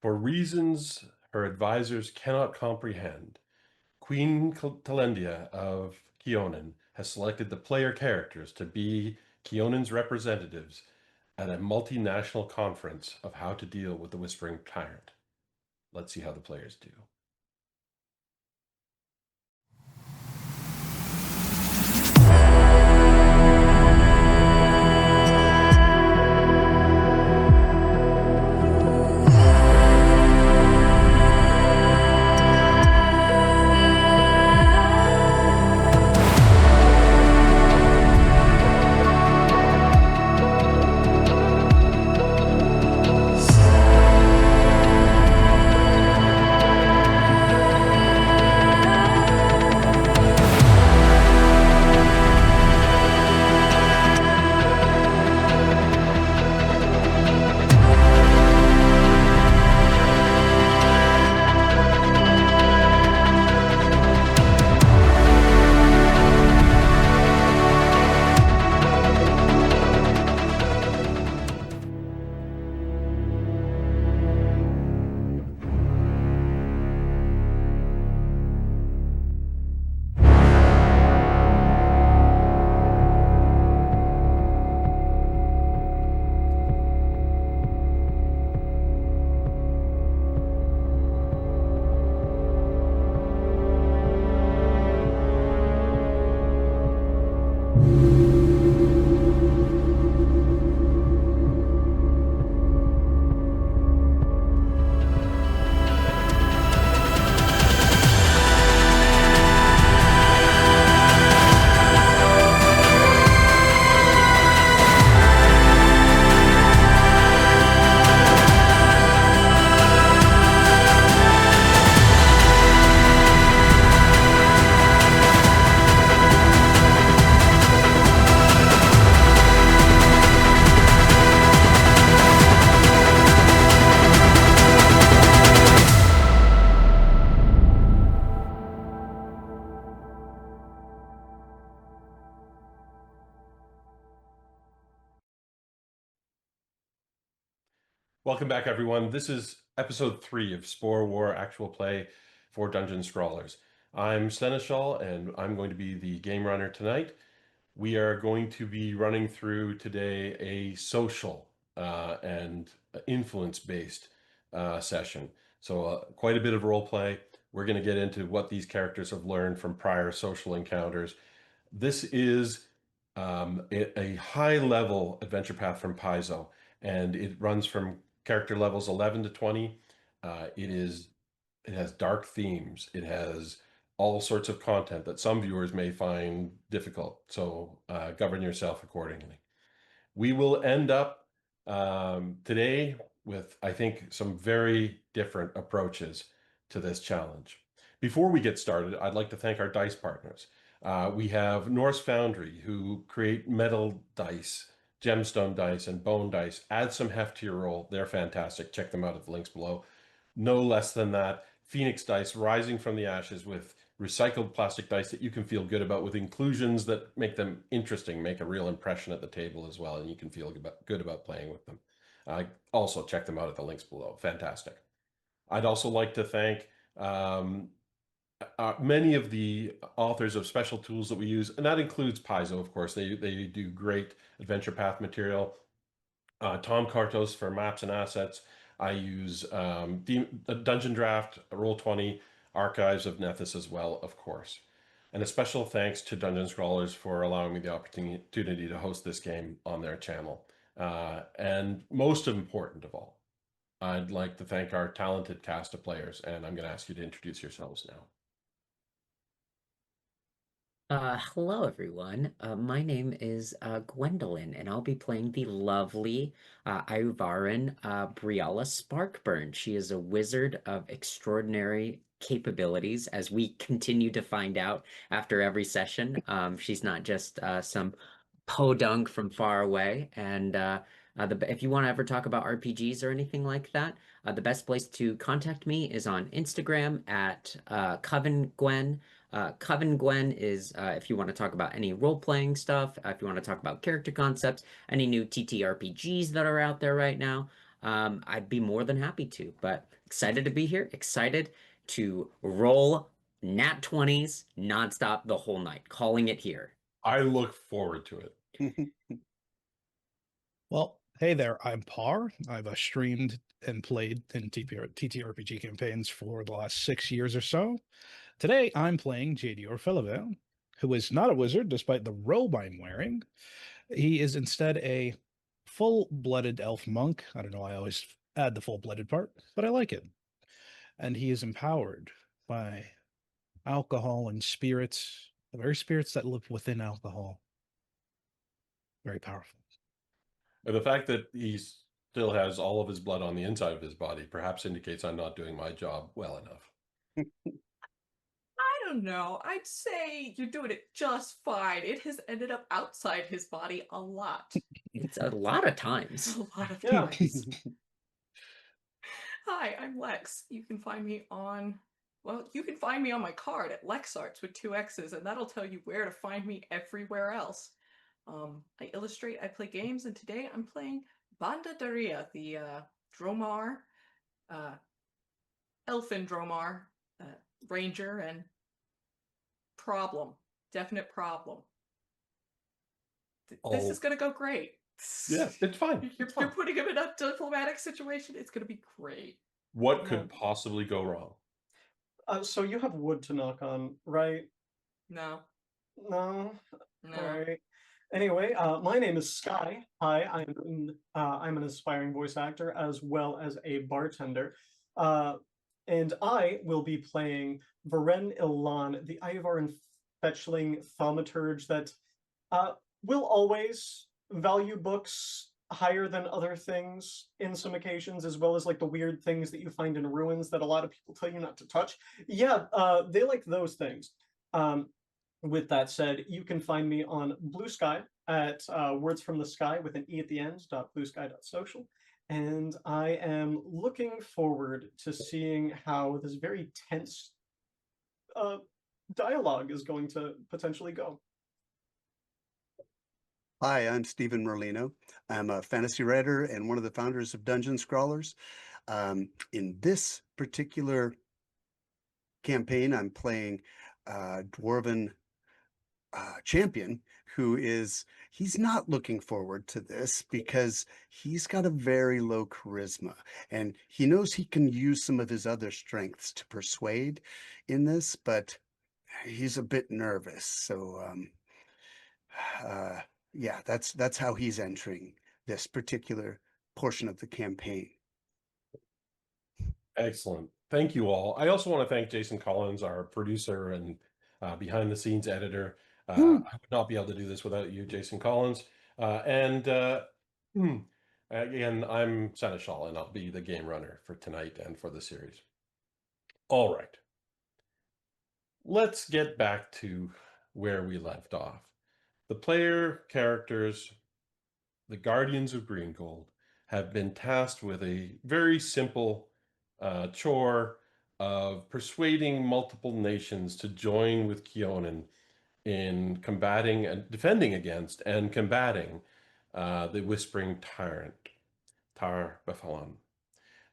For reasons her advisors cannot comprehend, Queen Talendia of Keonan has selected the player characters to be Keonan's representatives at a multinational conference of how to deal with the Whispering Tyrant. Let's see how the players do. Welcome back, everyone. This is episode 3 of SPORE WAR Actual Play for Dungeon Scrawlers. I'm Seneschal, and I'm going to be the game runner tonight. We are going to be running through today a social and influence-based session. So quite a bit of role play. We're going to get into what these characters have learned from prior social encounters. This is a high-level adventure path from Paizo, and it runs from character levels 11 to 20. It has dark themes. It has all sorts of content that some viewers may find difficult. So govern yourself accordingly. We will end up today with, I think, some very different approaches to this challenge. Before we get started, I'd like to thank our dice partners. We have Norse Foundry, who create metal dice, gemstone dice, and bone dice. Add some heft to your roll. They're fantastic. Check them out at the links below. No less than that, Phoenix Dice, rising from the ashes with recycled plastic dice that you can feel good about, with inclusions that make them interesting, make a real impression at the table as well, and you can feel good about playing with them. Also, check them out at the links below. Fantastic. I'd also like to thank many of the authors of special tools that we use, and that includes Paizo, of course. They do great adventure path material. Tom Kartos for maps and assets. I use Dungeon Draft, Roll20, Archives of Nethys as well, of course. And a special thanks to Dungeon Scrawlers for allowing me the opportunity to host this game on their channel. And most important of all, I'd like to thank our talented cast of players, and I'm going to ask you to introduce yourselves now. Hello everyone. My name is Gwendolyn, and I'll be playing the lovely Ivarin Briella Sparkburn. She is a wizard of extraordinary capabilities, as we continue to find out after every session. She's not just some podunk from far away. And if you want to ever talk about RPGs or anything like that, the best place to contact me is on Instagram at Coven Gwen. Coven Gwen is if you want to talk about any role-playing stuff, if you want to talk about character concepts, any new TTRPGs that are out there right now, I'd be more than happy to. But Excited to be here. Excited to roll nat 20s nonstop the whole night. Calling it here. I look forward to it. Well, hey there, I'm Par. I've streamed and played in TTRPG campaigns for the last 6 years or so. Today, I'm playing JD Orfelivel, who is not a wizard despite the robe I'm wearing. He is instead a full-blooded elf monk. I don't know, I always add the full-blooded part, but I like it. And he is empowered by alcohol and spirits, the very spirits that live within alcohol. Very powerful. And the fact that he still has all of his blood on the inside of his body perhaps indicates I'm not doing my job well enough. I don't know. I'd say you're doing it just fine. It has ended up outside his body a lot. It's a lot of times. A lot of times. Hi, I'm Lex. You can find me on, well, you can find me on my card at LexArts with 2 X's, and that'll tell you where to find me everywhere else. I illustrate, I play games, and today I'm playing Banda Daria, the Dromar, Elfin Dromar, Ranger, and problem. Definite problem. This is going to go great. Yeah, it's fine. You're putting him in a diplomatic situation. It's going to be great. What could possibly go wrong? So you have wood to knock on, right? No. No? No. All right. Anyway, my name is Skye. Hi, I'm an aspiring voice actor as well as a bartender. And I will be playing Varen Ilan, the Ivaran fetchling thaumaturge that will always value books higher than other things in some occasions, as well as like the weird things that you find in ruins that a lot of people tell you not to touch. Yeah, they like those things. With that said, you can find me on Blue Sky at Words from the Sky with an E at the end, .bluesky.social. And I am looking forward to seeing how this very tense dialogue is going to potentially go. Hi, I'm Stephen Merlino. I'm a fantasy writer and one of the founders of Dungeon Scrawlers. In this particular campaign, I'm playing Dwarven champion he's not looking forward to this because he's got a very low charisma and he knows he can use some of his other strengths to persuade in this, but he's a bit nervous. So yeah, that's how he's entering this particular portion of the campaign. Excellent. Thank you all. I also want to thank Jason Collins, our producer and behind the scenes editor. I would not be able to do this without you, Jason Collins. Again, I'm Seneschal, and I'll be the game runner for tonight and for the series. All right. Let's get back to where we left off. The player characters, the Guardians of Greengold, have been tasked with a very simple chore of persuading multiple nations to join with Keonan in combating and defending against and combating the Whispering Tyrant, Tar Bafalan.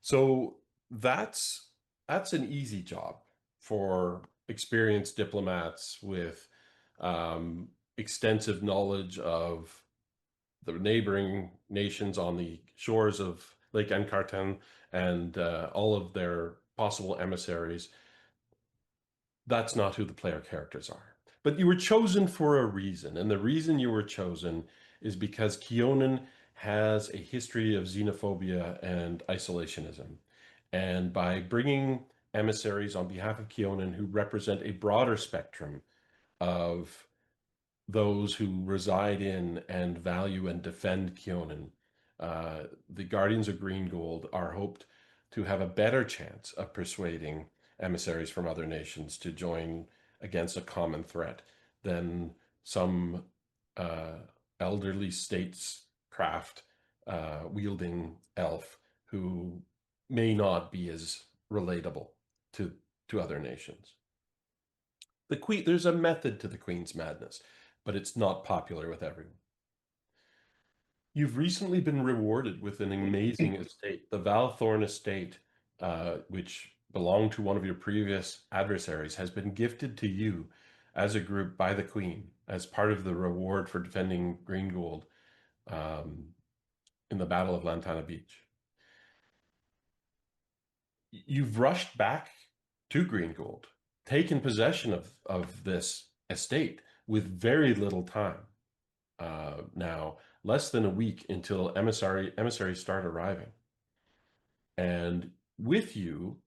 So that's an easy job for experienced diplomats with extensive knowledge of the neighboring nations on the shores of Lake Encarten and all of their possible emissaries. That's not who the player characters are. But you were chosen for a reason, and the reason you were chosen is because Keonan has a history of xenophobia and isolationism. And by bringing emissaries on behalf of Keonan who represent a broader spectrum of those who reside in and value and defend Keonan, the Guardians of Greengold are hoped to have a better chance of persuading emissaries from other nations to join against a common threat than some elderly statescraft wielding elf who may not be as relatable to other nations. There's a method to the Queen's madness, but it's not popular with everyone. You've recently been rewarded with an amazing estate, the Valthorn estate which belonged to one of your previous adversaries, has been gifted to you as a group by the Queen as part of the reward for defending Green Gold in the Battle of Lantana Beach. You've rushed back to Green Gold, taken possession of this estate with very little time. Now, less than a week until emissaries start arriving. And with you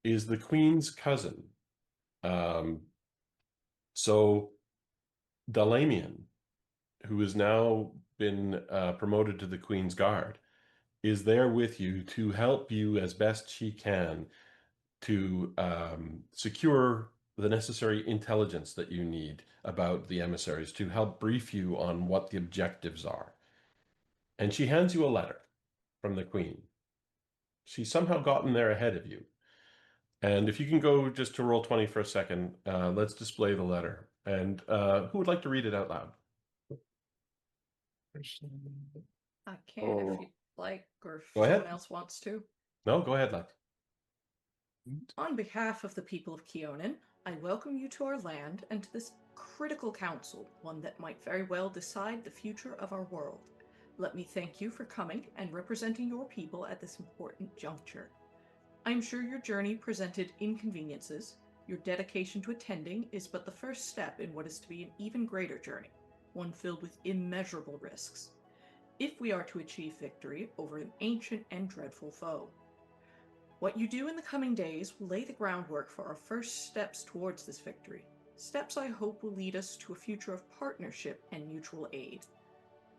is the Queen's cousin. So Dalamian, who has now been promoted to the Queen's Guard, is there with you to help you as best she can to secure the necessary intelligence that you need about the emissaries, to help brief you on what the objectives are. And she hands you a letter from the Queen. She's somehow gotten there ahead of you. And if you can go just to roll 20 for a second, let's display the letter. And who would like to read it out loud? I can if you'd like, or if Go ahead. someone else wants to. No, go ahead, Lex. On behalf of the people of Keonan, I welcome you to our land and to this critical council, one that might very well decide the future of our world. Let me thank you for coming and representing your people at this important juncture. I'm sure your journey presented inconveniences. Your dedication to attending is but the first step in what is to be an even greater journey, one filled with immeasurable risks, if we are to achieve victory over an ancient and dreadful foe. What you do in the coming days will lay the groundwork for our first steps towards this victory, steps I hope will lead us to a future of partnership and mutual aid.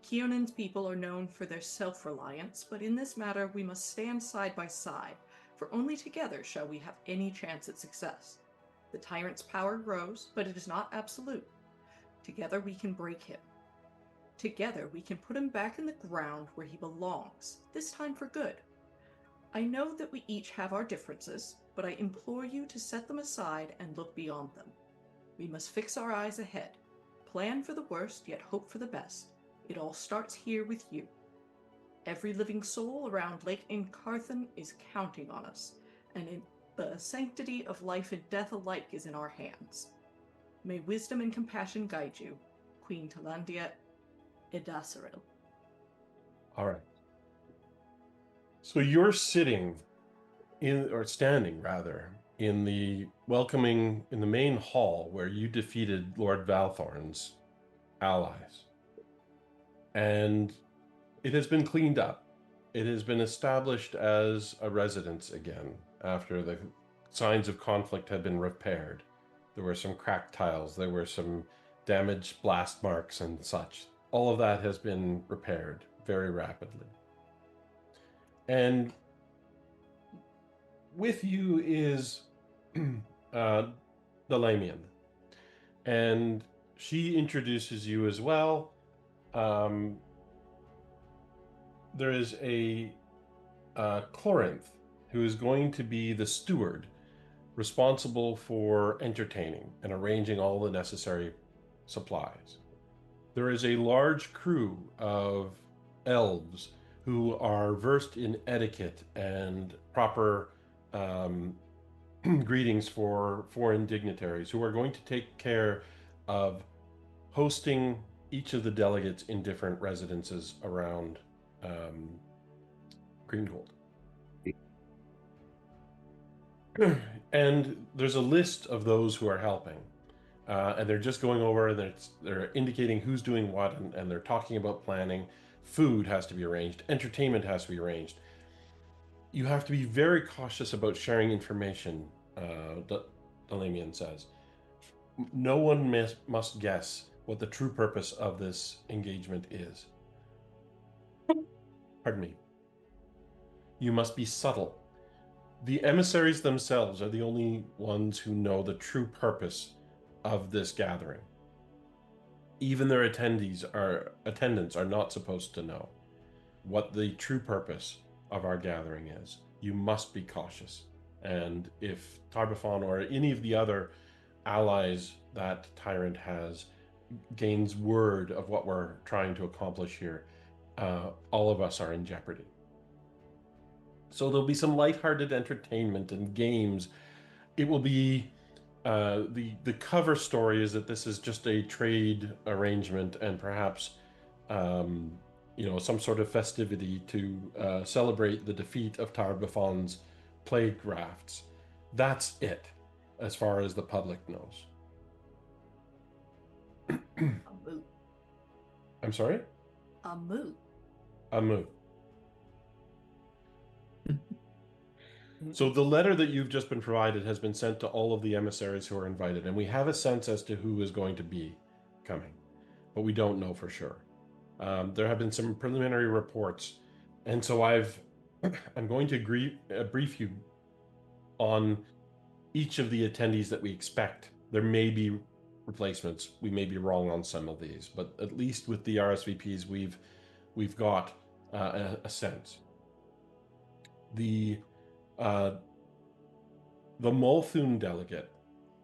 Keonan's people are known for their self-reliance, but in this matter we must stand side by side, for only together shall we have any chance at success. The tyrant's power grows, but it is not absolute. Together we can break him. Together we can put him back in the ground where he belongs, this time for good. I know that we each have our differences, but I implore you to set them aside and look beyond them. We must fix our eyes ahead, plan for the worst, yet hope for the best. It all starts here with you. Every living soul around Lake Incarthan is counting on us, and the sanctity of life and death alike is in our hands. May wisdom and compassion guide you, Queen Talandia Edasaril. All right. So you're sitting in, or standing rather, in the main hall where you defeated Lord Valthorn's allies. And it has been cleaned up. It has been established as a residence again after the signs of conflict had been repaired. There were some cracked tiles, there were some damaged blast marks and such. All of that has been repaired very rapidly. And with you is Dalamian, and she introduces you as well. There is a Clorinth who is going to be the steward responsible for entertaining and arranging all the necessary supplies. There is a large crew of elves who are versed in etiquette and proper greetings for foreign dignitaries, who are going to take care of hosting each of the delegates in different residences around Greengold. And there's a list of those who are helping. And they're just going over and they're indicating who's doing what, and they're talking about planning. Food has to be arranged. Entertainment has to be arranged. You have to be very cautious about sharing information, Dalamian says. No one must guess what the true purpose of this engagement is. Pardon me. You must be subtle. The emissaries themselves are the only ones who know the true purpose of this gathering. Even their attendants are not supposed to know what the true purpose of our gathering is. You must be cautious. And if Tarbafon or any of the other allies that Tyrant has gains word of what we're trying to accomplish here, all of us are in jeopardy. So there'll be some lighthearted entertainment and games. It will be the cover story is that this is just a trade arrangement and perhaps some sort of festivity to celebrate the defeat of Tarbaffon's plague rafts. That's it, as far as the public knows. A moot. I'm sorry? A moot. A moot. So the letter that you've just been provided has been sent to all of the emissaries who are invited, and we have a sense as to who is going to be coming, but we don't know for sure. There have been some preliminary reports, and so I'm going to brief you on each of the attendees that we expect. There may be replacements. We may be wrong on some of these, but at least with the RSVPs, we've got a sense. The Multhune delegate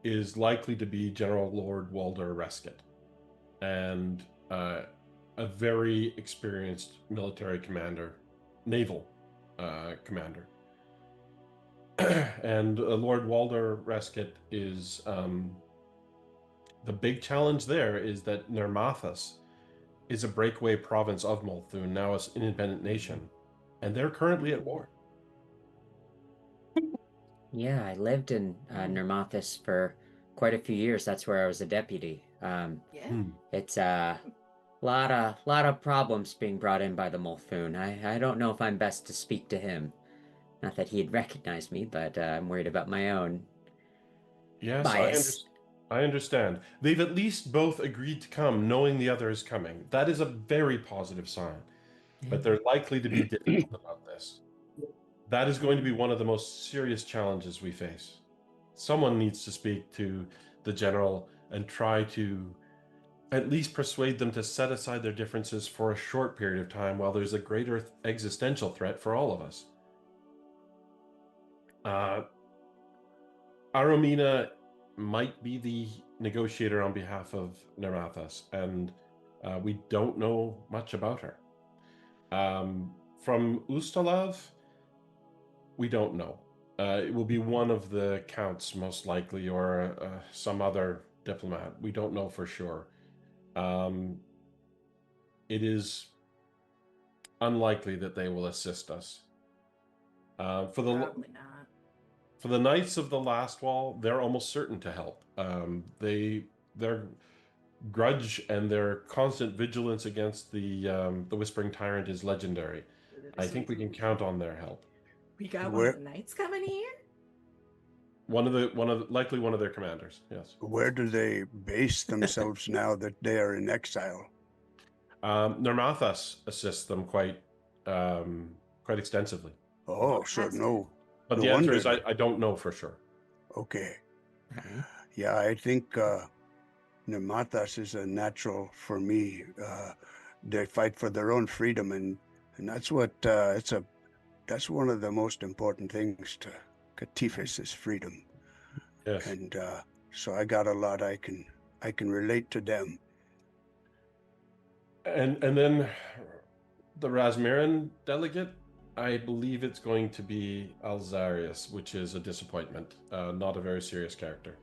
is likely to be General Lord Walder Rescott, and a very experienced military commander, naval commander. And Lord Walder Rescott is the big challenge there is that Nermathus is a breakaway province of Multhune, now an independent nation, and they're currently at war. Yeah, I lived in Nermathus for quite a few years. That's where I was a deputy. Yeah. It's a lot of problems being brought in by the Multhune. I don't know if I'm best to speak to him. Not that he'd recognize me, but I'm worried about my own Yes, bias. I understand. They've at least both agreed to come, knowing the other is coming. That is a very positive sign. But they're likely to be difficult about this. That is going to be one of the most serious challenges we face. Someone needs to speak to the general and try to at least persuade them to set aside their differences for a short period of time while there's a greater existential threat for all of us. Aromina might be the negotiator on behalf of Nermathus, and we don't know much about her. From Ustalav, we don't know. It will be one of the counts, most likely, or some other diplomat. We don't know for sure. It is unlikely that they will assist us. Probably not. For the Knights of the Last Wall, they're almost certain to help. Their grudge and their constant vigilance against the Whispering Tyrant is legendary. I think we can count on their help. We got one of the knights coming here? Likely one of their commanders, yes. Where do they base themselves now that they are in exile? Nermathus assists them quite extensively. Oh, so That's no. But no the answer wonder. is I don't know for sure. Okay. Okay. Yeah, I think Nermathus is a natural for me. They fight for their own freedom, and that's what that's one of the most important things to Catifus is freedom. Yes. And so I got a lot I can relate to them. And then the Rasmiran delegate, I believe it's going to be Alzarius, which is a disappointment. Not a very serious character.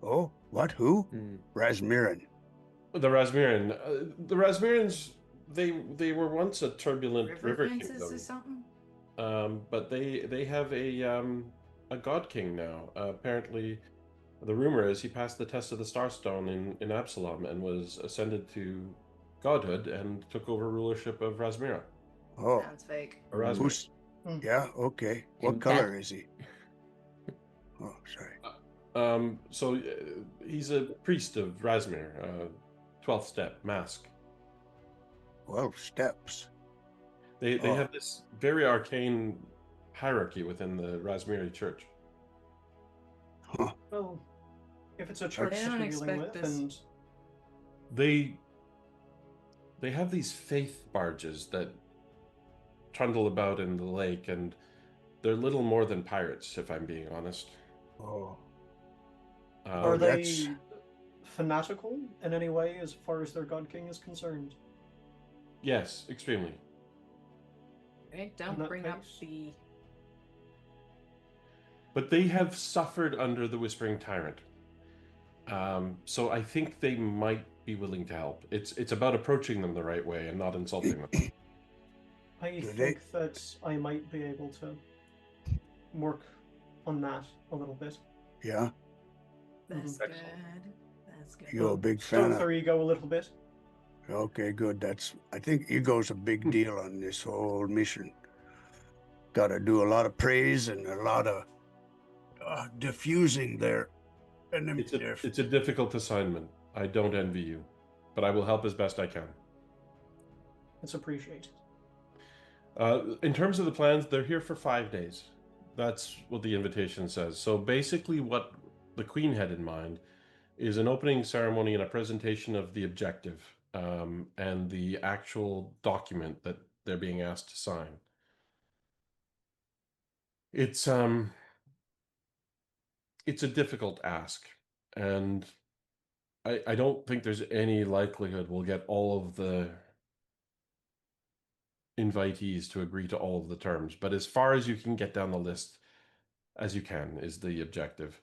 Oh, what? Who? Hmm. Rasmiran. The Rasmirans, they were once a turbulent river Princes kingdom. or something? But they have a god king now. Apparently, the rumor is he passed the test of the Starstone in Absalom and was ascended to godhood and took over rulership of Rasmira. Oh, Sounds fake. Or Rasmir. who's? Yeah, okay. What And color is he? Oh, sorry. So he's a priest of Rasmir, 12th step, mask. 12 steps. They Oh. have this very arcane hierarchy within the Rasmiri church. Huh. Well, if it's a church They that don't you're dealing expect with, this. and They have these faith barges that trundle about in the lake, and they're little more than pirates, if I'm being honest. Oh, are that's- they fanatical in any way as far as their god king is concerned? Yes, extremely. Okay, don't that bring up case. the... But they have suffered under the Whispering Tyrant. So I think they might be willing to help. It's about approaching them the right way and not insulting them. I Do think that I might be able to work on that a little bit. Yeah, That's Excellent. good. That's good. you're a big fan Stroke of. their ego a little bit. Okay, good. I think ego's a big deal on this whole mission. Got to do a lot of praise and a lot of diffusing there. And then It's a difficult assignment. I don't envy you, but I will help as best I can. It's appreciated. In terms of the plans, they're here for 5 days. That's what the invitation says. So basically what the Queen had in mind is an opening ceremony and a presentation of the objective and the actual document that they're being asked to sign. It's a difficult ask, and I don't think there's any likelihood we'll get all of the invitees to agree to all of the terms, but as far as you can get down the list as you can is the objective.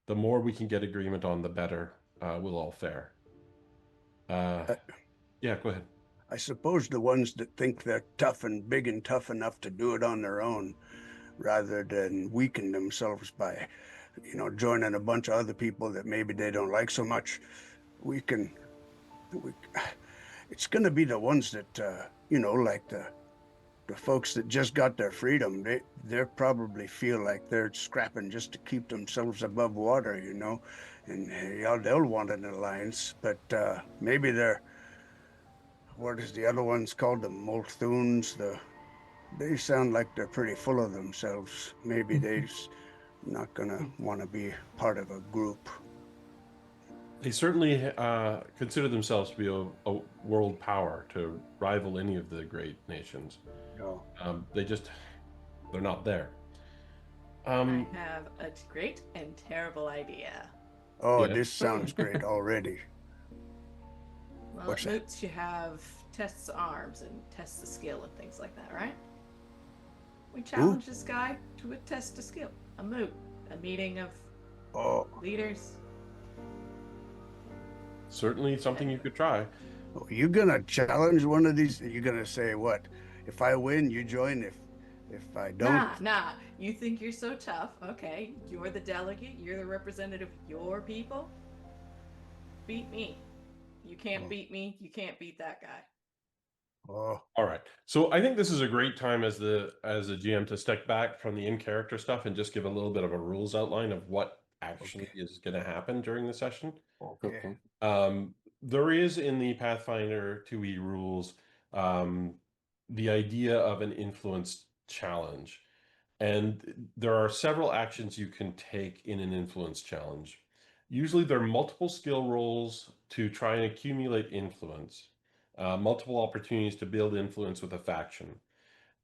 The more we can get agreement on, the better we'll all fare. Yeah, go ahead. I suppose the ones that think they're tough and big and tough enough to do it on their own, rather than weaken themselves by, joining a bunch of other people that maybe they don't like so much, it's going to be the ones that, like the folks that just got their freedom. They probably feel like they're scrapping just to keep themselves above water, and they'll want an alliance, but maybe they're, what is the other ones called? The Multhunes. They sound like they're pretty full of themselves. Maybe they're not gonna want to be part of a group. They certainly consider themselves to be a world power, to rival any of the great nations. No. They're not there. I have a great and terrible idea. Oh, Yeah. this sounds great already. Well, What's it that? moots you have tests arms and tests of skill and things like that, right? We challenge this guy to a test of skill, a moot, a meeting of leaders. Certainly something you could try. Oh, you gonna challenge one of these? You gonna say what? If I win, you join. If I don't, Nah. You think you're so tough? Okay, you're the delegate. You're the representative of your people. Beat me. You can't beat me. You can't beat that guy. Oh, All right. So I think this is a great time as a GM to step back from the in-character stuff and just give a little bit of a rules outline of what actually is going to happen during the session. okay. There is in the Pathfinder 2e rules the idea of an influence challenge. And there are several actions you can take in an influence challenge. Usually there are multiple skill rolls to try and accumulate influence, multiple opportunities to build influence with a faction.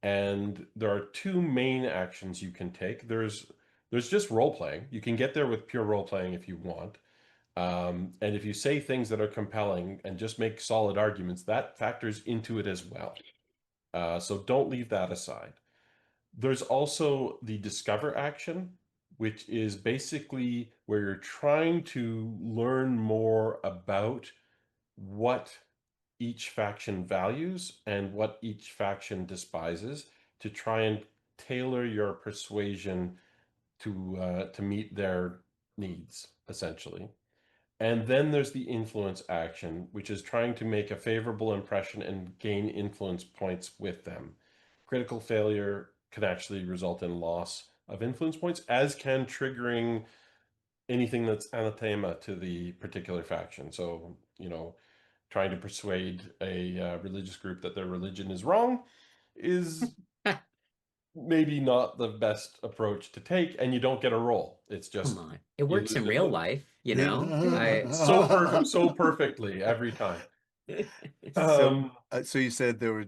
And there are two main actions you can take. There's just role-playing. You can get there with pure role-playing if you want. And if you say things that are compelling and just make solid arguments, that factors into it as well. So don't leave that aside. There's also the discover action, which is basically where you're trying to learn more about what each faction values and what each faction despises to try and tailor your persuasion to meet their needs, essentially. And then there's the influence action, which is trying to make a favorable impression and gain influence points with them. Critical failure can actually result in loss of influence points, as can triggering anything that's anathema to the particular faction. So, trying to persuade a religious group that their religion is wrong is maybe not the best approach to take, and you don't get a roll. It's just Come on. It works in lose real influence. life, you know? So perfectly every time. So you said there were,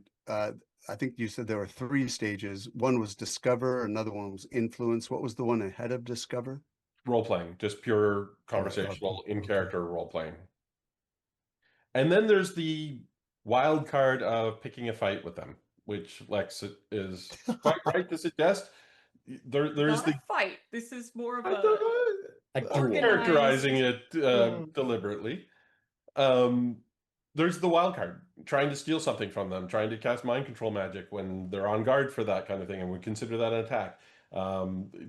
I think you said there were 3 stages. One was discover, another one was influence. What was the one ahead of discover? Role-playing, just pure conversational, okay. in-character role-playing. And then there's the wild card of picking a fight with them. which Lex is quite right to suggest. There's Not a fight. This is more of I a don't know. A I'm duel. characterizing it Mm. deliberately. There's the wild card, trying to steal something from them, trying to cast mind control magic when they're on guard for that kind of thing, and we consider that an attack.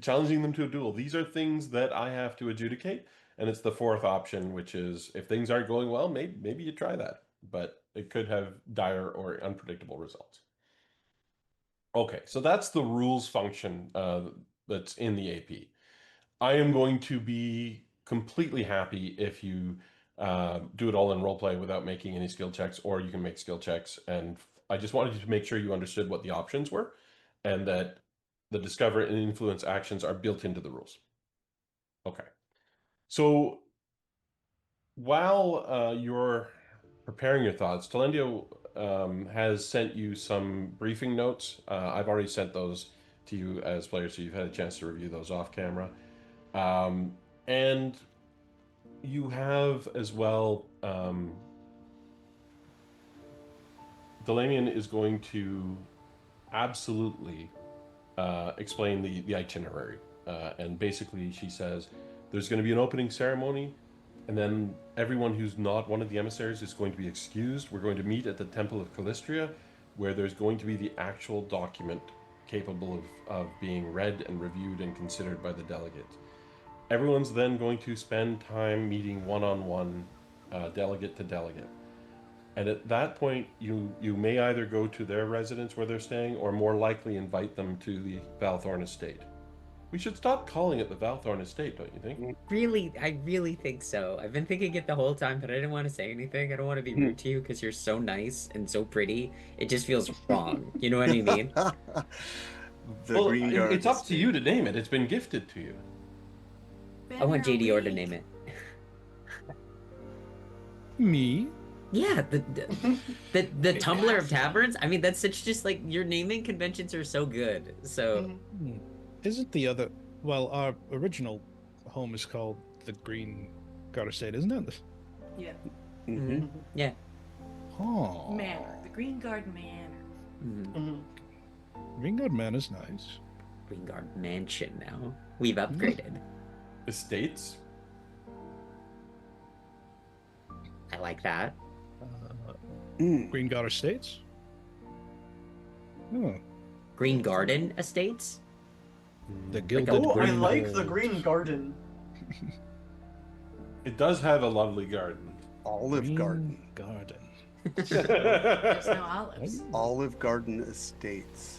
Challenging them to a duel. These are things that I have to adjudicate, and it's the fourth option, which is if things aren't going well, maybe you try that, but it could have dire or unpredictable results. Okay, so that's the rules function that's in the AP. I am going to be completely happy if you do it all in roleplay without making any skill checks, or you can make skill checks. And I just wanted you to make sure you understood what the options were and that the discover and influence actions are built into the rules. Okay. So while you're preparing your thoughts, Toledo has sent you some briefing notes. I've already sent those to you as players, so you've had a chance to review those off camera. And you have as well, Delamian is going to absolutely explain the itinerary. And basically she says there's going to be an opening ceremony, and then everyone who's not one of the emissaries is going to be excused. We're going to meet at the Temple of Callistria, where there's going to be the actual document capable of being read and reviewed and considered by the delegates. Everyone's then going to spend time meeting one-on-one, delegate to delegate. And at that point, you may either go to their residence where they're staying, or more likely invite them to the Valthorn estate. We should stop calling it the Valthorn estate, don't you think? Really, I really think so. I've been thinking it the whole time, but I didn't want to say anything. I don't want to be rude to you because you're so nice and so pretty. It just feels wrong. You know what I mean? Well, it's up to you to name it. It's been gifted to you. I want JDR to name it. Me? Yeah, the Tumblr of Taverns. I mean, that's such just like your naming conventions are so good. So Isn't the other... Well, our original home is called the Green Guard Estate, isn't it? Yeah. Mm-hmm. yeah. Oh. Manor. The Green Guard Manor. Mhm. Green Guard Man is nice. Green Guard Mansion now. We've upgraded. Estates? I like that. Green Guard Estates? Oh. Green Garden Estates? The Like Gilded a- Oh, I Green like the Gold. Green Garden. It does have a lovely garden. Olive Green Garden. Garden. There's no olives. Olive Garden Estates.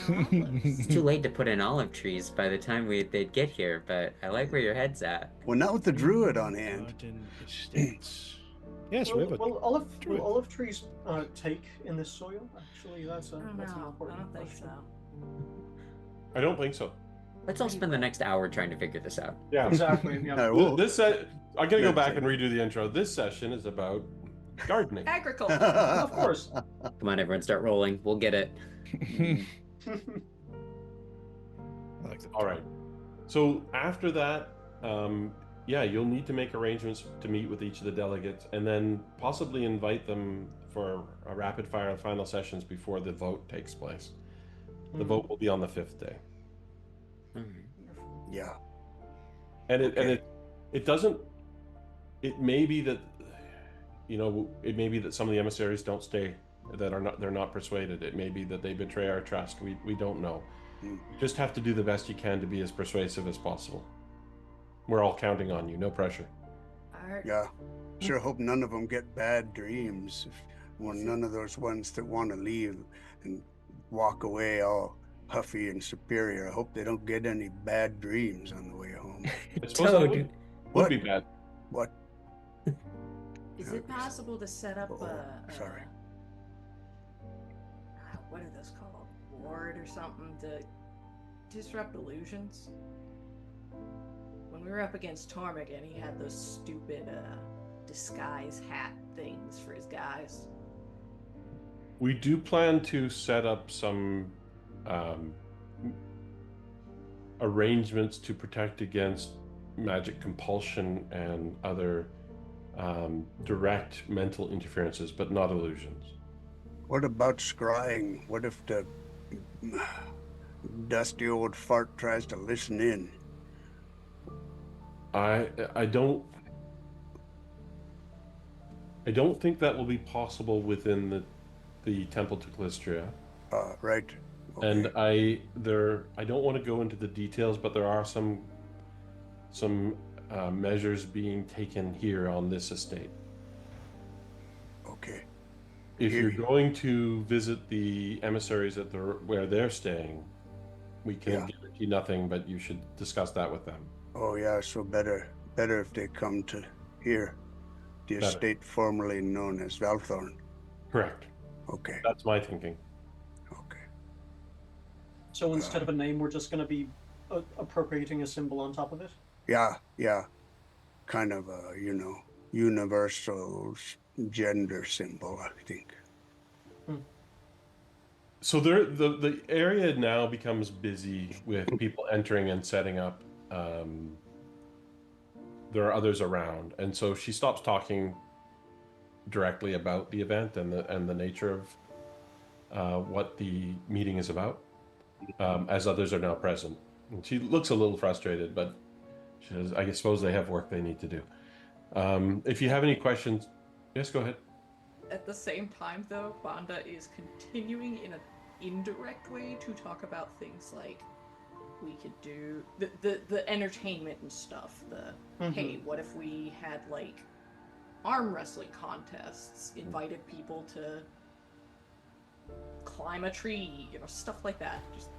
There's no olives. It's too late to put in olive trees by the time they'd get here, but I like where your head's at. Well, not with the druid on hand. Garden Estates. Yes, we have a... Will druid. olive trees take in this soil? Actually, that's I don't an know. I important don't think question. so. I don't think so. Let's all spend the next hour trying to figure this out. Yeah. Exactly. Yeah. Well, I'm going to go back and redo the intro. This session is about gardening. Agriculture. Of course. Come on, everyone, start rolling. We'll get it. I like that. All right. So after that, yeah, you'll need to make arrangements to meet with each of the delegates and then possibly invite them for a rapid fire final sessions before the vote takes place. The vote will be on the 5th day. Yeah. And Okay. it doesn't, it may be that, it may be that some of the emissaries don't stay, they're not persuaded. It may be that they betray our trust. We don't know. Mm. Just have to do the best you can to be as persuasive as possible. We're all counting on you. No pressure. Alright. Yeah. Sure hope none of them get bad dreams. None of those ones that want to leave and walk away all huffy and superior. I hope they don't get any bad dreams on the way home. I suppose that Toad. would What? be bad. What? Is it possible to set up sorry. what are those called? Ward or something to disrupt illusions? When we were up against Tormagan, he had those stupid disguise hat things for his guys. We do plan to set up some arrangements to protect against magic compulsion and other direct mental interferences, but not illusions. What about scrying? What if the dusty old fart tries to listen in? I don't think that will be possible within the Temple to Calistria. Right. And Okay. I don't want to go into the details, but there are some measures being taken here on this estate. Okay. If Here- you're going to visit the emissaries at where they're staying, we can't guarantee nothing, but you should discuss that with them. Oh yeah, so better if they come to here, the Better. estate formerly known as Valthorn. Correct. Okay. That's my thinking. Okay. So instead of a name, we're just going to be appropriating a symbol on top of it? Yeah. Kind of a, universal gender symbol, I think. So the area now becomes busy with people entering and setting up. There are others around, and so she stops talking directly about the event and the nature of what the meeting is about, as others are now present. And she looks a little frustrated, but she says, "I suppose they have work they need to do." If you have any questions, yes, go ahead. At the same time, though, Banda is continuing in an indirect way to talk about things like we could do the entertainment and stuff. Hey, what if we had like arm wrestling contests, invited people to climb a tree, stuff like that. Just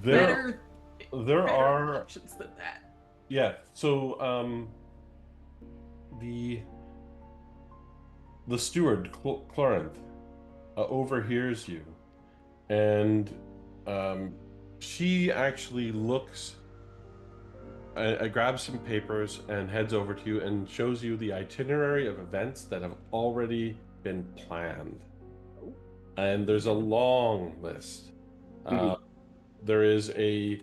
There better are options than that. Yeah, so the steward, Clorinth, overhears you, and she actually looks, grabs some papers and heads over to you and shows you the itinerary of events that have already been planned. And there's a long list. There is a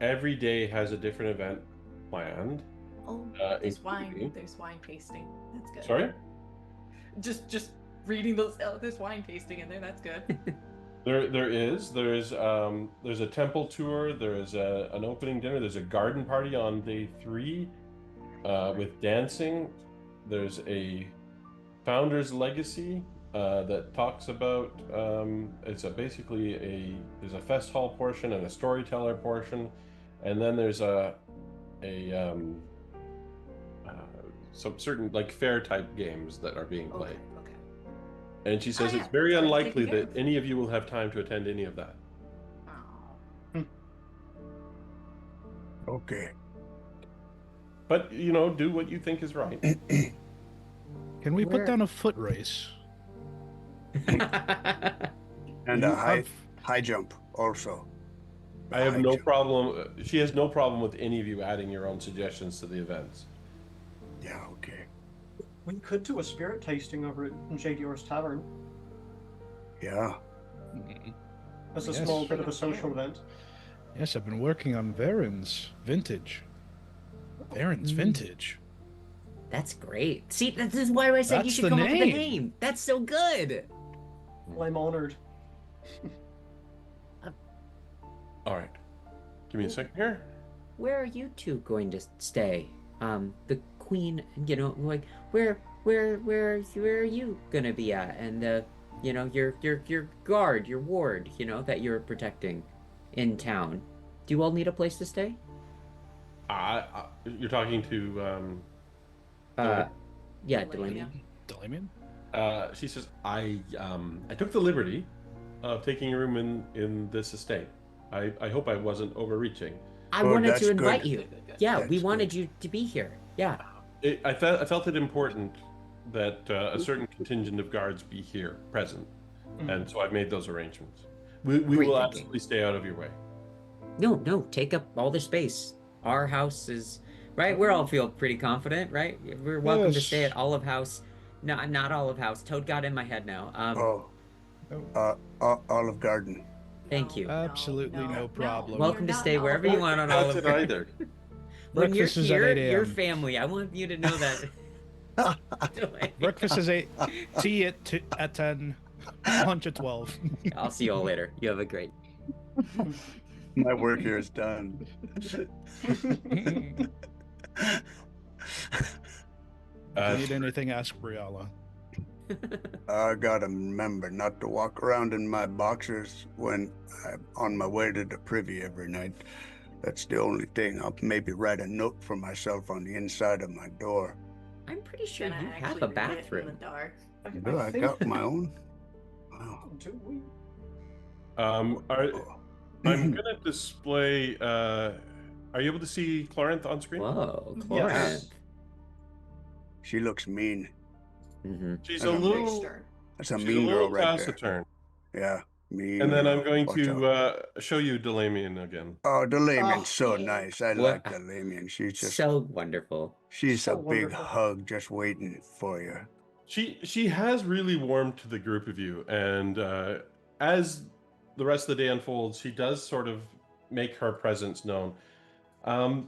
every day has a different event planned. Oh, there's wine. There's wine tasting. That's good. Sorry? Just reading those. Oh, there's wine tasting in there. That's good. There's a temple tour. There is an opening dinner. There's a garden party on day 3 with dancing. There's a founder's legacy that talks about there's a fest hall portion and a storyteller portion, and then there's some certain like fair type games that are being played. Okay. And she says Oh, it's yeah. very Sorry, unlikely taken care that of. any of you will have time to attend any of that. Oh. Okay. But do what you think is right. Can we Where- put down a foot race? And You a have- high jump also. I have High no jump. problem. She has no problem with any of you adding your own suggestions to the events. Yeah, okay. We could do a spirit tasting over at JDR's Tavern Yeah. as a Yes. small bit of a social event. Yes, I've been working on Varen's vintage. Varen's vintage. That's great. See, this is why I said you That's should the come up with a name. name. That's so good. Well, I'm honored. All right. Give me a second here. Where are you two going to stay? The queen, like where are you gonna be at? And your guard, your ward, that you're protecting in town. Do you all need a place to stay? You're talking to Yeah, Delaney. Delaney. Deliman? she says, I took the liberty of taking a room in this estate. I hope I wasn't overreaching. I Oh, wanted that's to invite good. you. Good. Yeah, we That's wanted good. you to be here. Yeah. I felt it important that a certain contingent of guards be here, present, and so I've made those arrangements. We Great will thinking. absolutely stay out of your way. No, take up all the space. Our house is right. We all feel pretty confident, right? We're welcome to stay Yes. at Olive House. No, not Olive House. Toad got in my head now. Olive Garden. Thank you. Absolutely no problem. Welcome to you're stay not wherever Olive you want on That's Olive it Garden. either. When you're Breakfast is at here, 8 your a.m. family. I want you to know that Breakfast is 8, tea at 10, lunch at 12. I'll see you all later. You have a great. My work here is done. If you need anything, ask Briella. I gotta remember not to walk around in my boxers when I'm on my way to the privy every night. That's the only thing. I'll maybe write a note for myself on the inside of my door. I'm pretty sure Gonna you have actually a read it in the bathroom. dark. Do I got my own? Wow. Do we? I'm gonna display. Are you able to see Clorinth on screen? Whoa, Yes. Corinth. She looks mean. Mm-hmm. She's That's a a Very little. stern. That's a She's mean a little girl right there. taciturn. Yeah, mean. And then girl. I'm going Watch to out. show you Delamian again. Oh, Delamian's Oh, so yeah. nice. I What? like Delamian. She's just So wonderful. she's so a big wonderful. hug just waiting for you. She has really warmed to the group of you, and as the rest of the day unfolds, she does sort of make her presence known.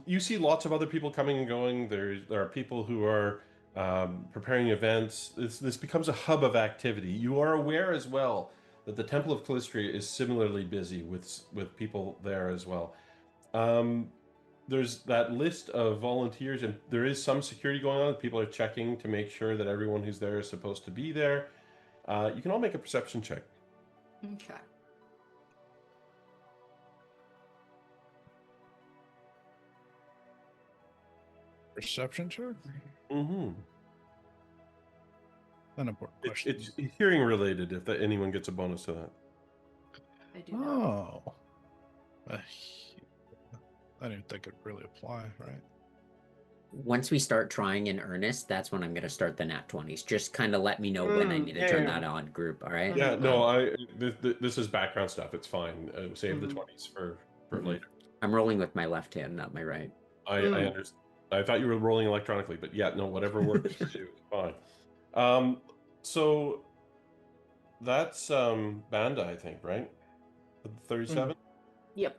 You see lots of other people coming and going. There are people who are preparing events. This becomes a hub of activity. You are aware as well that the Temple of Callistria is similarly busy with people there as well. There's that list of volunteers, and there is some security going on. People are checking to make sure that everyone who's there is supposed to be there. You can all make a perception check. Okay. Perception check? Mm-hmm. An important question. It's hearing related. If anyone gets a bonus to that. I do not. Oh. I didn't think it'd really apply, right? Once we start trying in earnest, that's when I'm going to start the nat 20s. Just kind of let me know when I need to yeah, turn yeah. that on, group. All right. Yeah, no, this is background stuff. It's fine. Save the Mhm. 20s for Mhm. later. I'm rolling with my left hand, not my right. I understand. I thought you were rolling electronically, but yeah, no, whatever works for you, fine. So that's Banda, I think, right? 37. Yep.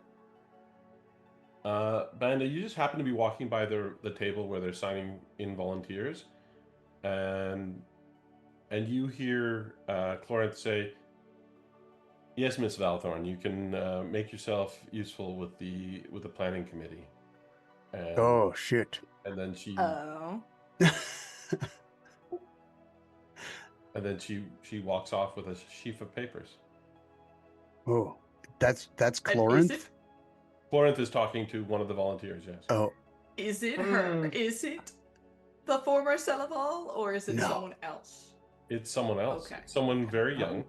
Banda, you just happen to be walking by the table where they're signing in volunteers, and you hear Clorinth say, "Yes, Miss Valthorn, you can make yourself useful with the planning committee." And, Oh shit. and then she Oh. she walks off with a sheaf of papers. Oh, that's And is Clorinth. it Clorinth is talking to one of the volunteers. Yes. Oh her? Is it the former Celaval, or is it No. someone else? It's someone else. Okay. Someone very young,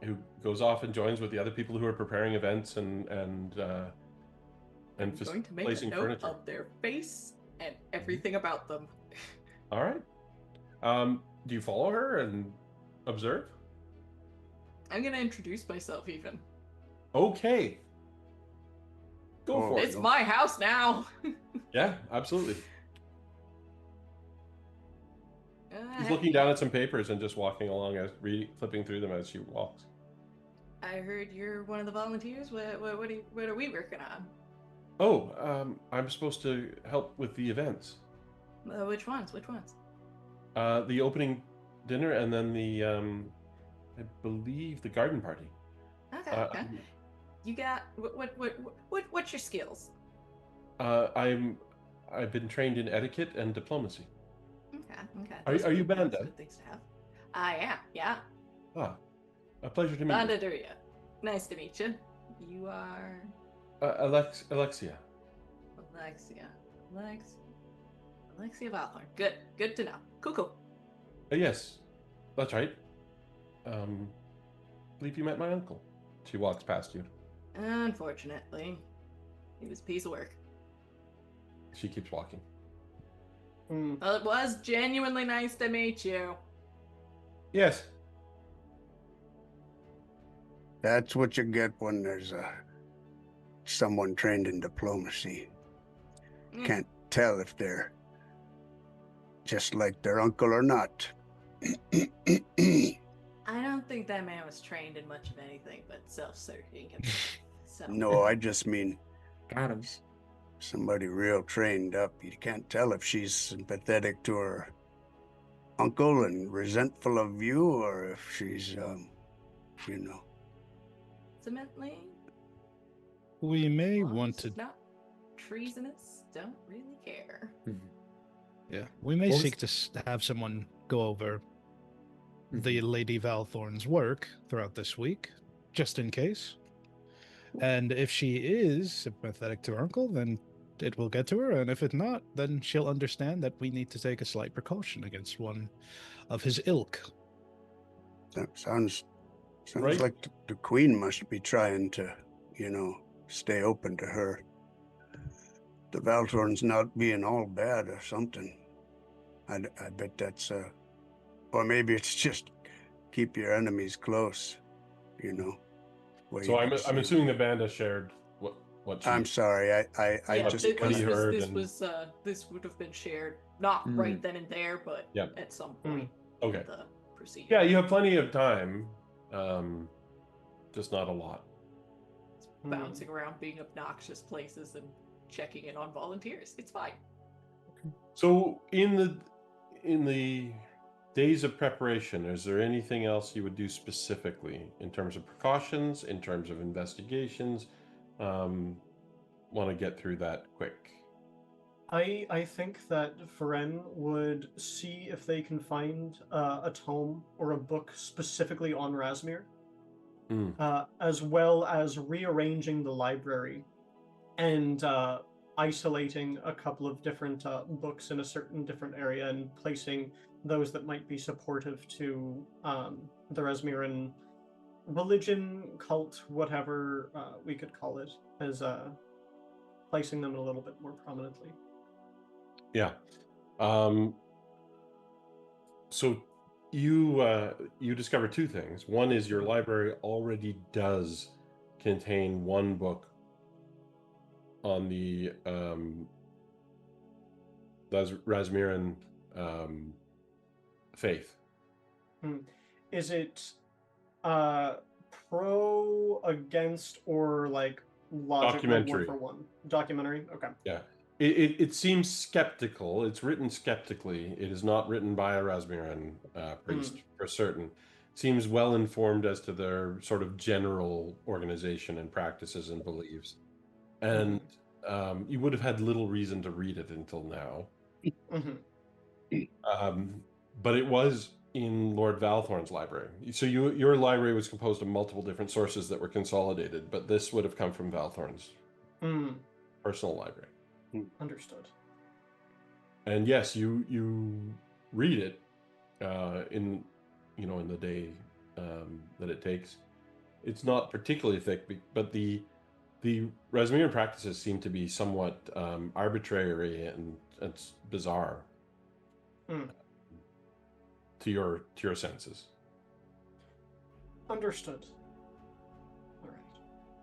who goes off and joins with the other people who are preparing events and I'm going to make a placing note furniture. of their face and everything about them. All right. Do you follow her and observe? I'm gonna introduce myself even. Okay. Go Oh, for it. It's my house now. Yeah, absolutely. She's Uh, looking down at some papers and just walking along as flipping through them as she walks. I heard you're one of the volunteers. What are we working on? Oh, I'm supposed to help with the events. Which ones? Which ones? The opening dinner and then the I believe the garden party. Okay. Uh, Okay. You got what's your skills? I've been trained in etiquette and diplomacy. Okay. Okay. Are Those you good- those Banda? good things to have. I am. Yeah. Ah, a pleasure to meet Banda you. Duria. Nice to meet you. You are Alexia. Alexia. Alexia Valthorn. Good. Good to know. Cool. Yes, that's right. Believe you met my uncle. She walks past you. Unfortunately, he was a piece of work. She keeps walking. Well, it was genuinely nice to meet you. Yes. That's what you get when there's someone trained in diplomacy. Mm. Can't tell if they're just like their uncle or not. I don't think that man was trained in much of anything but self-serving. So No, I just mean Got him. somebody real trained up. You can't tell if she's sympathetic to her uncle and resentful of you, or if she's, you know. Ultimately, We may as long want as to. it's not treasonous, don't really care. Yeah, we may What was- seek to have someone go over the Mhm. Lady Valthorn's work throughout this week, just in case. And if she is sympathetic to her uncle, then it will get to her. And if it's not, then she'll understand that we need to take a slight precaution against one of his ilk. That sounds Right. like the queen must be trying to, you know, stay open to her. The Valtorn's not being all bad or something. I bet that's, or maybe it's just keep your enemies close, you know. where So you I'm can see them. assuming the band has shared what she. I'm sorry, I Yeah, just what he heard this and- was this would have been shared not right then and there, but Yep. at some point Okay. in the procedure. Yeah, you have plenty of time. Just not a lot. Bouncing around, being obnoxious places, and checking in on volunteers. It's fine. So in the days of preparation, is there anything else you would do specifically in terms of precautions, in terms of investigations? Want to get through that quick. I think that Varen would see if they can find a tome or a book specifically on Razmir, as well as rearranging the library and isolating a couple of different books in a certain different area and placing those that might be supportive to the Razmiran religion, cult, whatever we could call it, as placing them a little bit more prominently. Yeah. So you discover two things. One is your library already does contain one book on the Razmiran faith. Is it pro, against, or like logic, like Documentary. 1-for-1? Documentary? Okay. Yeah. It seems skeptical. It's written skeptically. It is not written by a Razmiran priest for certain. Seems well informed as to their sort of general organization and practices and beliefs. And you would have had little reason to read it until now. But it was in Lord Valthorn's library. So your library was composed of multiple different sources that were consolidated, but this would have come from Valthorn's personal library. Understood. And yes, you read it in the day that it takes. It's not particularly thick, but the Razmiran practices seem to be somewhat arbitrary and it's bizarre to your senses. Understood. All right.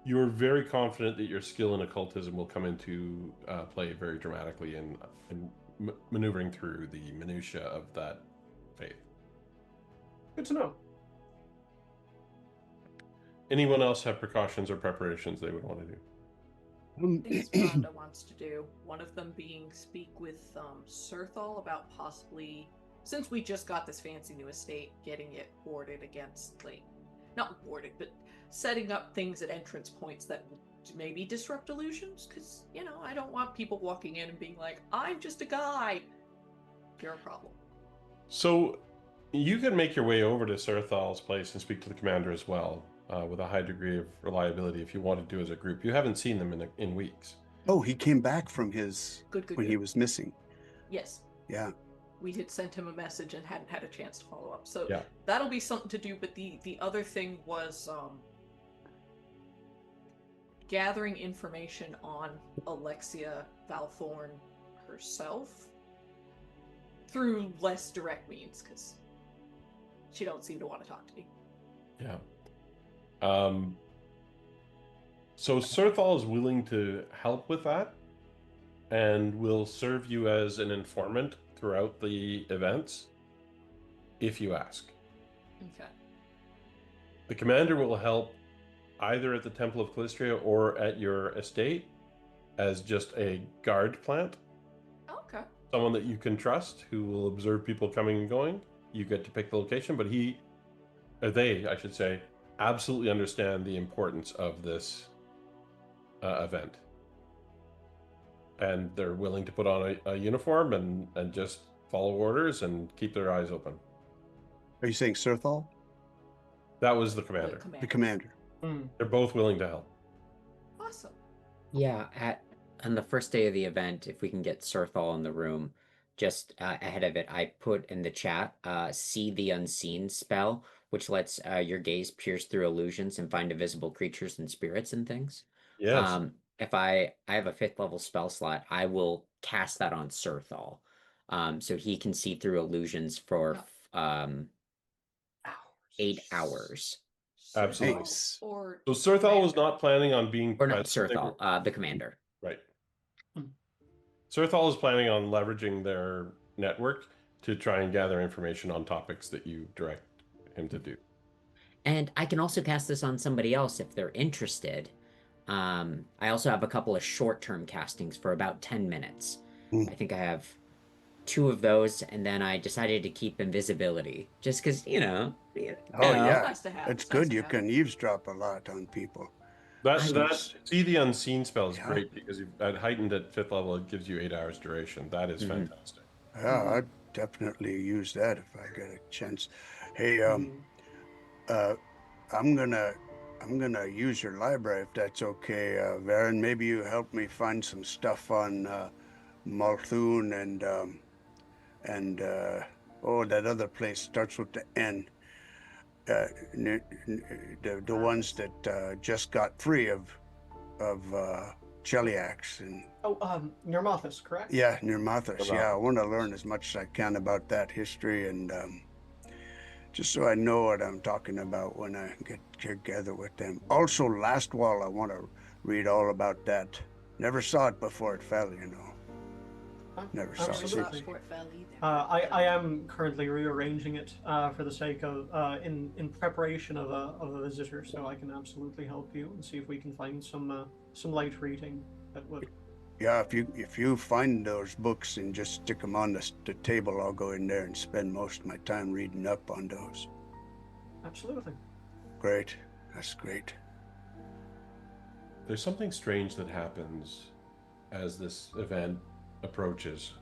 You're very confident that your skill in occultism will come into play very dramatically in maneuvering through the minutiae of that faith. Good to know. Anyone else have precautions or preparations they would want to do? Things Rhonda wants to do. One of them being speak with Serthal about possibly, since we just got this fancy new estate, getting it warded against, like, not warded, but setting up things at entrance points that maybe disrupt illusions. Because, I don't want people walking in and being like, I'm just a guy. You're a problem. So you can make your way over to Serthal's place and speak to the commander as well, with a high degree of reliability if you want to do as a group. You haven't seen them in weeks. Oh, he came back from his Good. he was missing. Yes. Yeah. We had sent him a message and hadn't had a chance to follow up. So Yeah. that'll be something to do. But the other thing was gathering information on Alexia Valthorn herself through less direct means, because she don't seem to want to talk to me. Yeah. So Serthal is willing to help with that and will serve you as an informant throughout the events if you ask. Okay. The commander will help either at the Temple of Callistria or at your estate as just a guard plant, Okay. someone that you can trust who will observe people coming and going. You get to pick the location, but they, I should say, absolutely understand the importance of this event. And they're willing to put on a uniform and just follow orders and keep their eyes open. Are you saying Sirthal? That was the commander. The commander. They're both willing to help. Awesome. Yeah, on the first day of the event, if we can get Sirthal in the room, just ahead of it, I put in the chat, see the unseen spell, which lets your gaze pierce through illusions and find invisible creatures and spirits and things. Yes. If I have a 5th level spell slot, I will cast that on Sirthal, so he can see through illusions for 8 hours. Absolutely. Nice. Or So Sirthal was not planning on being Or not present. Sirthal, the commander. Right. Sirthal is planning on leveraging their network to try and gather information on topics that you direct him to do. And I can also cast this on somebody else if they're interested. I also have a couple of short-term castings for about 10 minutes. I think I have 2 of those, and then I decided to keep invisibility, just because, Oh know. yeah, nice to have. it's It's nice good. to You have. can eavesdrop a lot on people. That Nice. see the unseen spell is Yeah. great because at heightened at 5th level, it gives you 8 hours duration. That is fantastic. Yeah, I'd definitely use that if I get a chance. Hey, I'm gonna use your library if that's okay, Varen. Maybe you help me find some stuff on Malthun and that other place starts with the N. The ones that just got free of Cheliax and Nermathus, correct? yeah, near Mathis. Nermathus. Yeah, I want to learn as much as I can about that history and just so I know what I'm talking about when I get together with them. Also, Last Wall, I want to read all about that. Never saw it before it fell, Never saw Never it. saw it Absolutely. before it fell either. I am currently rearranging it for the sake of in preparation of a visitor, so I can absolutely help you and see if we can find some light reading that would. Yeah, if you find those books and just stick them on the table, I'll go in there and spend most of my time reading up on those. Absolutely. Great, that's great. There's something strange that happens as this event approaches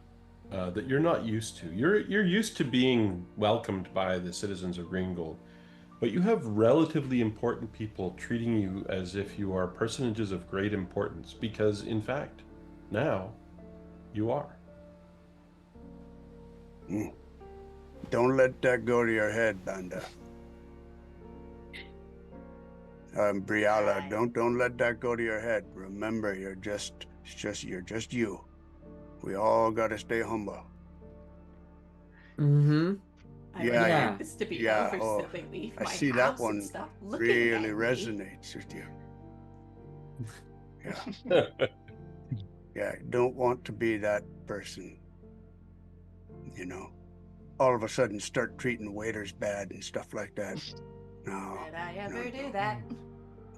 that you're not used to. You're used to being welcomed by the citizens of Greengold, but you have relatively important people treating you as if you are personages of great importance, because in fact, now you are. Don't let that go to your head, Banda. Briala, don't let that go to your head. Remember, you're just you. We all gotta stay humble. Mm-hmm. I Yeah, yeah. want this to be yeah, over oh, so they leave I my see house that and one stuff. Looking really at me. resonates with you. Yeah. Yeah, don't want to be that person. All of a sudden start treating waiters bad and stuff like that. No. Did I ever no, do no. that?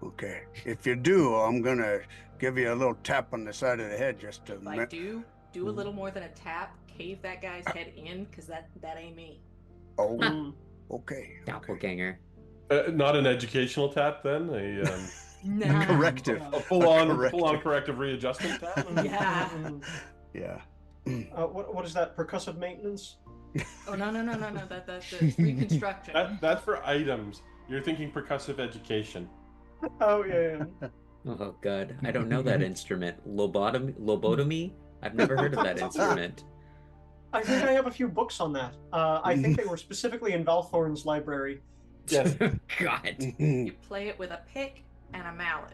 Okay. If you do, I'm gonna give you a little tap on the side of the head just to. If I do a little more than a tap, cave that guy's head in, because that ain't me. Oh, okay. Doppelganger. Not an educational tap, then Nah. Corrective. a full-on corrective. corrective readjustment tap. Yeah. Yeah. What is that? Percussive maintenance? Oh no. That's reconstruction. That's for items. You're thinking percussive education. Oh yeah. Oh, God. I don't know that instrument. Lobotomy? I've never heard of that instrument. I think I have a few books on that. I think they were specifically in Valthorn's library. Yes. God. You play it with a pick and a mallet.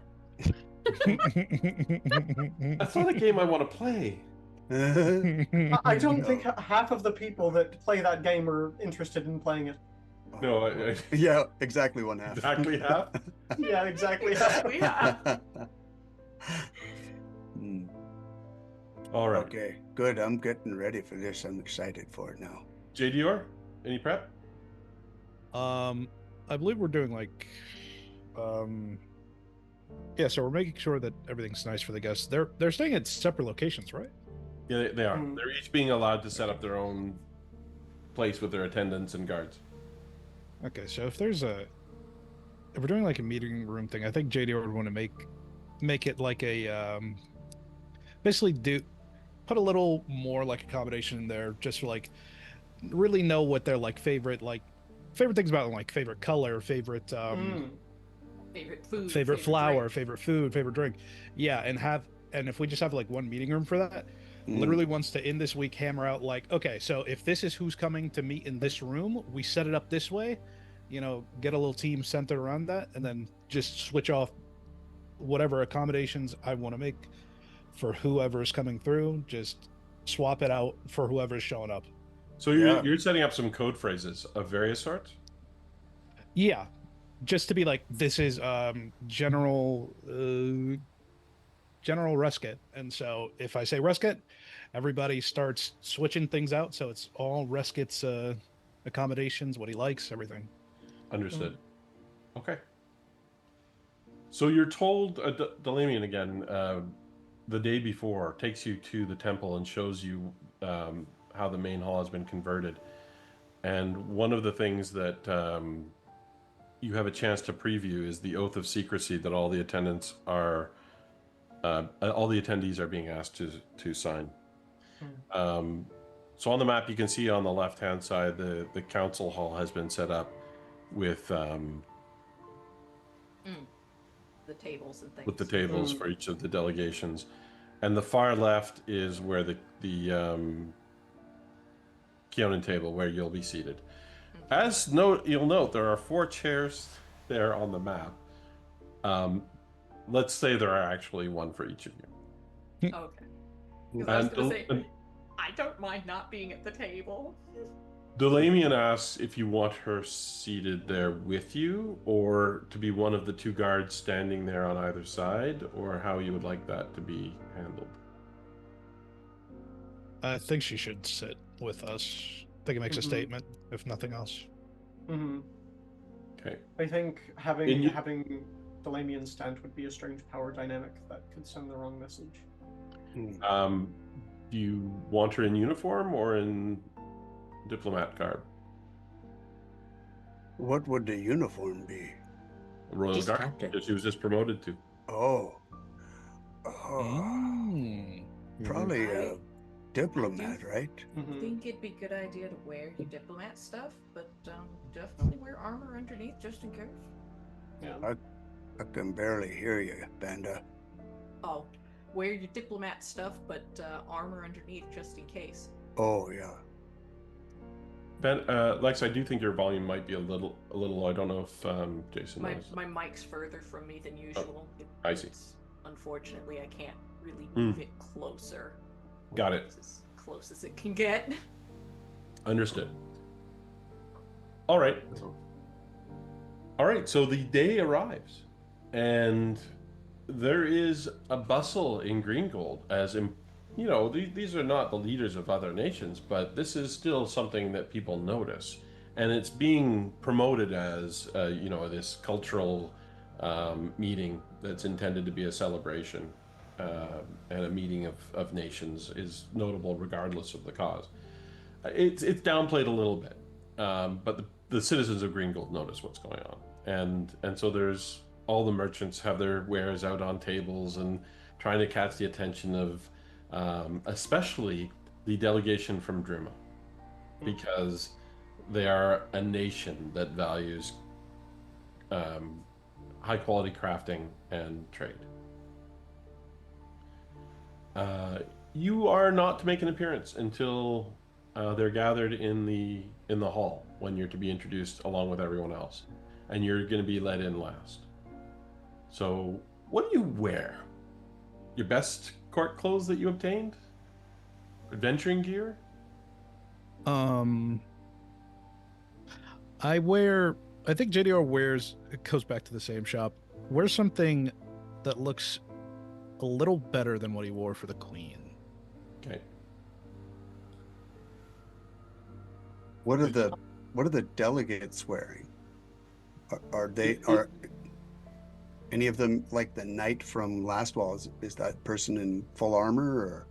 That's not a game I want to play. I don't No. think half of the people that play that game are interested in playing it. No, Yeah, exactly one half. exactly half. Yeah, exactly. Yeah. All right. Okay, good. I'm getting ready for this. I'm excited for it now. JDR, any prep? I believe we're doing Yeah, so we're making sure that everything's nice for the guests. They're staying at separate locations, right? Yeah, they are. Mm. They're each being allowed to set up their own place with their attendants and guards. Okay, so if we're doing like a meeting room thing, I think JD would want to make it like a basically put a little more like accommodation in there, just for like really know what their favorite things about them, like favorite color, favorite Favorite food, favorite flower, drink. favorite food, favorite drink. Yeah, and if we just have like one meeting room for that, Mm. literally wants to in this week hammer out like, okay, so if this is who's coming to meet in this room, we set it up this way, get a little team centered around that, and then just switch off whatever accommodations I want to make for whoever is coming through, just swap it out for whoever's showing up. So you're setting up some code phrases of various sorts? Yeah, just to be like, this is General Rusket, and so if I say Rusket, everybody starts switching things out, so it's all Rusket's accommodations, what he likes, everything. Understood. Okay. So you're told, Delamian again, the day before takes you to the temple and shows you how the main hall has been converted. And one of the things that you have a chance to preview is the oath of secrecy that all the attendants are, all the attendees are being asked to sign. So on the map, you can see on the left-hand side, the council hall has been set up with The tables and things. with the tables for each of the delegations, and the far left is where the Keonan table where you'll be seated. You'll note there are 4 chairs there on the map. Let's say there are actually one for each of you. Okay. 'Cause I was gonna say, I don't mind not being at the table. Delamian asks if you want her seated there with you, or to be one of the 2 guards standing there on either side, or how you would like that to be handled. I think she should sit with us. I think it makes a statement, if nothing else. Mm-hmm. Okay. I think And having Delamian stand would be a strange power dynamic that could send the wrong message. Do you want her in uniform or in diplomat garb? What would the uniform be? A Royal She's Guard? captain. That she was just promoted to. Oh. Mm. Probably a I diplomat, right? I Mm-hmm. think it'd be a good idea to wear your diplomat stuff, but definitely wear armor underneath just in case. Yeah. I can barely hear you, Banda. Oh, wear your diplomat stuff, but armor underneath just in case. Oh, yeah. Ben, Lex, I do think your volume might be a little low. I don't know if Jason knows. My mic's further from me than usual. I see. Unfortunately, I can't really move it closer. Got it. It's as close as it can get. Understood. All right. All right, so the day arrives, and there is a bustle in Greengold, as in, these are not the leaders of other nations, but this is still something that people notice, and it's being promoted as, this cultural meeting that's intended to be a celebration, and a meeting of nations is notable regardless of the cause. It's downplayed a little bit, but the citizens of Greengold notice what's going on, and so there's all the merchants have their wares out on tables and trying to catch the attention of especially the delegation from Drima, because they are a nation that values high quality crafting and trade. You are not to make an appearance until they're gathered in the hall, when you're to be introduced along with everyone else, and you're going to be let in last. So, what do you wear? Your best court clothes that you obtained? Adventuring gear? I think JDR wears, it goes back to the same shop, wears something that looks a little better than what he wore for the Queen. Okay. What are the delegates wearing? Any of them, like the knight from Last Wall, is that person in full armor, or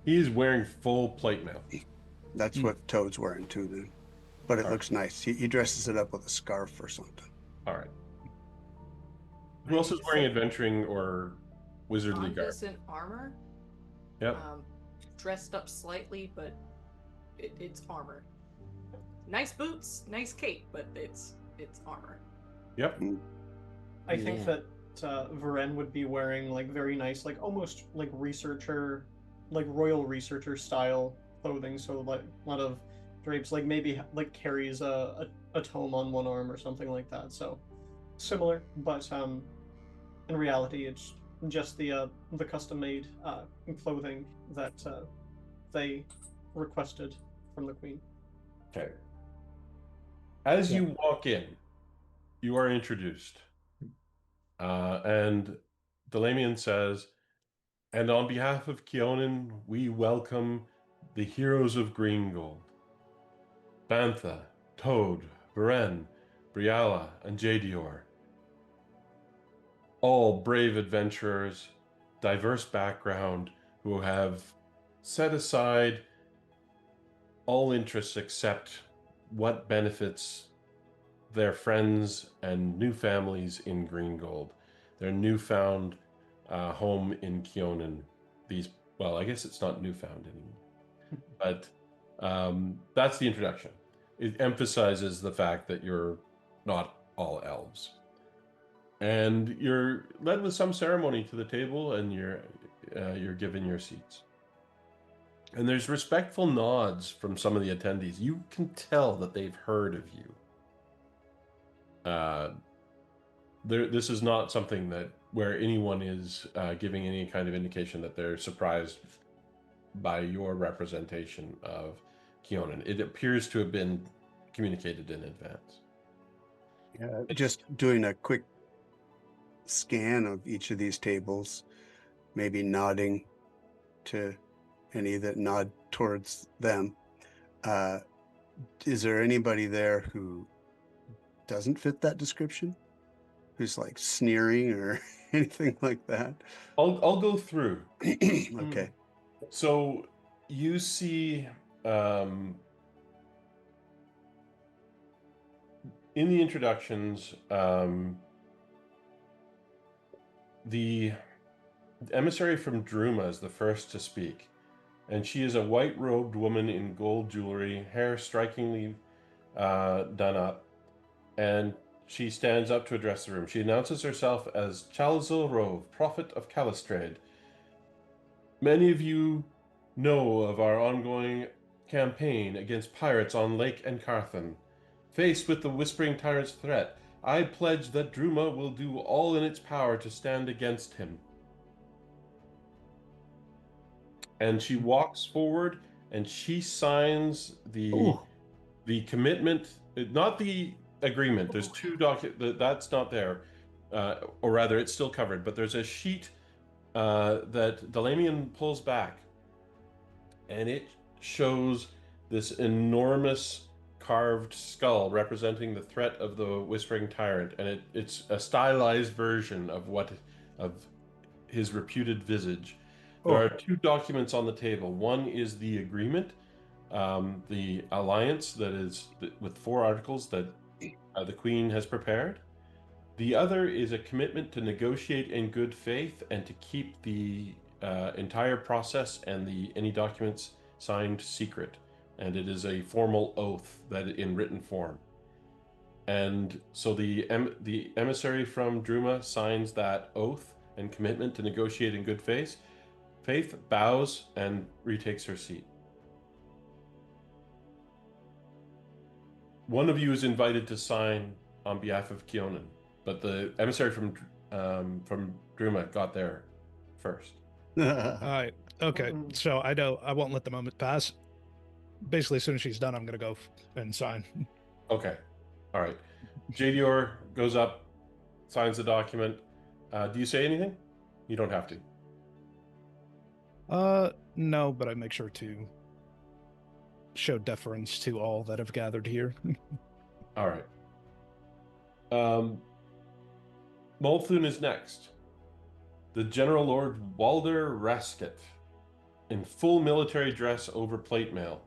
He's wearing full plate mail. that's what Toad's wearing too then? But it All looks nice. He dresses it up with a scarf or something. All right. Who else is wearing adventuring or wizardly garb? Convis in armor. Yep. Dressed up slightly, but it's armor. Nice boots, nice cape, but it's armor. Yep. I think Yeah. that Varen would be wearing like very nice, like almost like researcher, like royal researcher style clothing. So like a lot of drapes, like maybe like carries a tome on one arm or something like that. So similar, but in reality, it's just the custom made clothing that they requested from the queen. Okay. As Yeah. you walk in, you are introduced. And Delamian says, and on behalf of Keonan, we welcome the heroes of Greengold. Bantha, Toad, Beren, Briala, and Jadior. All brave adventurers, diverse background, who have set aside all interests except what benefits their friends and new families in Greengold, their newfound home in Keonan. Well, I guess it's not newfound anymore, but that's the introduction. It emphasizes the fact that you're not all elves. And you're led with some ceremony to the table, and you're given your seats. And there's respectful nods from some of the attendees. You can tell that they've heard of you. This is not something where anyone is giving any kind of indication that they're surprised by your representation of Keonan. It appears to have been communicated in advance. Yeah, just doing a quick scan of each of these tables, maybe nodding to any that nod towards them. Is there anybody there who doesn't fit that description? Who's like sneering or anything like that? I'll go through. Okay. So you see in the introductions, the emissary from Druma is the first to speak, and she is a white-robed woman in gold jewelry, hair strikingly done up, and she stands up to address the room. She announces herself as Chalzil Rove, Prophet of Calistrade. Many of you know of our ongoing campaign against pirates on Lake Encarthan. Faced with the Whispering Tyrant's threat, I pledge that Druma will do all in its power to stand against him. And she walks forward and she signs the commitment, not the agreement. There's two documents, that's not there. Or rather, it's still covered, but there's a sheet that Delamian pulls back, and it shows this enormous carved skull representing the threat of the Whispering Tyrant, and it's a stylized version of his reputed visage. There are two documents on the table. One is the agreement, the alliance that is with 4 articles that the Queen has prepared. The other is a commitment to negotiate in good faith and to keep the entire process and any documents signed secret. And it is a formal oath that in written form. And so the emissary from Druma signs that oath and commitment to negotiate in good faith. Faith bows and retakes her seat. One of you is invited to sign on behalf of Keonan, but the emissary from Druma got there first. All right. Okay. So I know I won't let the moment pass. Basically, as soon as she's done, I'm going to go and sign. Okay. All right. Jadior goes up, signs the document. Do you say anything? You don't have to. No, but I make sure to show deference to all that have gathered here. All right. Multhun is next. The General Lord Walder Rasket, in full military dress over plate mail,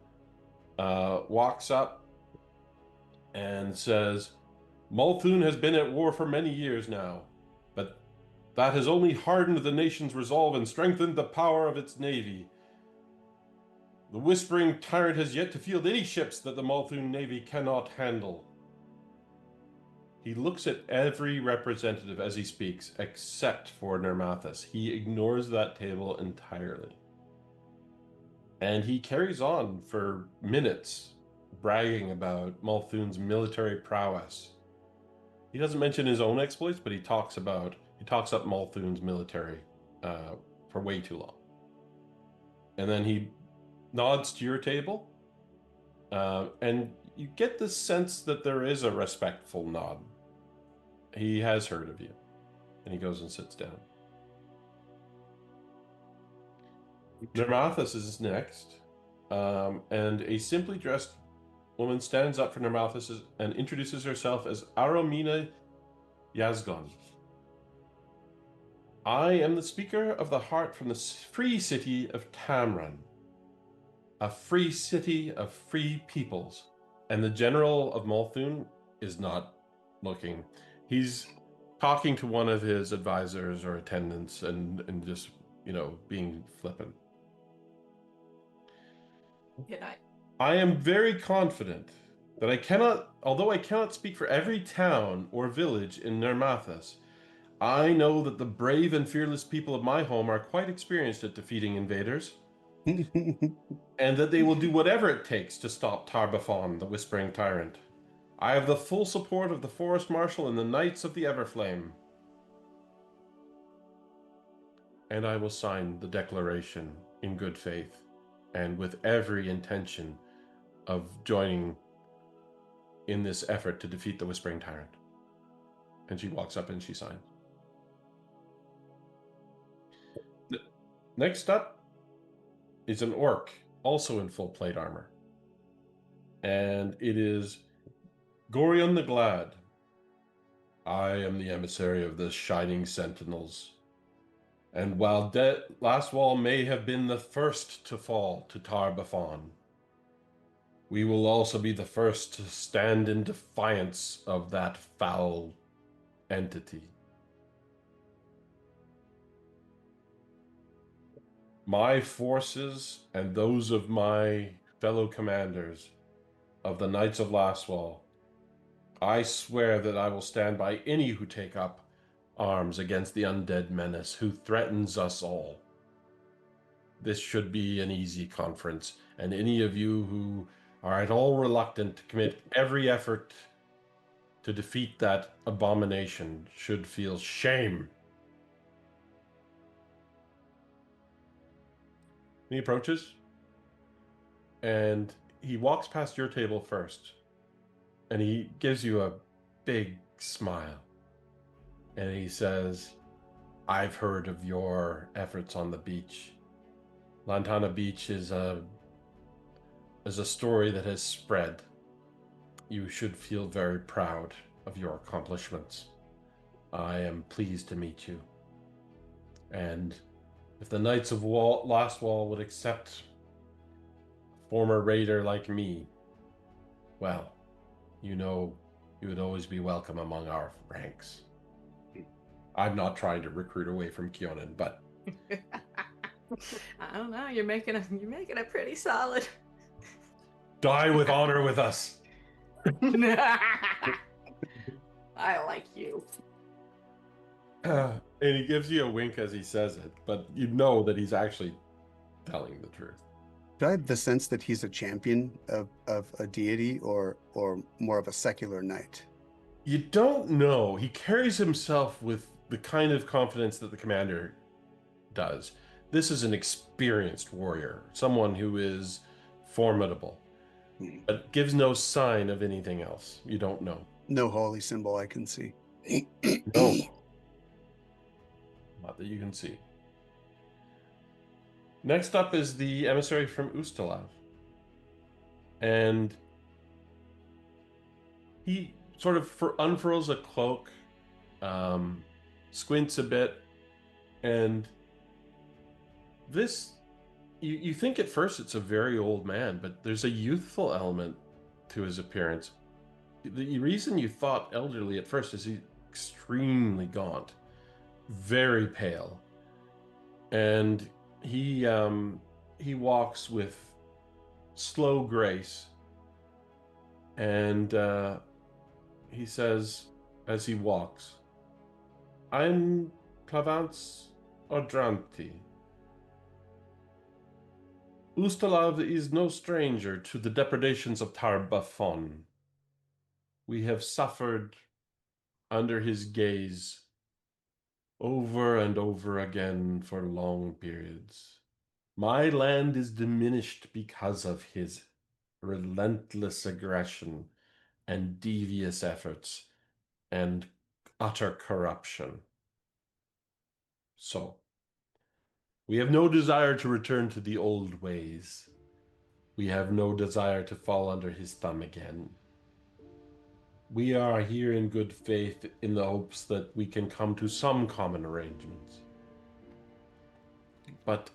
walks up and says, Multhun has been at war for many years now, but that has only hardened the nation's resolve and strengthened the power of its navy. The Whispering Tyrant has yet to field any ships that the Multhun navy cannot handle. He looks at every representative as he speaks, except for Nermathus. He ignores that table entirely. And he carries on for minutes, bragging about Multhun's military prowess. He doesn't mention his own exploits, but he talks up Multhun's military for way too long. And then he nods to your table, and you get the sense that there is a respectful nod. He has heard of you, and he goes and sits down. Nermathus is next, and a simply dressed woman stands up for Nermathus and introduces herself as Aromina Yazgon. I am the speaker of the heart from the free city of Tamran, a free city of free peoples. And the general of Multhun is not looking. He's talking to one of his advisors or attendants and just, being flippant. I am very confident that although I cannot speak for every town or village in Nermathus, I know that the brave and fearless people of my home are quite experienced at defeating invaders, and that they will do whatever it takes to stop Tar-Baphon, the Whispering Tyrant. I have the full support of the Forest Marshal and the Knights of the Everflame. And I will sign the declaration in good faith and with every intention of joining in this effort to defeat the Whispering Tyrant. And she walks up and she signs. Next up is an orc, also in full plate armor. And it is Gorion the Glad. I am the emissary of the Shining Sentinels. And while Lastwall may have been the first to fall to Tar-Baphon, we will also be the first to stand in defiance of that foul entity. My forces and those of my fellow commanders of the Knights of Lastwall, I swear that I will stand by any who take up arms against the undead menace who threatens us all. This should be an easy conference, and any of you who are at all reluctant to commit every effort to defeat that abomination should feel shame. He approaches, and he walks past your table first, and he gives you a big smile. And he says, I've heard of your efforts on the beach. Lantana Beach is a story that has spread. You should feel very proud of your accomplishments. I am pleased to meet you. And if the Knights of Lastwall would accept a former raider like me, well, you would always be welcome among our ranks. I'm not trying to recruit away from Kionan, but I don't know. You're making it pretty solid. Die with honor with us. I like you. And he gives you a wink as he says it, but you know that he's actually telling the truth. Do I have the sense that he's a champion of a deity or more of a secular knight? You don't know. He carries himself with the kind of confidence that the commander does. This is an experienced warrior, someone who is formidable, but gives no sign of anything else. You don't know. No holy symbol I can see. No. Not that you can see. Next up is the emissary from Ustalav. And he sort of unfurls a cloak squints a bit, and this, you think at first it's a very old man, but there's a youthful element to his appearance. The reason you thought elderly at first is he's extremely gaunt, very pale, and he walks with slow grace, and he says as he walks, "I'm Clavance Odranti. Ustalav is no stranger to the depredations of Tarbafon. We have suffered under his gaze over and over again for long periods. My land is diminished because of his relentless aggression and devious efforts and utter corruption. So, we have no desire to return to the old ways. We have no desire to fall under his thumb again. We are here in good faith in the hopes that we can come to some common arrangements. But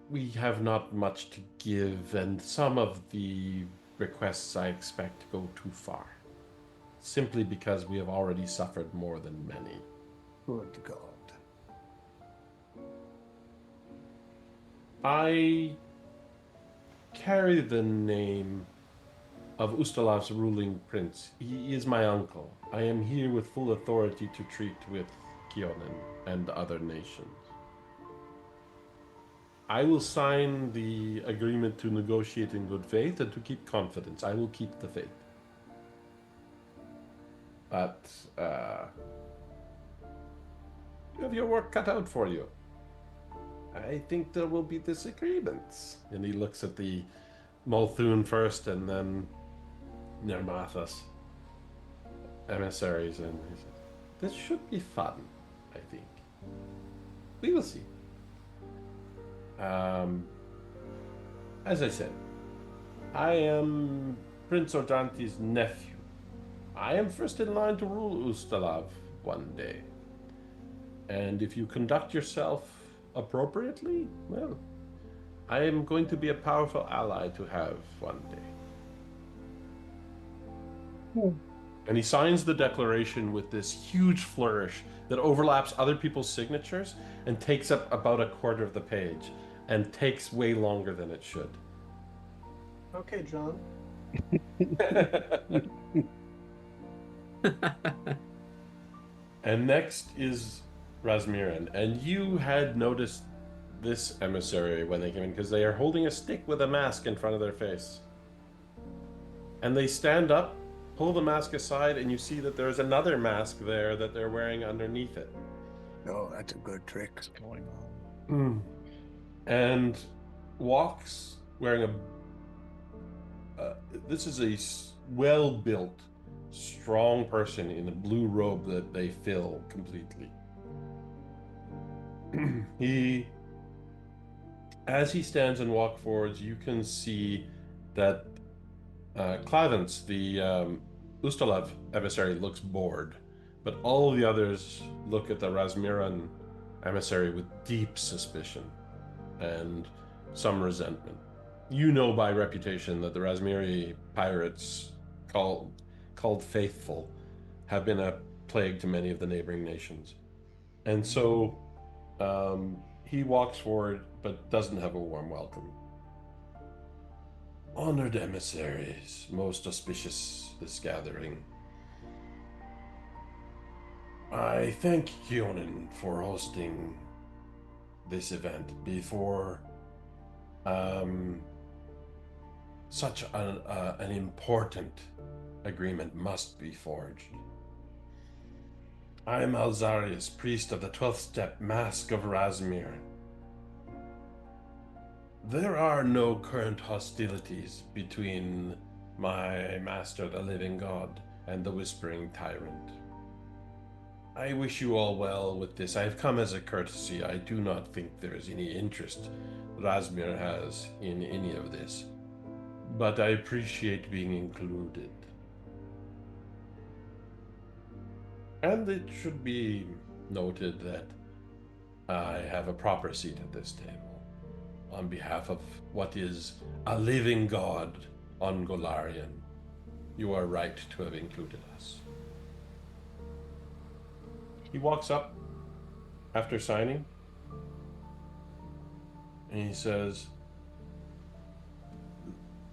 we have not much to give, and some of the requests I expect to go too far. Simply because we have already suffered more than many." Good God. I carry the name of Ustalav's ruling prince. He is my uncle. I am here with full authority to treat with Kionen and other nations. I will sign the agreement to negotiate in good faith and to keep confidence. I will keep the faith. But, you have your work cut out for you. I think there will be disagreements. And he looks at the Multhun first and then Nermathas emissaries, and he says, "This should be fun, I think. We will see." As I said, I am Prince Odranti's nephew. I am first in line to rule Ustalav one day. And if you conduct yourself appropriately, well, I am going to be a powerful ally to have one day. And he signs the declaration with this huge flourish that overlaps other people's signatures and takes up about a quarter of the page and takes way longer than it should. Okay, John. And next is Razmiran. And you had noticed this emissary when they came in because they are holding a stick with a mask in front of their face. And they stand up, pull the mask aside, and you see that there's another mask there that they're wearing underneath it. Oh, that's a good trick. What's going on? And walks wearing a... this is a well-built, strong person in a blue robe that they fill completely. As he stands and walks forwards, you can see that Clavance, the Ustalav emissary, looks bored, but all the others look at the Razmiran emissary with deep suspicion and some resentment. You know by reputation that the Razmiri pirates, called Faithful, have been a plague to many of the neighboring nations. And so he walks forward, but doesn't have a warm welcome. "Honored emissaries, most auspicious this gathering. I thank Kionen for hosting this event before such an important agreement must be forged. I am Alzarius, priest of the 12th step Mask of Razmir. There are no current hostilities between my master, the living god, and the whispering tyrant. I wish you all well with this. I have come as a courtesy. I do not think there is any interest Razmir has in any of this, but I appreciate being included. And it should be noted that I have a proper seat at this table on behalf of what is a living god on Golarion. You are right to have included us. He walks up after signing, and he says,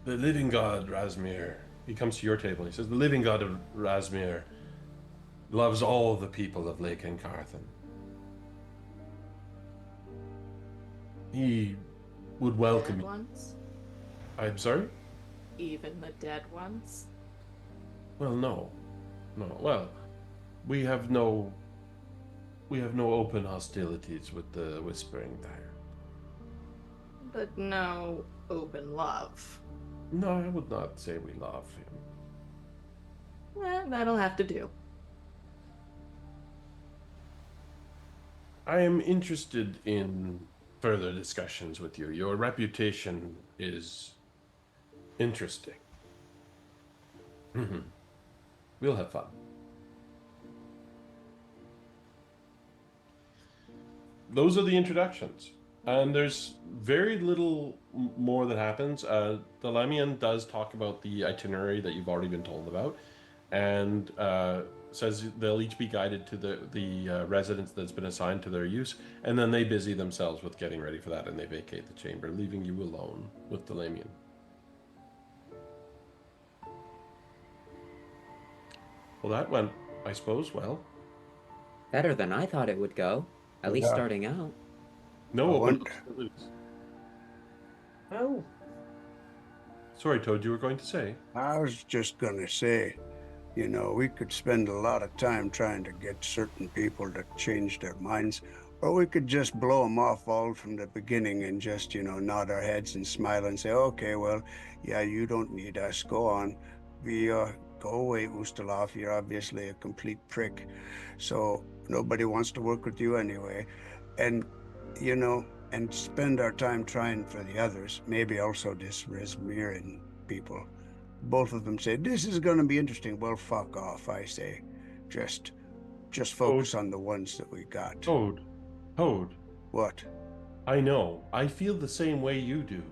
the living god Razmir, he comes to your table, he says, the living god of Razmir loves all the people of Lake Encarthan. He would welcome Dead you. ones? I'm sorry? Even the dead ones? Well, no. Well, we have no open hostilities with the Whispering Dire. But no open love. No, I would not say we love him. That'll have to do. I am interested in further discussions with you. Your reputation is interesting. We'll have fun. Those are the introductions. And there's very little more that happens. The Lemian does talk about the itinerary that you've already been told about, and says they'll each be guided to the residence that's been assigned to their use, and then they busy themselves with getting ready for that, and they vacate the chamber, leaving you alone with the Lemian. Well, that went, I suppose, well. Better than I thought it would go, at least Yeah. starting out. No I open want- hostilities. Oh, Sorry, Toad, you were going to say? I was just gonna say, you know, we could spend a lot of time trying to get certain people to change their minds, or we could just blow them off all from the beginning and just, you know, nod our heads and smile and say, okay, well, yeah, you don't need us. Go on. Go away, Ustalov. You're obviously a complete prick. So nobody wants to work with you anyway. And, you know, and spend our time trying for the others. Maybe also this Razmiran people. Both of them say, this is going to be interesting. Well, fuck off, I say. Just focus on the ones that we got. Toad. What? I know. I feel the same way you do.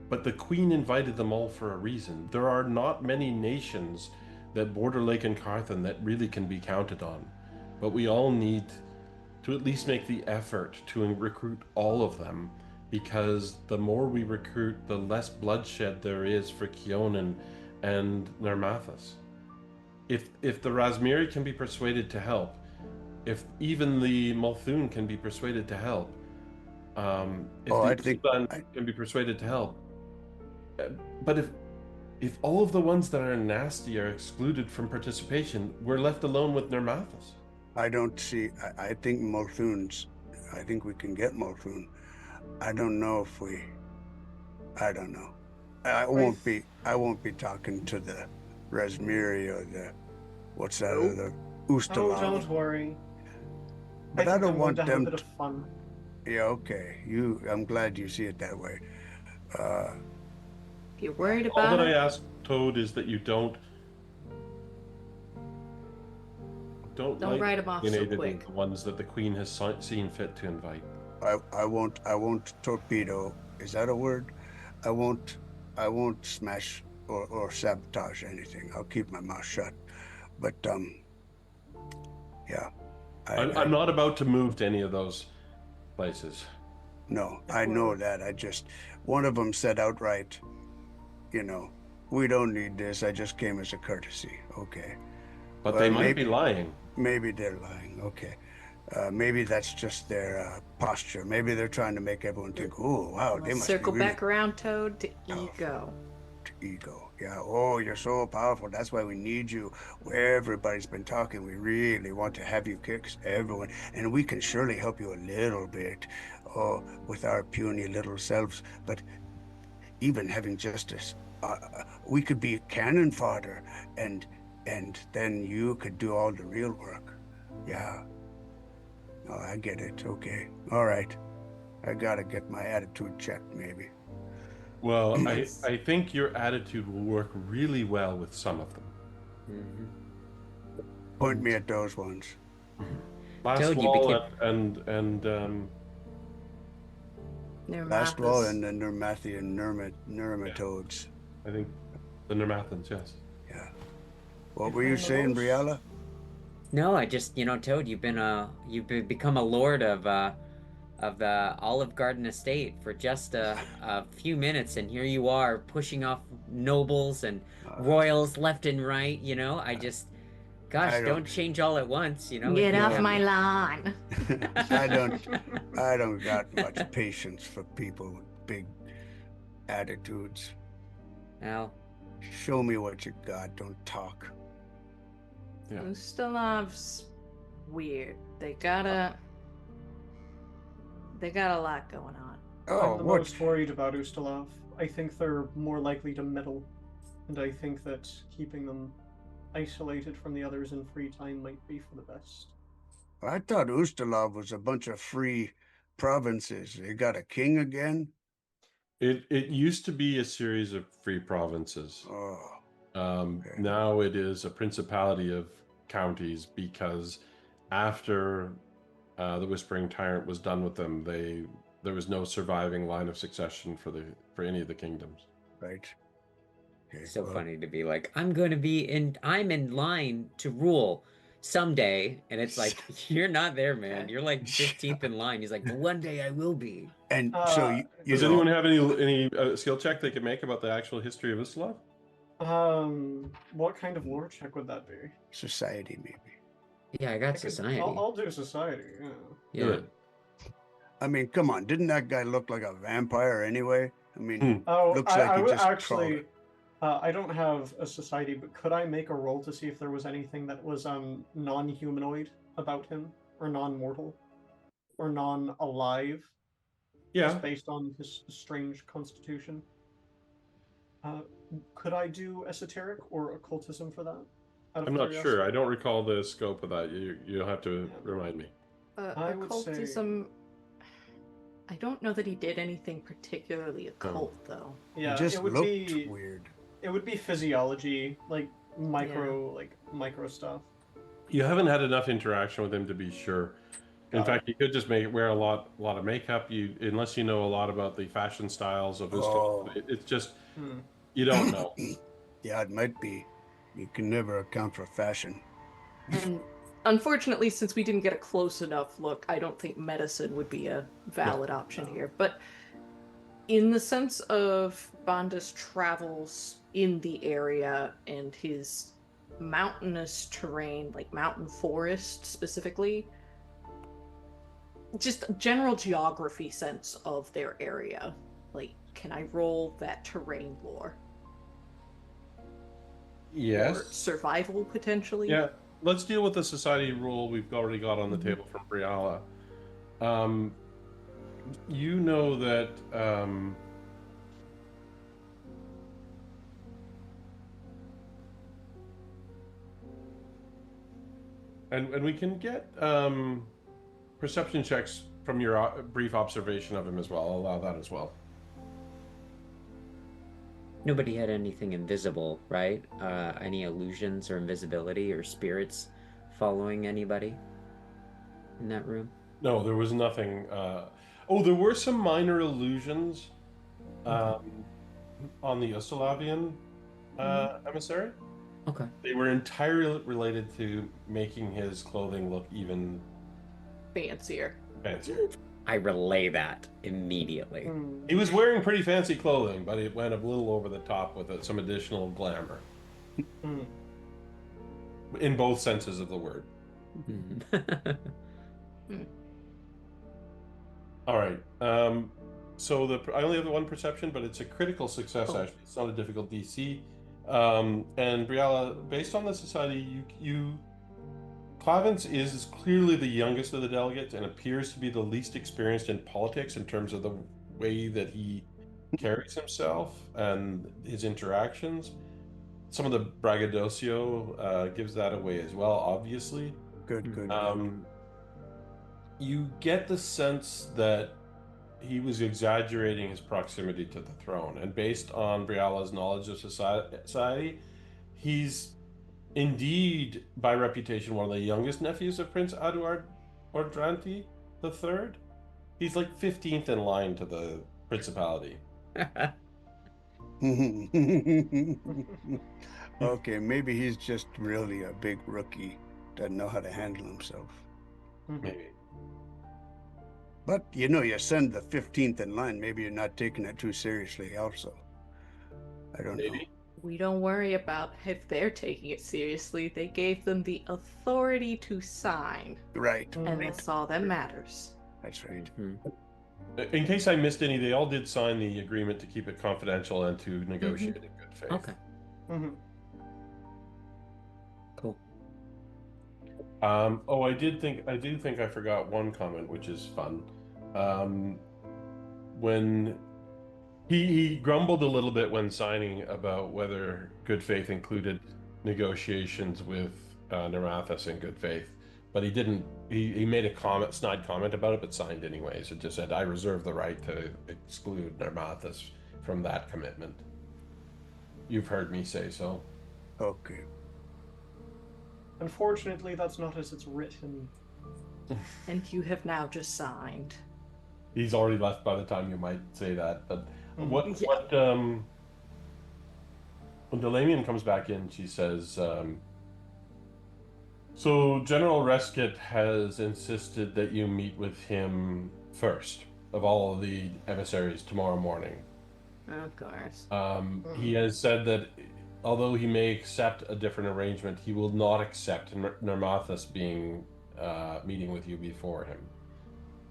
But the Queen invited them all for a reason. There are not many nations that border Lake Encarthan that really can be counted on. But we all need to at least make the effort to recruit all of them, because the more we recruit, the less bloodshed there is for Kionan and Nermathus. If the Razmiri can be persuaded to help, if even the Multhun can be persuaded to help, I think can be persuaded to help, but if all of the ones that are nasty are excluded from participation, we're left alone with Nermathus. I don't see. I think Multhuns. I think we can get Multhun. I don't know if we. I don't know. I won't be talking to the Razmiri or the what's that Nope. other oh, Ustalav. don't worry. But I think don't I'm want going to have them a bit of fun. Yeah, okay. I'm glad you see it that way. If you're worried All about that I it, ask, Toad, is that you don't don't write them off so alienated quick. the ones that the Queen has seen fit to invite. I won't torpedo. Is that a word? I won't smash or sabotage anything. I'll keep my mouth shut. But yeah. I'm not about to move to any of those places. No, I know that. One of them said outright, you know, we don't need this. I just came as a courtesy. Okay. But Well, they might maybe- be lying. Maybe they're lying. Okay. Maybe that's just their posture. Maybe they're trying to make everyone think, oh, wow, they must Circle be really back around, Toad, to powerful. ego. Ego. Yeah. Oh, you're so powerful. That's why we need you. Everybody's been talking. We really want to have you kick everyone. And we can surely help you a little bit. Oh, with our puny little selves. But even having justice, we could be cannon fodder, and then you could do all the real work. Yeah. Oh, I get it. Okay. All right. I gotta get my attitude checked, maybe. Well, I think your attitude will work really well with some of them. Point me at those ones. Last Toad, you wall became... and Last wall Nermathus. and the Nermathian Nermatodes. I think the Nermathans, yes. Yeah. What You were you found the saying, most? Briella? No, I just, Toad, become a lord of the Olive Garden estate for just a few minutes, and here you are pushing off nobles and royals left and right. Gosh, I don't don't- change all at once. If Get you off have my the- lawn. I don't got much patience for people with big attitudes. Well, Show me what you got, don't talk. Yeah. Ustalov's weird. They got a lot going on. Oh, I'm the what? most worried about Ustalov. I think they're more likely to meddle, and I think that keeping them isolated from the others in free time might be for the best. I thought Ustalov was a bunch of free provinces. They got a king again? It used to be a series of free provinces. Oh, okay. Now it is a principality of counties because after the Whispering Tyrant was done with them, there was no surviving line of succession for any of the kingdoms. right. Okay, so well, funny to be like, I'm in line to rule someday, and it's like, you're not there, man. You're like 15th in line. He's like, but one day I will be. And so you Does know, anyone have any skill check they could make about the actual history of Ustalav? What kind of lore check would that be? society maybe. Yeah, I I got could- society. I'll do society. Yeah. Yeah. Good. I mean, come on, didn't that guy look like a vampire anyway? I mean, Hmm. Oh, looks I like he would just actually. I don't have a society, but could I make a roll to see if there was anything that was non-humanoid about him, or non-mortal, or non-alive, Yeah, just based on his strange constitution? Could I do esoteric or occultism for that? Out of I'm not curiosity? sure. I don't recall the scope of that. You'll have to Yeah. remind me. I would say- Occultism. I don't know that he did anything particularly occult, though. Yeah, he just it would looked be weird. it would be physiology, like micro stuff. You haven't had enough interaction with him to be sure. In Got fact, you could just wear a lot of makeup. Unless you know a lot about the fashion styles of Ustalav, Oh. it's just Hmm. you don't know. Yeah, it might be. You can never account for fashion. And unfortunately, since we didn't get a close enough look, I don't think medicine would be a valid option here. But in the sense of Banda's travels in the area and his mountainous terrain, like mountain forest specifically, just general geography sense of their area. Like, can I roll that terrain lore? Or Yes. survival, potentially? Yeah. Let's deal with the society rule we've already got on the table from Briala. You know that and we can get perception checks from your brief observation of him as well. I'll allow that as well. Nobody had anything invisible, right? Any illusions or invisibility or spirits following anybody in that room? No, there was nothing. Oh, there were some minor illusions on the Ustalavian emissary. Okay. They were entirely related to making his clothing look even Fancier. fancier. I relay that immediately. Hmm. He was wearing pretty fancy clothing, but it went a little over the top with some additional glamour. Hmm. In both senses of the word. Mhm. All right. So I only have the one perception, but it's a critical success, Oh. actually. It's not a difficult DC. And Briala, based on the society, Clavence is clearly the youngest of the delegates and appears to be the least experienced in politics in terms of the way that he carries himself and his interactions. Some of the braggadocio gives that away as well, obviously. Good, good. You get the sense that he was exaggerating his proximity to the throne, and based on Briala's knowledge of society, he's indeed, by reputation, one of the youngest nephews of Prince Aduard Ordranti the third? He's like 15th in line to the principality. Okay, maybe he's just really a big rookie, doesn't know how to handle himself. Maybe. But you send the 15th in line, maybe you're not taking it too seriously also. I don't know. Maybe. We don't worry about if they're taking it seriously. They gave them the authority to sign, Right. and that's all that matters. That's right. In case I missed any, they all did sign the agreement to keep it confidential and to negotiate in good faith. Okay. Mm-hmm. Cool. Oh, I do think I forgot one comment, which is fun. When he grumbled a little bit when signing about whether good faith included negotiations with Narathas in good faith, but he didn't. He made a snide comment about it, but signed anyways. It just said, "I reserve the right to exclude Narathas from that commitment." You've heard me say so. Okay. Unfortunately, that's not as it's written. And you have now just signed. He's already left by the time you might say that. But what when Delamian comes back in, she says, so General Reskett has insisted that you meet with him first of all of the emissaries tomorrow morning. Of course. He has said that although he may accept a different arrangement, he will not accept Nirmathas being meeting with you before him.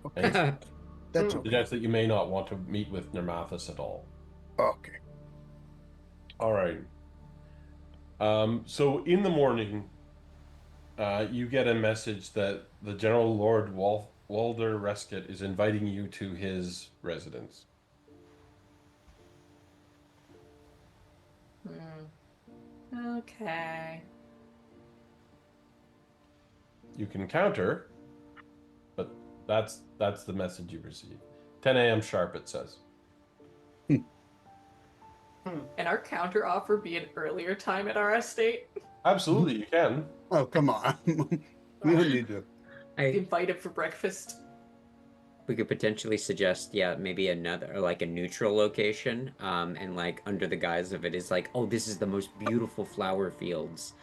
Okay. That's okay. Suggests that you may not want to meet with Nirmathas at all. Okay. All right. So in the morning, you get a message that the General Lord Walder Reskett is inviting you to his residence. Okay. You can counter, but that's the message you receive. 10 a.m. sharp, it says. And our counter offer be an earlier time at our estate? Absolutely, you can. Oh, come on. We don't need to. Invite him for breakfast. We could potentially suggest, maybe another, like a neutral location, and like under the guise of it is like, oh, this is the most beautiful flower fields.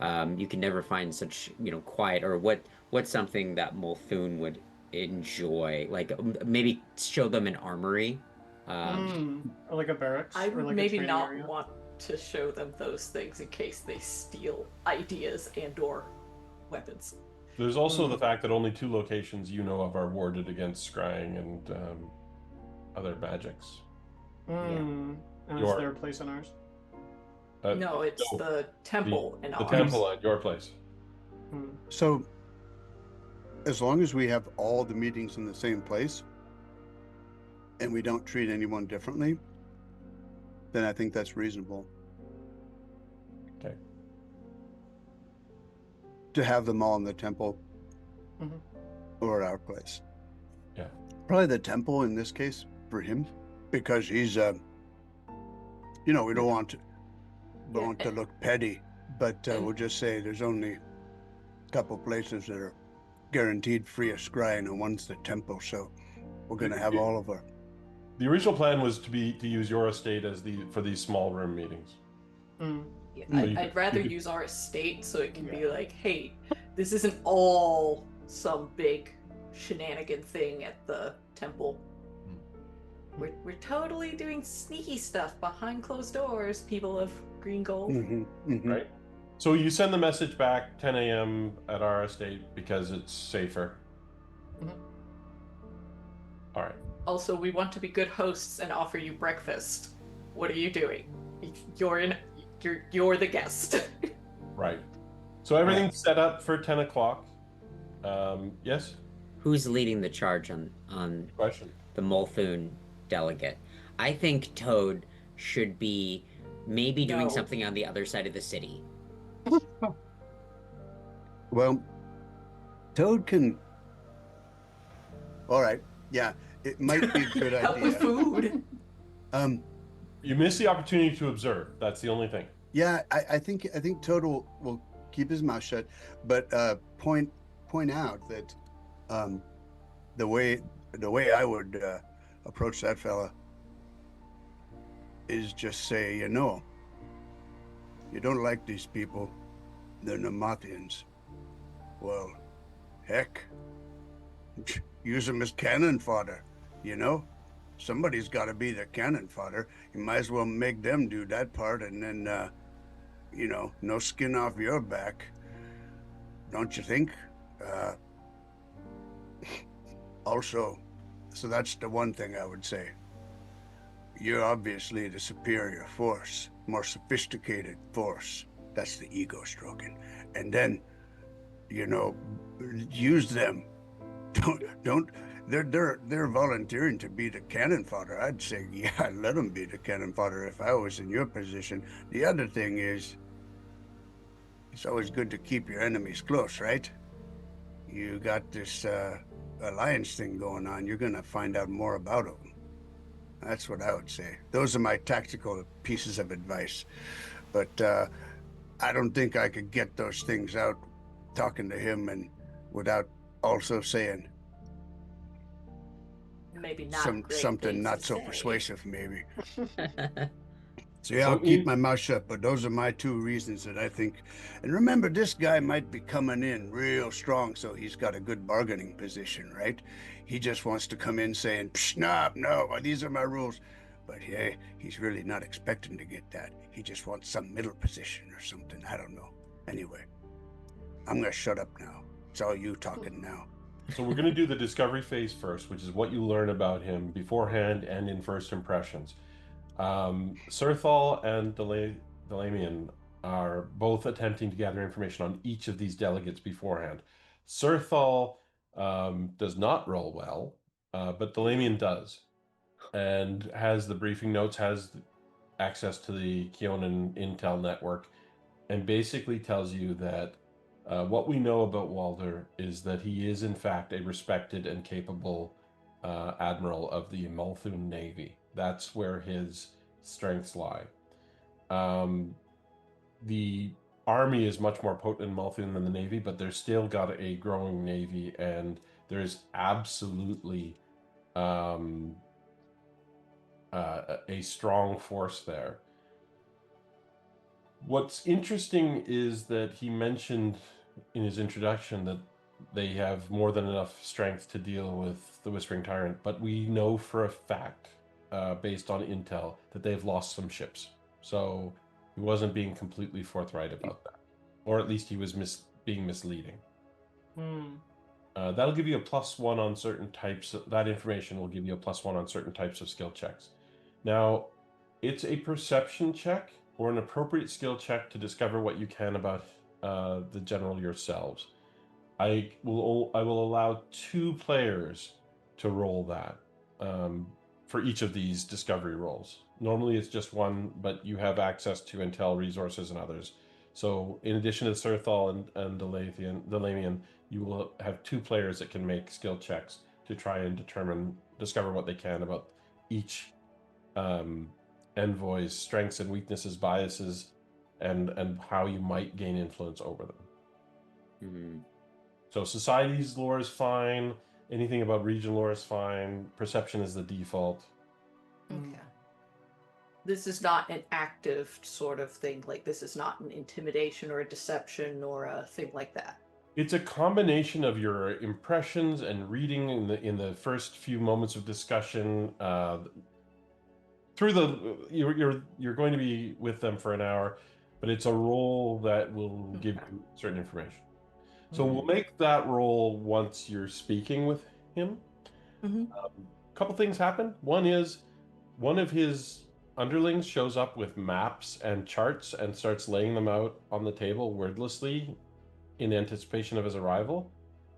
You can never find such, quiet, or what's something that Multhune would enjoy, like maybe show them an armory. Or like a barracks. I or would like maybe a training not area. want to show them those things in case they steal ideas and/or weapons. There's also the fact that only 2 locations you know of are warded against scrying and other magics. And is Your- there a place in ours? No, it's no, the temple and The ours. temple at your place. So, as long as we have all the meetings in the same place, and we don't treat anyone differently, then I think that's reasonable. Okay. To have them all in the temple or at our place. Yeah. Probably the temple in this case for him, because he's, we don't want to look petty, but we'll just say there's only a couple places that are guaranteed free of scrying, and one's the temple, so we're going to have all of our... The original plan was to use your estate as for these small room meetings. Yeah, So you I'd could- rather you could- use our estate so it can be like, hey, this isn't all some big shenanigan thing at the temple. We're totally doing sneaky stuff behind closed doors, people of Green Gold. Right? So you send the message back 10 a.m. at our estate because it's safer. All right. Also, we want to be good hosts and offer you breakfast. What are you doing? You're the guest. Right. So everything's set up for 10 o'clock. Yes? Who's leading the charge on Question. the Multhune delegate? I think Toad should be maybe doing No. something on the other side of the city. Well, Toad can... All right, yeah, it might be a good Help with idea. food. You missed the opportunity to observe. That's the only thing. Yeah, I think Toad will keep his mouth shut, but point out that The way I would approach that fella is just say, you don't like these people, they're Namathians. Well, heck, use them as cannon fodder, Somebody's got to be the cannon fodder. You might as well make them do that part, and then, no skin off your back. Don't you think? Also, so that's the one thing I would say. You're obviously the superior force, more sophisticated force. That's the ego stroking. And then, use them. Don't. They're volunteering to be the cannon fodder. I'd say, yeah, let them be the cannon fodder if I was in your position. The other thing is, it's always good to keep your enemies close, right? You got this alliance thing going on. You're going to find out more about them. That's what I would say. Those are my tactical pieces of advice. But I don't think I could get those things out talking to him and without also saying maybe not great something things not to so say. persuasive, maybe. So yeah, I'll keep my mouth shut, but those are my two reasons that I think. And remember, this guy might be coming in real strong, so he's got a good bargaining position, right? He just wants to come in saying, psh, no, these are my rules. But hey, he's really not expecting to get that. He just wants some middle position or something. I don't know. Anyway, I'm going to shut up now. It's all you talking now. So we're going to do the discovery phase first, which is what you learn about him beforehand and in first impressions. Serthal and Delamian are both attempting to gather information on each of these delegates beforehand. Serthal does not roll well, but Delamian does, and has the briefing notes, has access to the Keonan intel network, and basically tells you that what we know about Walder is that he is in fact a respected and capable admiral of the Malthun Navy. That's where his strengths lie. The army is much more potent in Malthun than the Navy, but there's still got a growing Navy, and there's absolutely a strong force there. What's interesting is that he mentioned in his introduction that they have more than enough strength to deal with the Whispering Tyrant, but we know for a fact, based on intel, that they've lost some ships. So he wasn't being completely forthright about that, or at least he was being misleading. That'll give you a +1 on certain types. That information will give you a +1 on certain types of skill checks. Now, it's a perception check or an appropriate skill check to discover what you can about the general yourselves. I will allow 2 players to roll that for each of these discovery rolls. Normally it's just 1, but you have access to intel, resources, and others. So in addition to Serthal and Delamian, you will have 2 players that can make skill checks to try and discover what they can about each envoy's strengths and weaknesses, biases, and how you might gain influence over them. Mm-hmm. So society's lore is fine. Anything about region lore is fine. Perception is the default. Okay. This is not an active sort of thing. Like, this is not an intimidation or a deception or a thing like that. It's a combination of your impressions and reading in the first few moments of discussion. You're going to be with them for an hour, but it's a roll that will give you certain information. So we'll make that roll once you're speaking with him. Mm-hmm. A couple things happen. One is one of his underlings shows up with maps and charts and starts laying them out on the table wordlessly in anticipation of his arrival,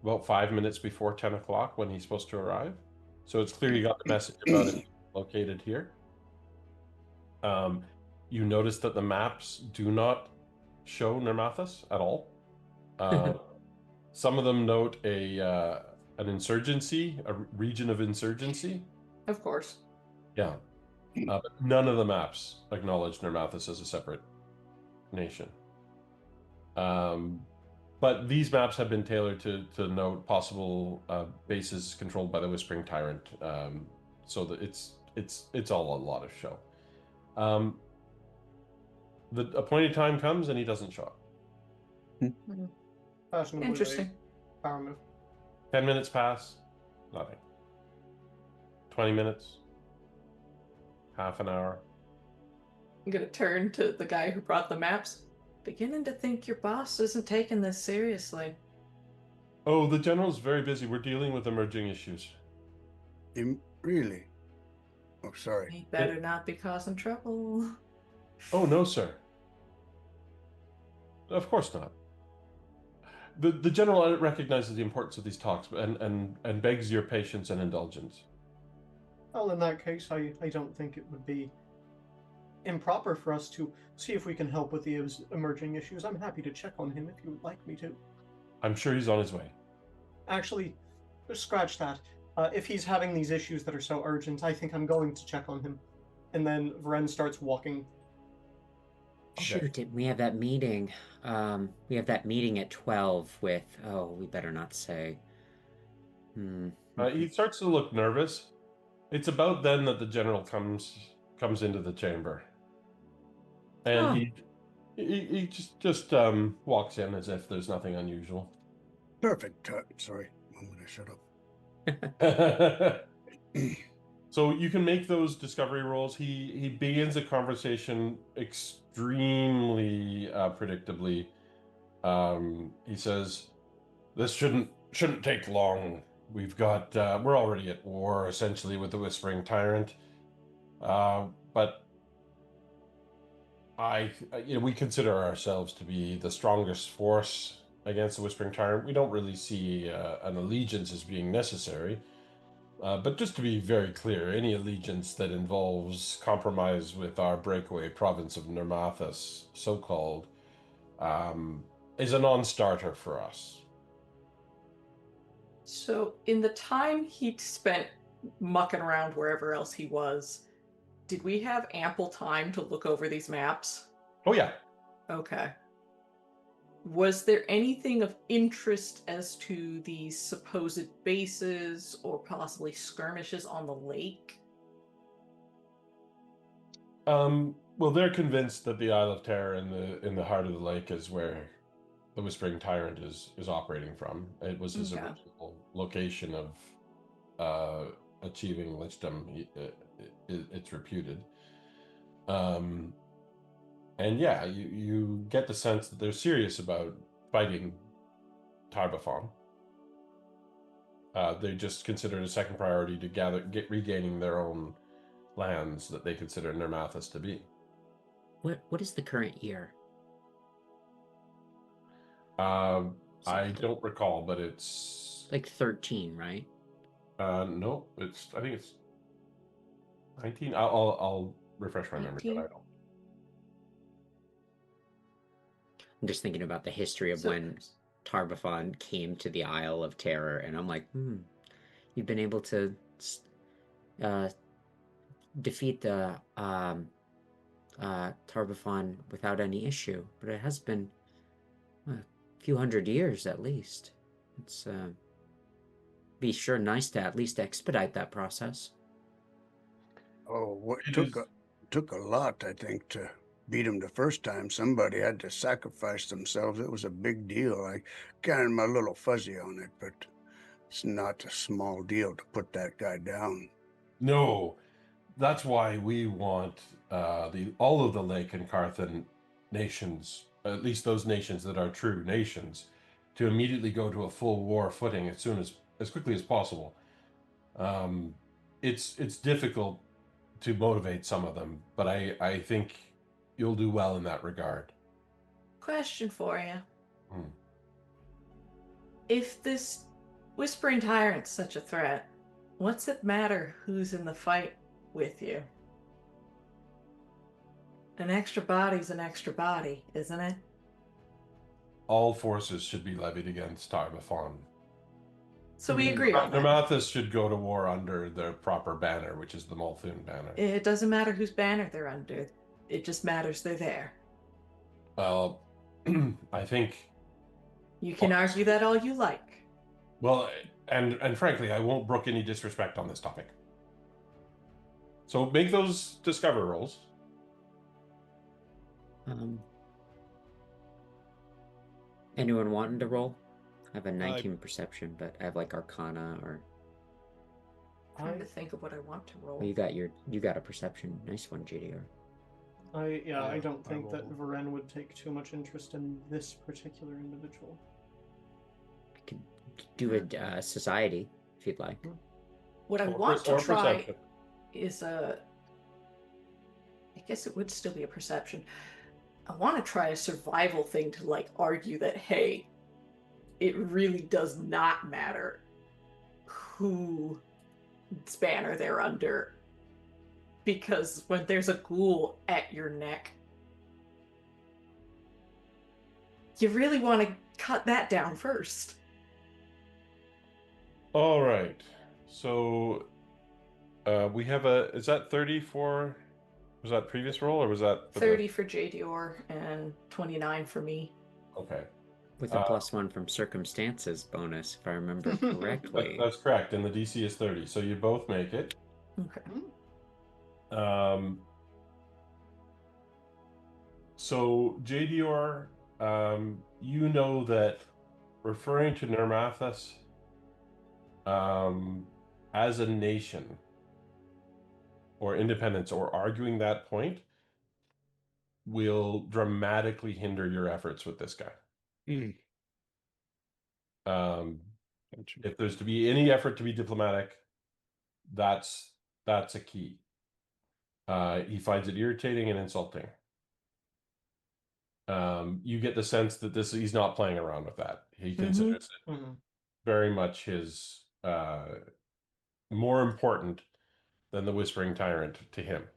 about 5 minutes before 10 o'clock when he's supposed to arrive. So it's clear you got the message about it located here. You notice that the maps do not show Nermathus at all. Some of them note an insurgency, a region of insurgency. Of course. Yeah. But none of the maps acknowledge Nermathus as a separate nation. But But these maps have been tailored to note possible bases controlled by the Whispering Tyrant, so that it's all a lot of show. The appointed time comes and he doesn't show up. Fashionably Interesting. late. Power move. 10 minutes pass, nothing. 20 minutes, half an hour. I'm gonna turn to the guy who brought the maps. Beginning to think your boss isn't taking this seriously. Oh, the general's very busy. We're dealing with emerging issues. Really? Oh, sorry. He better not be causing trouble. Oh, no, sir. Of course not. The general recognizes the importance of these talks and begs your patience and indulgence. Well, in that case, I don't think it would be improper for us to see if we can help with the emerging issues. I'm happy to check on him if you would like me to. I'm sure he's on his way. Actually, just scratch that. If he's having these issues that are so urgent, I think I'm going to check on him. And then Vren starts walking. Okay. Shoot, didn't we have that meeting? We have that meeting at 12 with... Oh, we better not say. He starts to look nervous. It's about then that the general comes into the chamber, and he just walks in as if there's nothing unusual. Perfect. Sorry, I'm gonna shut up. So you can make those discovery rolls. He begins a conversation extremely predictably. He says, "This shouldn't take long. We've got we're already at war essentially with the Whispering Tyrant, but we consider ourselves to be the strongest force against the Whispering Tyrant. We don't really see an allegiance as being necessary." But just to be very clear, any allegiance that involves compromise with our breakaway province of Nermathus, so-called, is a non-starter for us. So, in the time he'd spent mucking around wherever else he was, did we have ample time to look over these maps? Oh yeah. Okay. Was there anything of interest as to the supposed bases or possibly skirmishes on the lake? Well, they're convinced that the Isle of Terror in the heart of the lake is where the Whispering Tyrant is operating from. It was his original location of achieving lichdom. It's reputed. And yeah, you get the sense that they're serious about fighting Tarbathon. They just consider it a second priority to regaining their own lands that they consider Nermathus to be. What is the current year? I don't recall, but it's like 13, right? No, I think it's 19. I'll refresh my memory, but I don't. I'm just thinking about the history of when Tarbathon came to the Isle of Terror, and I'm like, you've been able to defeat the Tarbathon without any issue, but it has been a few hundred years at least. It's be sure nice to at least expedite that process. Oh, took a lot, I think, to beat him the first time. Somebody had to sacrifice themselves. It was a big deal. I kind of a little fuzzy on it, but it's not a small deal to put that guy down. No, that's why we want all of the Lake and Carthan nations, at least those nations that are true nations, to immediately go to a full war footing as quickly as possible. It's difficult to motivate some of them, but I think you'll do well in that regard. Question for you. If this Whispering Tyrant's such a threat, what's it matter who's in the fight with you? An extra body's an extra body, isn't it? All forces should be levied against Tarbathon. So we agree on that. Nermathus should go to war under the proper banner, which is the Multhun banner. It doesn't matter whose banner they're under. It just matters they're there. Well, I think You can argue that all you like. Well, and frankly, I won't brook any disrespect on this topic. So make those discover rolls. Anyone wanting to roll? I have a 19 perception, but I have like Arcana or. Trying to think of what I want to roll. Well, you got a perception. Nice one, JDR. I don't think that rolled. Varen would take too much interest in this particular individual. I could do a society if you'd like. What I Or want to try perception. is I guess it would still be a perception. I want to try a survival thing to like argue that, hey, it really does not matter whose banner they're under, because when there's a ghoul at your neck, you really want to cut that down first. All right. So we have is that 30 for, was that previous roll or was that for 30 for JDR and 29 for me. Okay. With a +1 from circumstances bonus, if I remember correctly. That's correct, and the DC is 30, so you both make it. Okay. So JDR, you know that referring to Nermathus as a nation or independence or arguing that point will dramatically hinder your efforts with this guy. If there's to be any effort to be diplomatic, that's a key. He finds it irritating and insulting. You get the sense that he's not playing around with that. He considers it very much his more important than the Whispering Tyrant to him.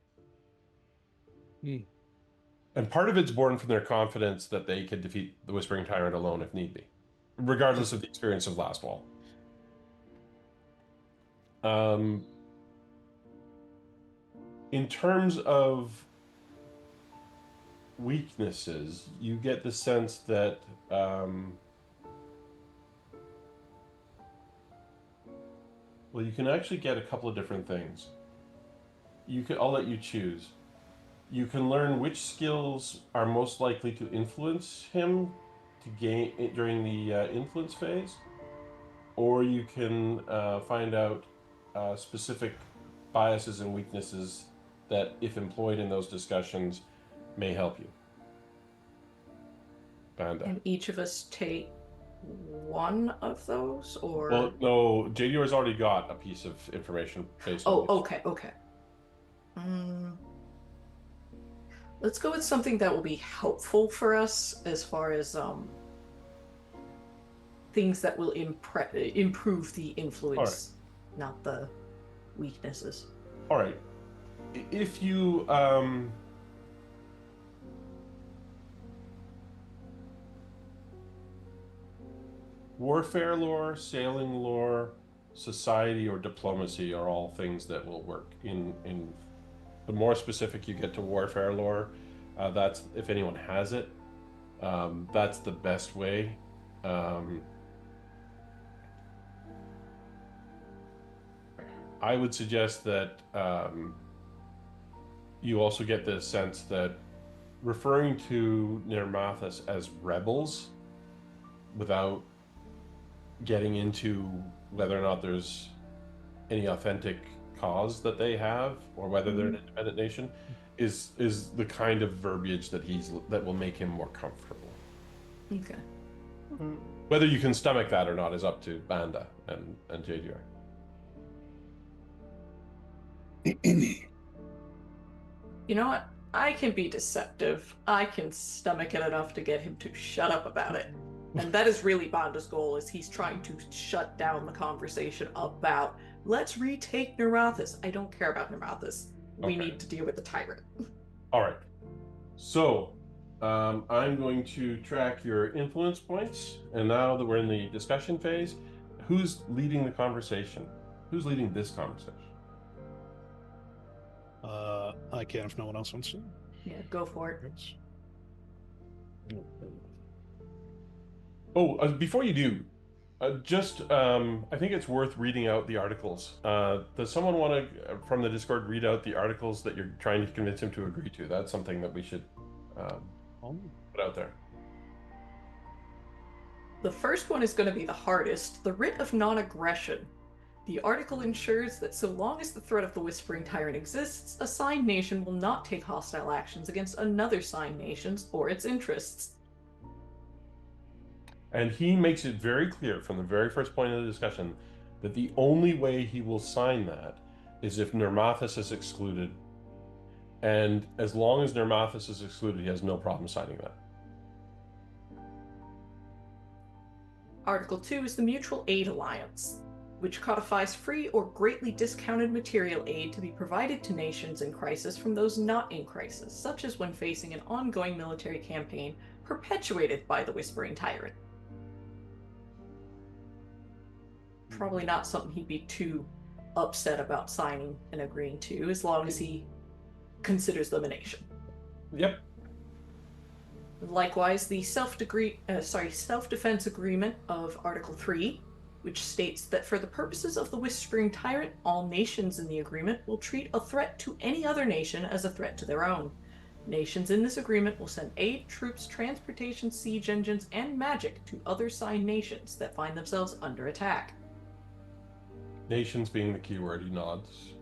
And part of it's born from their confidence that they could defeat the Whispering Tyrant alone if need be, regardless of the experience of Last Wall. In terms of weaknesses, you get the sense that well, you can actually get a couple of different things. I'll let you choose. You can learn which skills are most likely to influence him to gain during the influence phase, or you can find out specific biases and weaknesses that, if employed in those discussions, may help you. And each of us take one of those, or? Well, no, JDR has already got a piece of information based on okay. Let's go with something that will be helpful for us as far as things that will improve the influence, not the weaknesses. All right. If you warfare lore, sailing lore, society, or diplomacy are all things that will work. In the more specific you get to warfare lore, that's, if anyone has it, that's the best way. I would suggest that you also get the sense that referring to Nermathus as rebels without getting into whether or not there's any authentic cause that they have or whether they're an independent nation is the kind of verbiage that will make him more comfortable. Okay. Whether you can stomach that or not is up to Banda and JDR. You know what? I can be deceptive. I can stomach it enough to get him to shut up about it. And that is really Banda's goal, is he's trying to shut down the conversation about, let's retake Nermathus. I don't care about Nermathus. We need to deal with the tyrant. All right. So I'm going to track your influence points. And now that we're in the discussion phase, who's leading the conversation? Who's leading this conversation? I can if no one else wants to. Yeah, go for it. Before you do, I think it's worth reading out the articles. Does someone want to, from the Discord, read out the articles that you're trying to convince him to agree to? That's something that we should put out there. The first one is going to be the hardest, the writ of non-aggression. The article ensures that so long as the threat of the Whispering Tyrant exists, a signed nation will not take hostile actions against another signed nation's or its interests. And he makes it very clear from the very first point of the discussion that the only way he will sign that is if Nermathus is excluded. And as long as Nermathus is excluded, he has no problem signing that. Article 2 is the Mutual Aid Alliance, which codifies free or greatly discounted material aid to be provided to nations in crisis from those not in crisis, such as when facing an ongoing military campaign perpetuated by the Whispering Tyrant. Probably not something he'd be too upset about signing and agreeing to, as long as he considers them a nation. Yep. Likewise, the self-defense agreement of Article 3, which states that for the purposes of the Whispering Tyrant, all nations in the agreement will treat a threat to any other nation as a threat to their own. Nations in this agreement will send aid, troops, transportation, siege engines, and magic to other signed nations that find themselves under attack. Nations being the key word, he nods.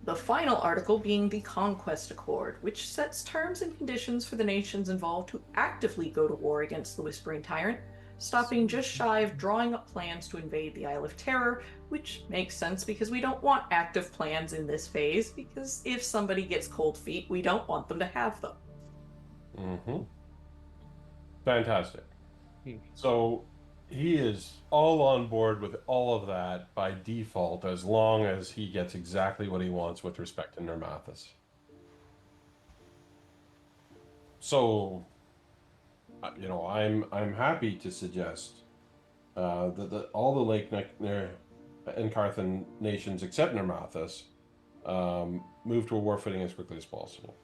The final article being the Conquest Accord, which sets terms and conditions for the nations involved to actively go to war against the Whispering Tyrant, stopping just shy of drawing up plans to invade the Isle of Terror, which makes sense because we don't want active plans in this phase, because if somebody gets cold feet, we don't want them to have them. Mm-hmm. Fantastic. So he is all on board with all of that by default, as long as he gets exactly what he wants with respect to Nermathus. So, I'm happy to suggest that all the Lake Encarthan nations except Nermathus move to a war footing as quickly as possible.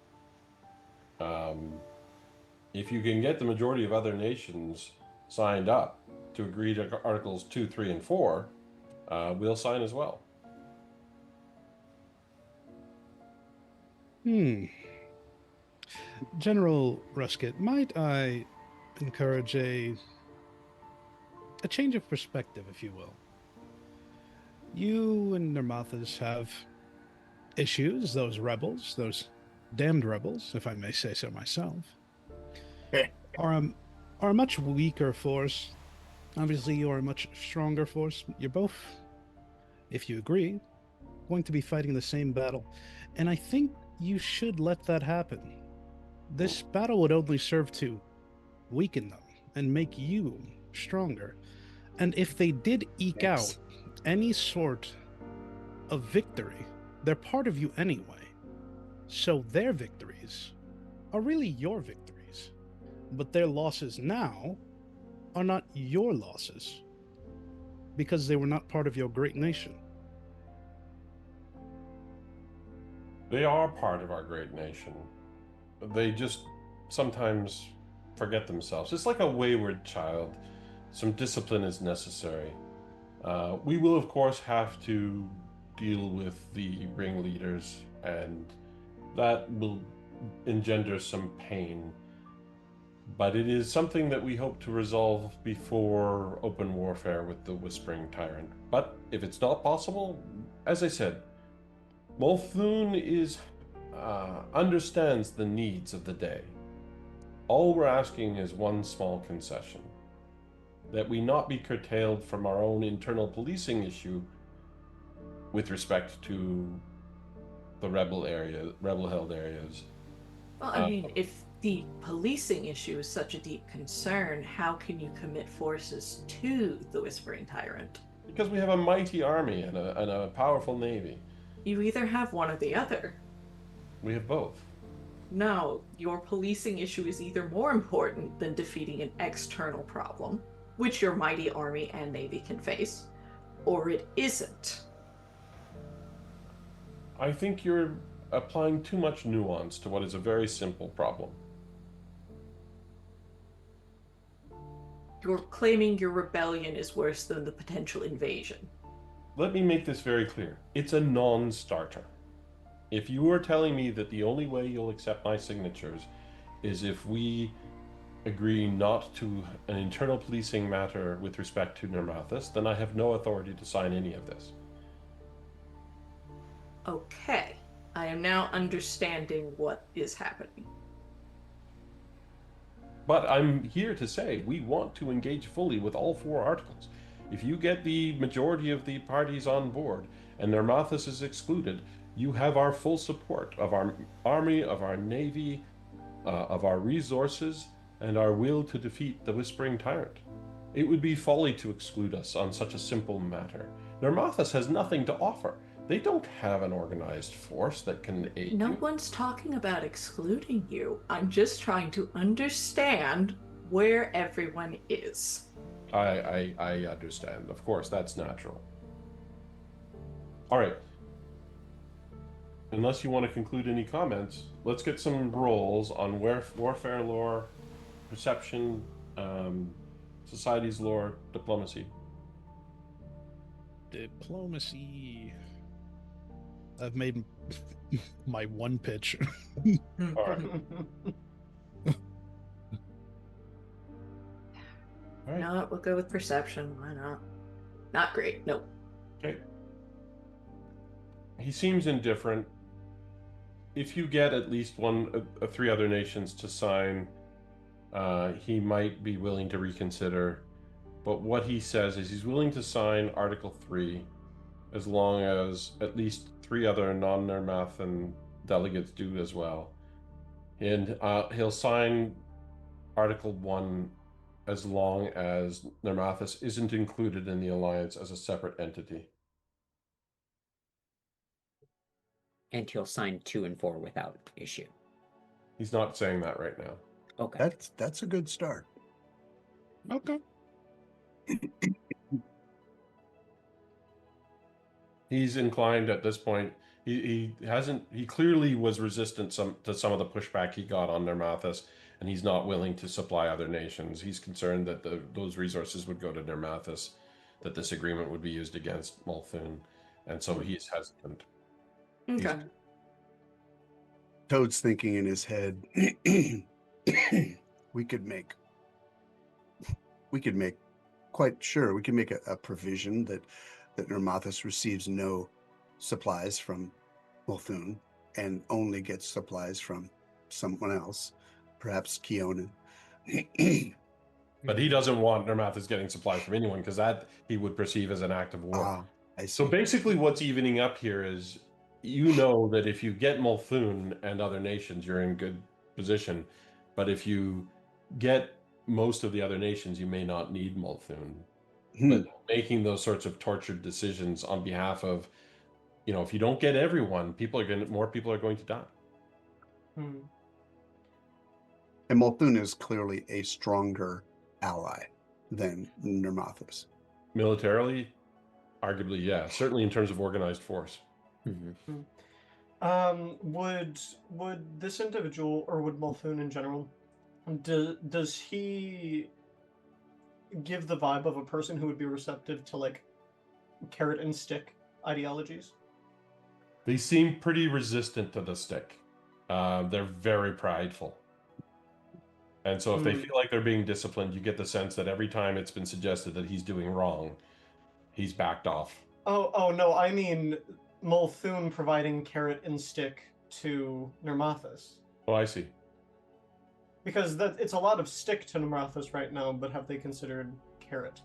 If you can get the majority of other nations signed up to agree to Articles 2, 3, and 4, we'll sign as well. General Rusket, might I encourage a change of perspective, if you will? You and Nermathus have issues, those rebels, those damned rebels, if I may say so myself, are a much weaker force. Obviously, you are a much stronger force. You're both, if you agree, going to be fighting the same battle. And I think you should let that happen. This battle would only serve to weaken them and make you stronger. And if they did eke out any sort of victory, they're part of you anyway. So their victories are really your victories. But their losses now are not your losses, because they were not part of your great nation. They are part of our great nation. They just sometimes forget themselves. It's like a wayward child. Some discipline is necessary. We will, of course, have to deal with the ringleaders, and that will engender some pain. But it is something that we hope to resolve before open warfare with the Whispering Tyrant. But if it's not possible, as I said, Multhoon understands the needs of the day. All we're asking is one small concession: that we not be curtailed from our own internal policing issue with respect to the rebel-held areas. Well, I mean, if the policing issue is such a deep concern, how can you commit forces to the Whispering Tyrant? Because we have a mighty army and a powerful navy. You either have one or the other. We have both. No, your policing issue is either more important than defeating an external problem, which your mighty army and navy can face, or it isn't. I think you're applying too much nuance to what is a very simple problem. You're claiming your rebellion is worse than the potential invasion. Let me make this very clear. It's a non-starter. If you are telling me that the only way you'll accept my signatures is if we agree not to an internal policing matter with respect to Nermathus, then I have no authority to sign any of this. Okay. I am now understanding what is happening. But I'm here to say we want to engage fully with all 4 articles. If you get the majority of the parties on board and Nermathus is excluded, you have our full support of our army, of our navy, of our resources, and our will to defeat the Whispering Tyrant. It would be folly to exclude us on such a simple matter. Nermathus has nothing to offer. They don't have an organized force that can aid No you. one's talking about excluding you. I'm just trying to understand where everyone is. I understand. Of course, that's natural. All right. Unless you want to conclude any comments, let's get some rolls on warfare lore, perception, society's lore, diplomacy. Diplomacy. I've made my one pitch. All right. All right. No, we'll go with perception. Why not? Not great. Nope. Okay. He seems indifferent. If you get at least 3 other nations to sign, he might be willing to reconsider. But what he says is he's willing to sign Article 3 as long as at least 3 other non-Nermathan delegates do as well. And he'll sign Article 1 as long as Nermathus isn't included in the alliance as a separate entity. And he'll sign 2 and 4 without issue. He's not saying that right now. Okay. That's a good start. Okay. He's inclined at this point. He clearly was resistant to some of the pushback he got on Nermathus, and he's not willing to supply other nations. He's concerned that those resources would go to Nermathus, that this agreement would be used against Multhun, and so he's hesitant. Okay. Toad's thinking in his head, we could make a provision that Nermathus receives no supplies from Multhun and only gets supplies from someone else, perhaps Keonan. But he doesn't want Nermathus getting supplies from anyone, because that he would perceive as an act of war. I see. So basically what's evening up here is, you know that if you get Multhun and other nations, you're in good position. But if you get most of the other nations, you may not need Multhun. But making those sorts of tortured decisions on behalf of, if you don't get everyone, more people are going to die. Hmm. And Multhun is clearly a stronger ally than Nermathus. Militarily, arguably, yeah. Certainly in terms of organized force. Mm-hmm. Would this individual, or would Multhun in general, does he give the vibe of a person who would be receptive to like carrot and stick ideologies? They seem pretty resistant to the stick. They're very prideful. And so if they feel like they're being disciplined, you get the sense that every time it's been suggested that he's doing wrong, he's backed off. Oh no, I mean Multhun providing carrot and stick to Nermathus. Oh, I see. Because it's a lot of stick to Nermathus right now, but have they considered carrot?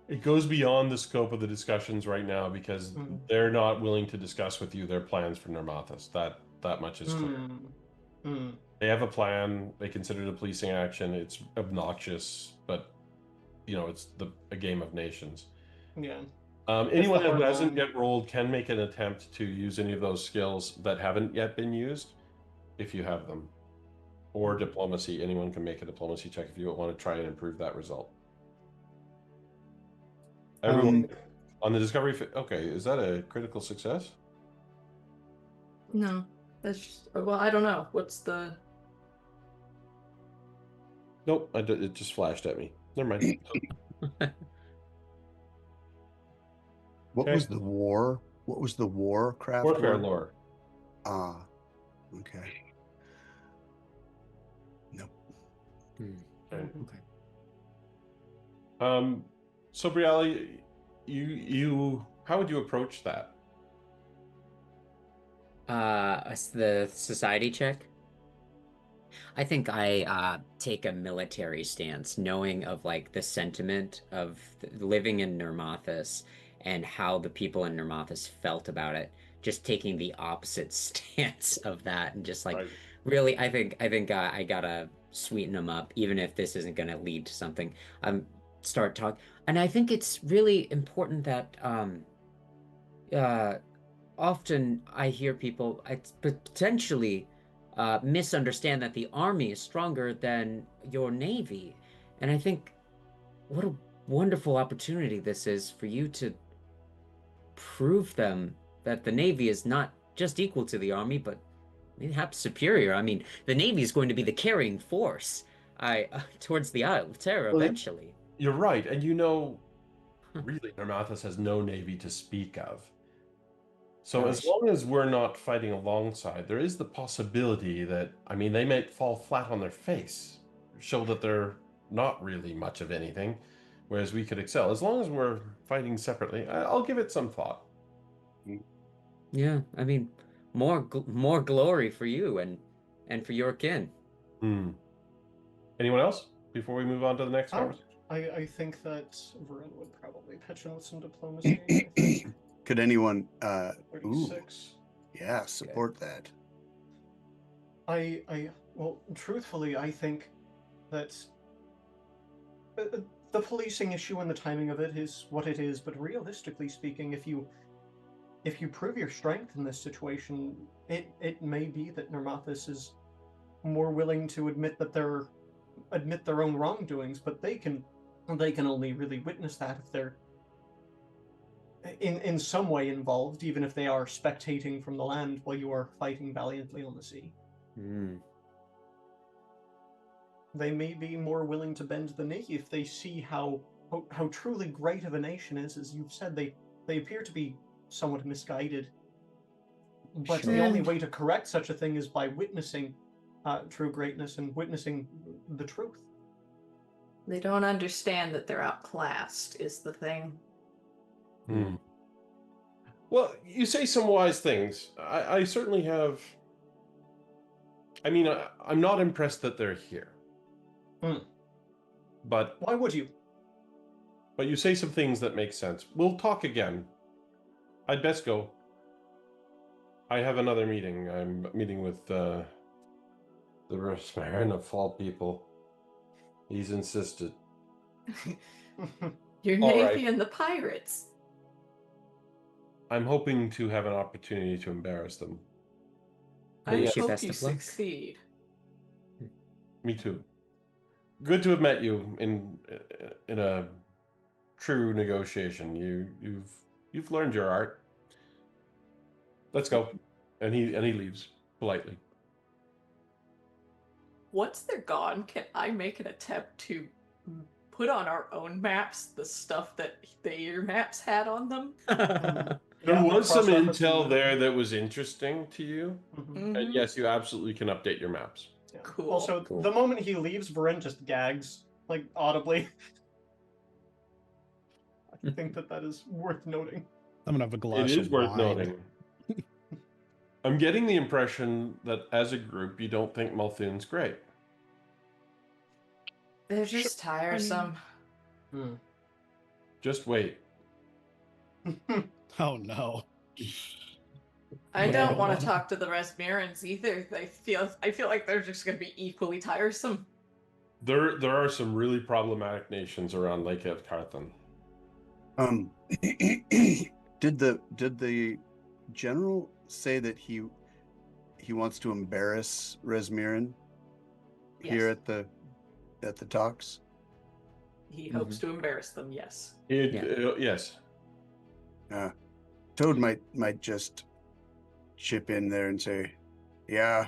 It goes beyond the scope of the discussions right now, because they're not willing to discuss with you their plans for Nermathus. That much is clear. They have a plan. They consider it a policing action. It's obnoxious, but it's a game of nations. Yeah. Anyone who hasn't yet rolled can make an attempt to use any of those skills that haven't yet been used, if you have them. Or diplomacy. Anyone can make a diplomacy check if you want to try and improve that result. Everyone on the discovery. Okay, is that a critical success? No, that's just, well, I don't know. What's the... Nope, it just flashed at me. Never mind. What Okay. was the war? What was the Warcraft Warfare word? lore. Ah, okay. Nope. Okay. Okay. So Briali, how would you approach that? The society check. I think I take a military stance, knowing of like the sentiment of living in Nermathus and how the people in Nermathus felt about it. Just taking the opposite stance of that, and just like Right. really, I think I gotta sweeten them up, even if this isn't gonna lead to something. Start talk, and I think it's really important that uh often I hear people potentially misunderstand that the army is stronger than your navy. And I think what a wonderful opportunity this is for you to prove them that the navy is not just equal to the army, but perhaps superior. I mean, the navy is going to be the carrying force towards the Isle of Terror Well, eventually. You're right, and really, Nermathus has no navy to speak of. So as Gosh. long as we're not fighting alongside, there is the possibility that, I mean, they might fall flat on their face, show that they're not really much of anything, whereas we could excel. As long as we're fighting separately, I'll give it some thought. Yeah, I mean, more glory for you and for your kin. Hmm. Anyone else before we move on to the next Oh, conversation? I think that Varun would probably pitch in with some diplomacy. I think. Could anyone? Ooh, 36. yeah, support that. Well, truthfully, I think that the policing issue and the timing of it is what it is. But realistically speaking, if you prove your strength in this situation, it may be that Nermathus is more willing to admit their own wrongdoings, but they can only really witness that if they're in some way involved, even if they are spectating from the land while you are fighting valiantly on the sea. Mm. They may be more willing to bend the knee if they see how truly great of a nation is. As you've said, they appear to be somewhat misguided. But Sure. the only way to correct such a thing is by witnessing true greatness and witnessing the truth. They don't understand that they're outclassed, is the thing. Hmm. Well, you say some wise things. I certainly have. I mean, I'm not impressed that they're here. But Why would you? But you say some things that make sense. We'll talk again. I'd best go. I have another meeting. I'm meeting with the Rosmarin of all people. He's insisted. Your All navy right. and the pirates. I'm hoping to have an opportunity to embarrass them. I Wish you hope best you of luck. succeed. Me too. Good to have met you in a true negotiation. You've learned your art. Let's go. And he leaves politely. Once they're gone, can I make an attempt to put on our own maps the stuff that their maps had on them? There Yeah, was some cross-reference intel them. there that was interesting to you. Mhm. And yes, you absolutely can update your maps. Yeah. Cool. Also, Cool. the moment he leaves, Varun just gags, like audibly. I think that is worth noting. I'm gonna have a glass It of is worth wine. noting. I'm getting the impression that as a group, you don't think Multhoon's great. They're just tiresome. Just wait. Oh no. I Yeah. don't want to talk to the Resmirans either. I feel like they're just going to be equally tiresome. There are some really problematic nations around Lake Carthan. Did the general say that he wants to embarrass Resmiran here Yes. at the talks? He hopes to embarrass them, yes. Yes. Toad might just chip in there and say, yeah,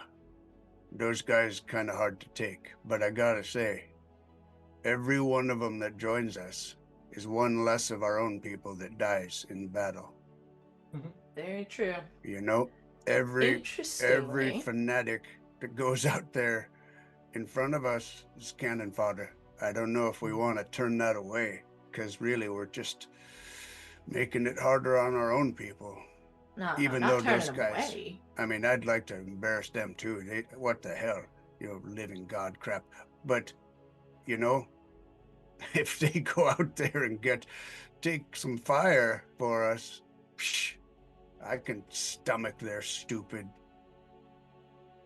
those guys kind of hard to take, but I gotta say, every one of them that joins us is one less of our own people that dies in battle. Very true. You know, every Interestingly, fanatic that goes out there in front of us is cannon fodder. I don't know if we want to turn that away, because really we're just making it harder on our own people. no, even not though turning those them guys- away. I mean, I'd like to embarrass them too. What the hell, living God crap. But, if they go out there and take some fire for us, psh, I can stomach their stupid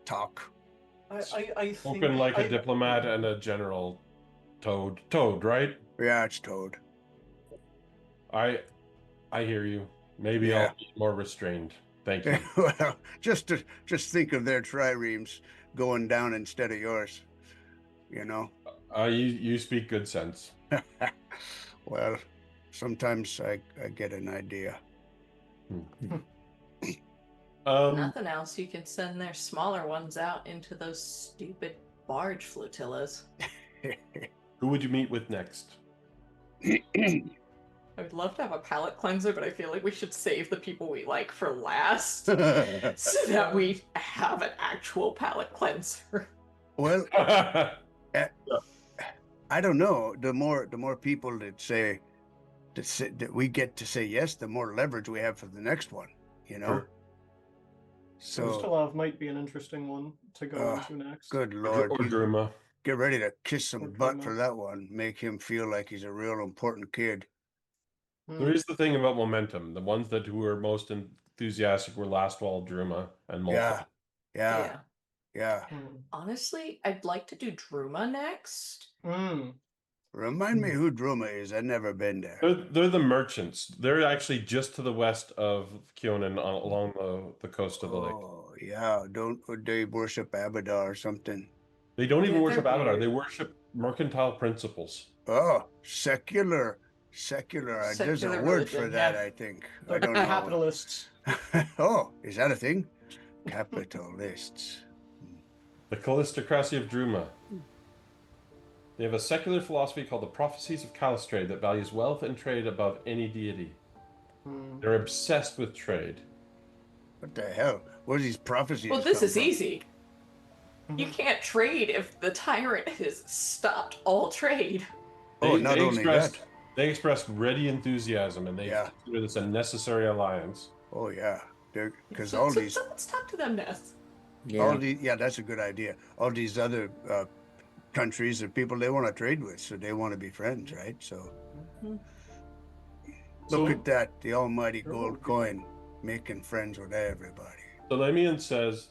talk. I think Spoken like a diplomat and a general. Toad, right? Yeah, it's Toad. I hear you. Maybe Yeah. I'll be more restrained. Thank you. Well, just think of their triremes going down instead of yours. You speak good sense. Well, sometimes I get an idea. Nothing else, you can send their smaller ones out into those stupid barge flotillas. Who would you meet with next? I would love to have a palate cleanser, but I feel like we should save the people we like for last, so that we have an actual palate cleanser. Well, I don't know. The more people that we get to say yes, the more leverage we have for the next one. Sure. So Stilov might be an interesting one to go into next. good lord, Or Druma. get ready to kiss some Or butt Druma. for that one. Make him feel like he's a real important kid. There is the thing about momentum. The ones who were most enthusiastic were Lastwall, Druma, and Molta. Yeah. Honestly, I'd like to do Druma next. Remind me who Druma is. I've never been there. They're the merchants. They're actually just to the west of Kionan along the coast of the lake. Oh, yeah. Would they worship Abadar or something? They don't even Yeah, worship they're Abadar. weird. They worship mercantile principles. Oh, secular. There's a Secular word for religion, that, yeah. I think. I They're don't know. capitalists. Oh, is that a thing? Capitalists. The Callistocracy of Druma. They have a secular philosophy called the Prophecies of Calistrade that values wealth and trade above any deity. They're obsessed with trade. What the hell? What are these prophecies? Well, this come is from? easy. You can't trade if the tyrant has stopped all trade. Oh, not only that. They expressed ready enthusiasm, and they consider this a necessary alliance. Oh, yeah. Because So let's talk to them, Ness. that's a good idea. All these other countries or people they want to trade with, so they want to be friends, right? So look at that, the almighty gold coin, making friends with everybody. So Lemian says,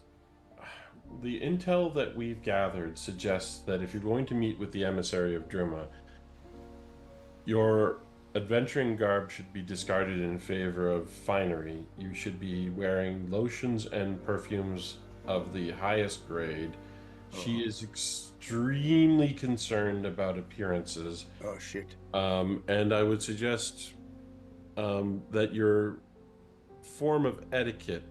the intel that we've gathered suggests that if you're going to meet with the emissary of Druma, your adventuring garb should be discarded in favor of finery. You should be wearing lotions and perfumes of the highest grade. She is extremely concerned about appearances. Oh, shit. And I would suggest that your form of etiquette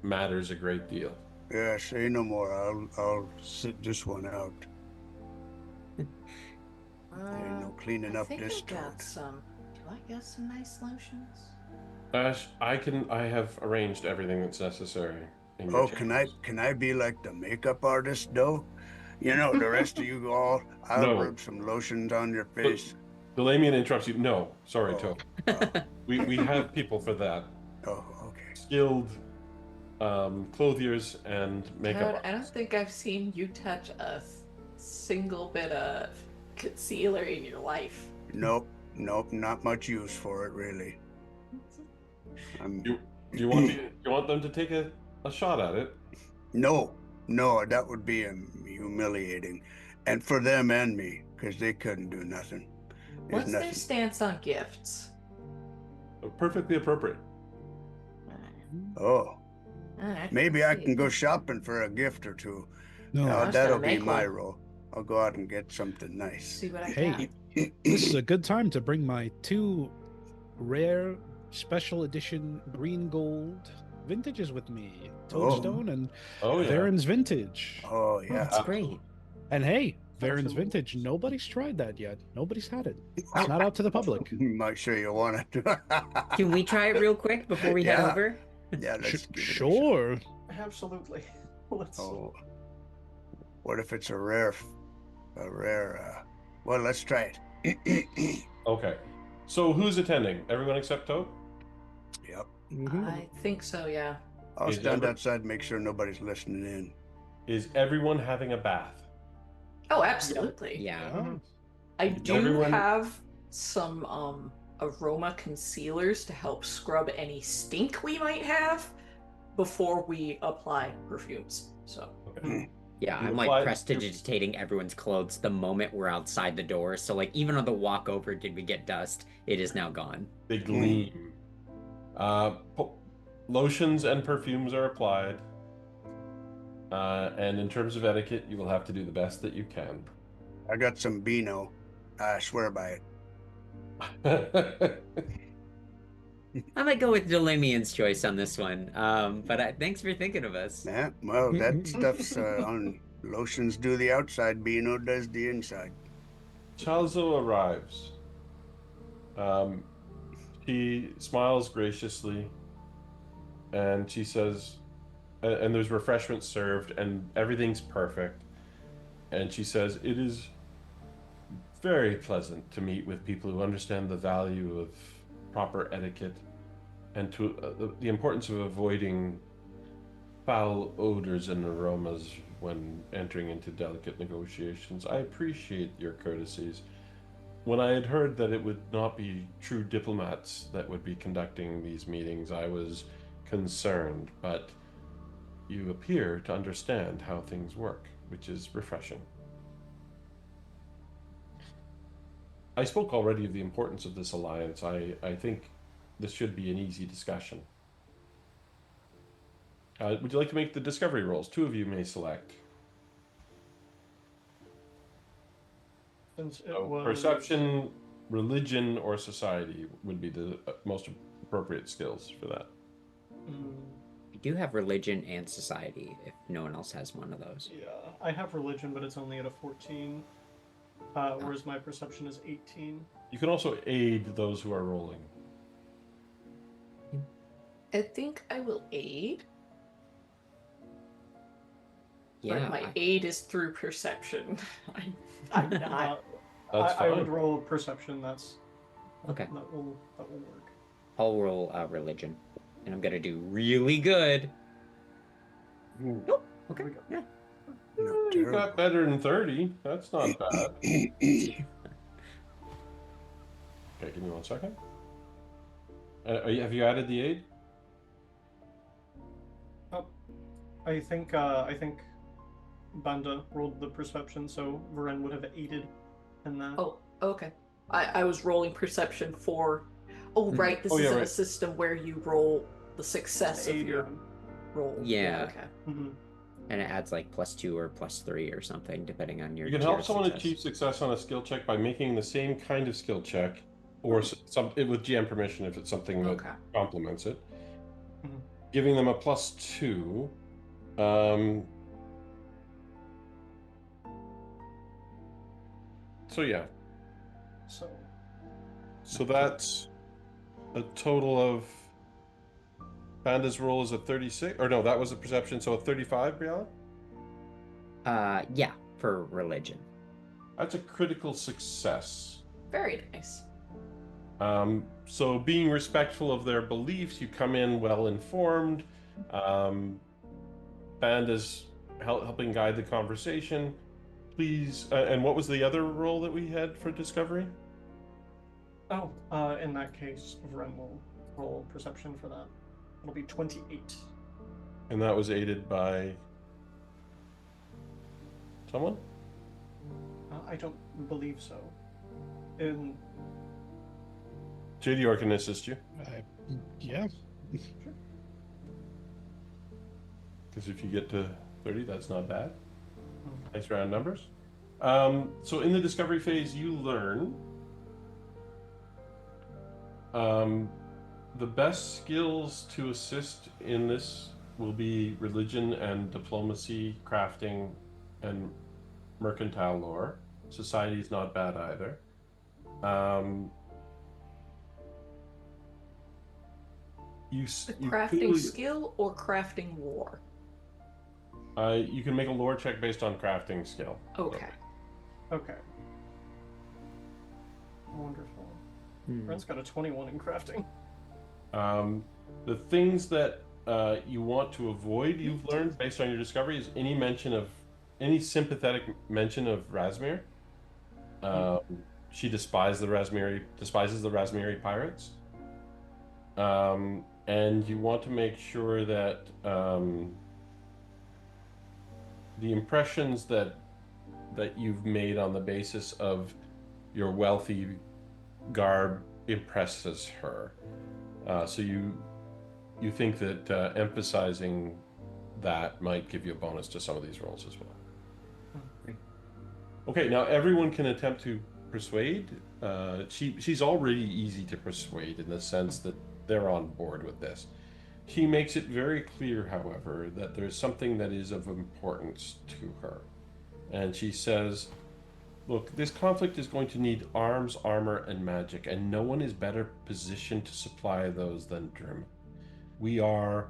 matters a great deal. Yeah, say no more. I'll sit this one out. There ain't no cleaning up this I got toad. some. Do I got some nice lotions? Ash, I have arranged everything that's necessary. in your Oh, chambers. can I be like the makeup artist though? The rest of you all, I'll No. rub some lotions on your face. Delamian interrupts you. No, sorry, Oh. Toad. We have people for that. Oh, okay. Skilled clothiers and makeup Toad, I don't artists. think I've seen you touch a single bit of concealer in your life. Nope, not much use for it really. Do you want them to take a shot at it? No, that would be humiliating, and for them and me, because they couldn't do nothing. There's What's their stance on gifts? Perfectly appropriate. Oh, Alright, maybe I let's can see. go shopping for a gift or two. No, I was That'll gonna be make my one. role. I'll go out and get something nice. See what I Hey, got. this is a good time to bring my 2 rare special edition green gold vintages with me. Toadstone and Oh yeah. Varen's Vintage. Oh yeah. That's great. And hey, Varen's Absolutely. vintage. Nobody's tried that yet. Nobody's had it. It's not out to the public. I'm not sure you want it. Can we try it real quick before we head Yeah. over? Yeah, let's give it a shot. Sure. Absolutely. Let's. Oh, what if it's a rare? Well, let's try it. Okay. So who's attending? Everyone except Toad? Yep. I think so, yeah. I'll Is stand every- outside and make sure nobody's listening in. Is everyone having a bath? Oh, absolutely. Yeah. Mhm. I do Everyone- have some aroma concealers to help scrub any stink we might have before we apply perfumes. So Okay. Yeah, You I'm apply- like prestidigitating everyone's clothes the moment we're outside the door. So like even on the walk over, did we get dust? It is now gone. They gleam. Lotions and perfumes are applied. And in terms of etiquette, you will have to do the best that you can. I got some Beano. I swear by it. I might go with Delamian's choice on this one. But thanks for thinking of us. Yeah, well, that stuff's on lotions do the outside, Beano does the inside. Chalzo arrives. She smiles graciously, and she says, and there's refreshments served, and everything's perfect. And she says, it is very pleasant to meet with people who understand the value of proper etiquette and to the importance of avoiding foul odors and aromas when entering into delicate negotiations. I appreciate your courtesies. When I had heard that it would not be true diplomats that would be conducting these meetings, I was concerned, but you appear to understand how things work, which is refreshing. I spoke already of the importance of this alliance. I think this should be an easy discussion. Would you like to make the discovery rolls? Two of you may select. Since it So was perception, religion, or society would be the most appropriate skills for that. Mm, We do have religion and society if no one else has one of those. yeah, I have religion, but it's only at a 14. Whereas my perception is 18. You can also aid those who are rolling. I think I will aid. Yeah. But my I- aid is through perception. I'm not. That's I would fine. roll perception. That's Okay. that will work. I'll roll religion. And I'm gonna do really good. Nope. Okay. we go. Yeah. Not You got terrible. better than 30. That's not bad. Okay, give me 1 second. Have you added the aid? I think Banda rolled the perception, so Varen would have aided in that. Oh, okay. I was rolling perception for. Oh, right. This Oh, yeah, isn't a right. system where you roll the success of Aid, your roll. Yeah. Okay. Mm-hmm. And it adds like +2 or +3 or something, depending on your. You can tier help of someone success. achieve success on a skill check by making the same kind of skill check, or with GM permission if it's something that Okay. complements it. Mhm. Giving them a +2. So yeah, So that's a total of. Banda's roll is a 36, or no, that was a perception, so a 35, Brianna? Yeah, for religion. That's a critical success. Very nice. So being respectful of their beliefs, you come in well informed. Banda's helping guide the conversation. Please, and what was the other role that we had for discovery? in that case, Varen will roll perception for that. It'll be 28. And that was aided by someone? I don't believe so. In JD can assist you, Yeah. because if you get to 30, that's not bad. Mhm. Nice round numbers. So in the discovery phase, you learn the best skills to assist in this will be religion and diplomacy, crafting, and mercantile lore. Society is not bad either. You Crafting clearly, skill or crafting lore? you can make a lore check based on crafting skill. Okay. Okay. Wonderful. Hmm. Brent's got a 21 in crafting. The things that you want to avoid, you've learned based on your discovery, is any sympathetic mention of Razmir. She despises the Razmiri pirates. And you want to make sure that the impressions that you've made on the basis of your wealthy garb impresses her. So you think that emphasizing that might give you a bonus to some of these rolls as well. Okay, now everyone can attempt to persuade. She's already easy to persuade in the sense that they're on board with this. She makes it very clear, however, that there's something that is of importance to her. And she says, look, this conflict is going to need arms, armor, and magic, and no one is better positioned to supply those than Drim. We are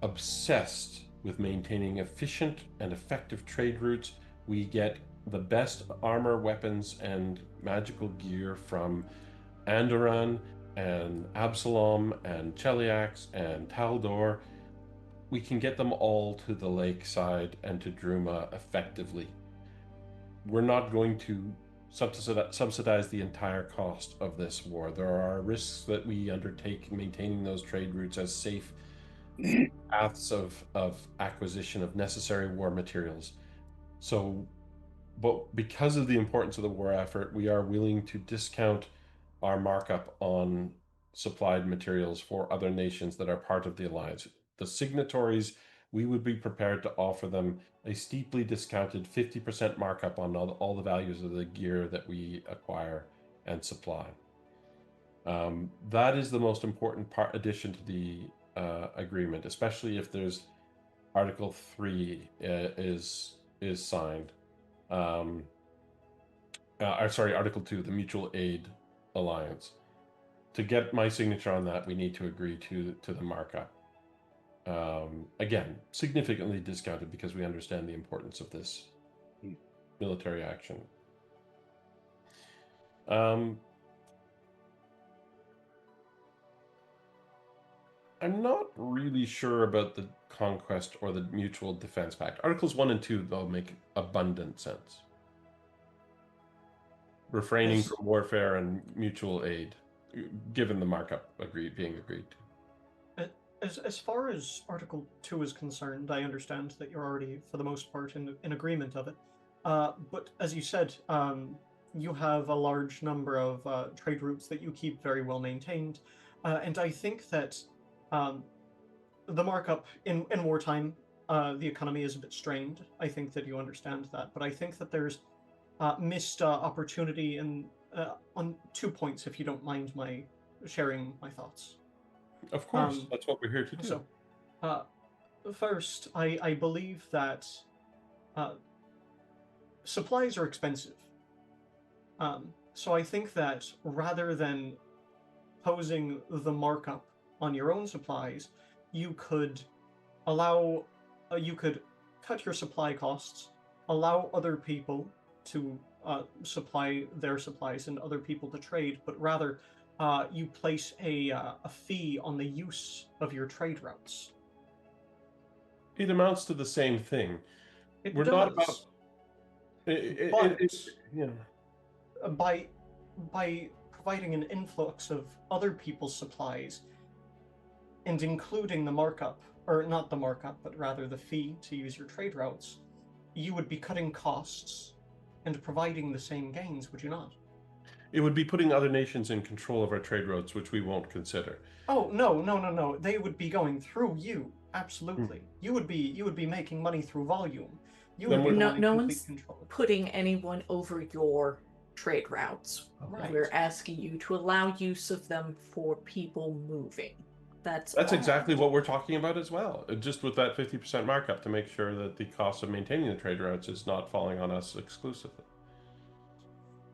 obsessed with maintaining efficient and effective trade routes. We get the best armor, weapons, and magical gear from Andoran and Absalom and Cheliax and Taldor. We can get them all to the lakeside and to Druma effectively. We're not going to subsidize the entire cost of this war. There are risks that we undertake maintaining those trade routes as safe paths of acquisition of necessary war materials. But because of the importance of the war effort, we are willing to discount our markup on supplied materials for other nations that are part of the alliance. The signatories, we would be prepared to offer them a steeply discounted 50% markup on all the values of the gear that we acquire and supply. That is the most important addition to the agreement, especially if there's Article 3 is signed. Article 2, the Mutual Aid Alliance. To get my signature on that, we need to agree to the markup. Again, significantly discounted because we understand the importance of this military action. I'm not really sure about the Conquest or the Mutual Defense Pact. Articles 1 and 2, though, make abundant sense. Refraining from warfare and mutual aid, given the markup being agreed to. As far as Article 2 is concerned, I understand that you're already, for the most part, in agreement of it. But as you said, you have a large number of trade routes that you keep very well maintained. And I think that the markup in wartime, the economy is a bit strained. I think that you understand that. But I think that there's missed opportunity on 2 points, if you don't mind my sharing my thoughts. Of course, that's what we're here to do. So, first, I believe that supplies are expensive. So I think that rather than posing the markup on your own supplies, you could cut your supply costs, allow other people to supply their supplies and other people to trade, but rather you place a fee on the use of your trade routes. It amounts to the same thing. We're not about. By providing an influx of other people's supplies and including the markup, or not the markup, but rather the fee to use your trade routes, you would be cutting costs and providing the same gains, would you not? It would be putting other nations in control of our trade routes, which we won't consider. Oh, no. They would be going through you. Absolutely. You would be making money through volume. No one's putting anyone over your trade routes. Right. We're asking you to allow use of them for people moving. That's That's all. exactly what we're talking about as well. Just with that 50% markup to make sure that the cost of maintaining the trade routes is not falling on us exclusively.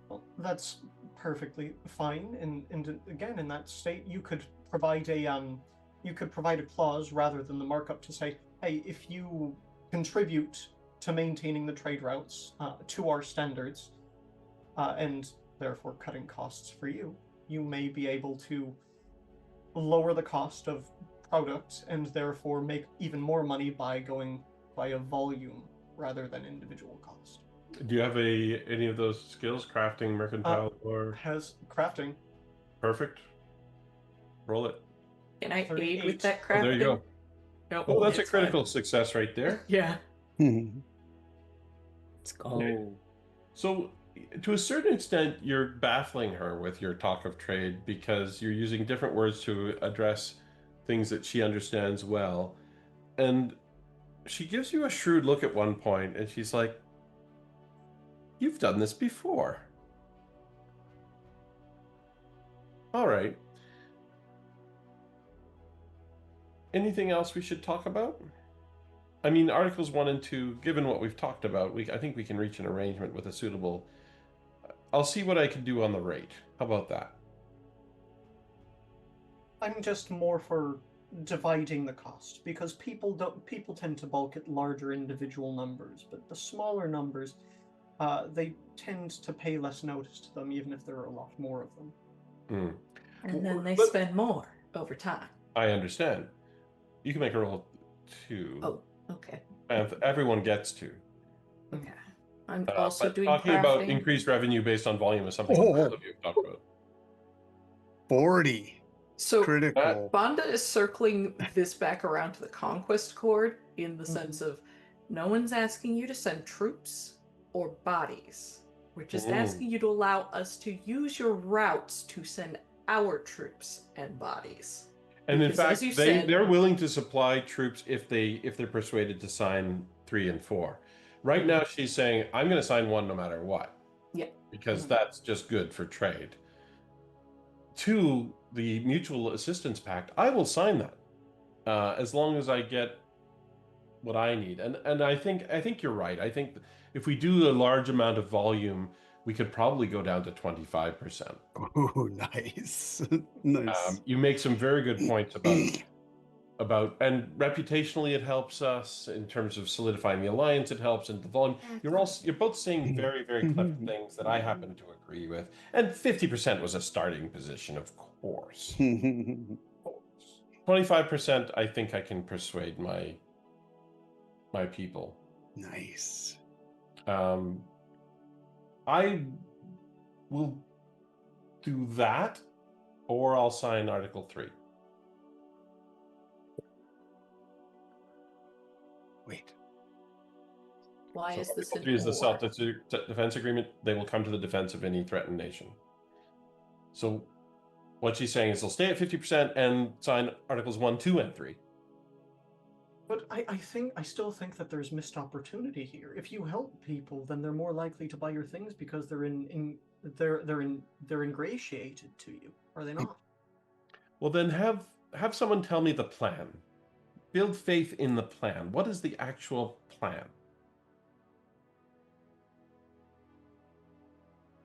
Well, that's perfectly fine. And again, in that state, you could provide a clause rather than the markup to say, hey, if you contribute to maintaining the trade routes to our standards, and therefore cutting costs for you, you may be able to lower the cost of product and therefore make even more money by going via volume rather than individual cost. Do you have any of those skills? Crafting, mercantile, or Has crafting. perfect? Roll it. Can I aid 38. with that Oh, crafting? there you go. No, Oh, that's a it's fine. critical success right there. Yeah. Let's go. So, to a certain extent, you're baffling her with your talk of trade because you're using different words to address things that she understands well. And she gives you a shrewd look at one point, and she's like, "You've done this before." All right. Anything else we should talk about? I mean, Articles 1 and 2, given what we've talked about, I think we can reach an arrangement with a suitable... I'll see what I can do on the rate. How about that? I'm just more for dividing the cost because people tend to bulk at larger individual numbers, but the smaller numbers, they tend to pay less notice to them, even if there are a lot more of them. And then they But- spend more over time. I understand. You can make a roll 2. Oh, okay. And everyone gets 2. Okay. I'm also but doing talking crafting. about increased revenue based on volume is something Oh. both of you have talked about. 40. So Critical. Banda is circling this back around to the conquest cord in the sense of no one's asking you to send troops or bodies. We're just asking you to allow us to use your routes to send our troops and bodies. And in Because as fact, you they, said- they're willing to supply troops if they're persuaded to sign 3 and 4. Right now, she's saying, I'm going to sign 1 no matter what. Yeah. Because that's just good for trade. 2, the Mutual Assistance Pact, I will sign that as long as I get what I need. And I think you're right. I think if we do a large amount of volume, we could probably go down to 25%. Oh, nice. Nice. You make some very good points about and reputationally it helps us in terms of solidifying the alliance. It helps in the volume. You're both saying very, very clever things that I happen to agree with. And 50% was a starting position, of course. 25%, I think I can persuade my people. Nice. I will do that, or I'll sign Article 3. Wait. Why is this Article an 3 is the or? self-defense agreement. They will come to the defense of any threatened nation. So what she's saying is they'll stay at 50% and sign Articles 1, 2, and 3. But I still think that there's missed opportunity here. If you help people, then they're more likely to buy your things because they're ingratiated to you, are they not? Well, then have someone tell me the plan. Build faith in the plan. What is the actual plan?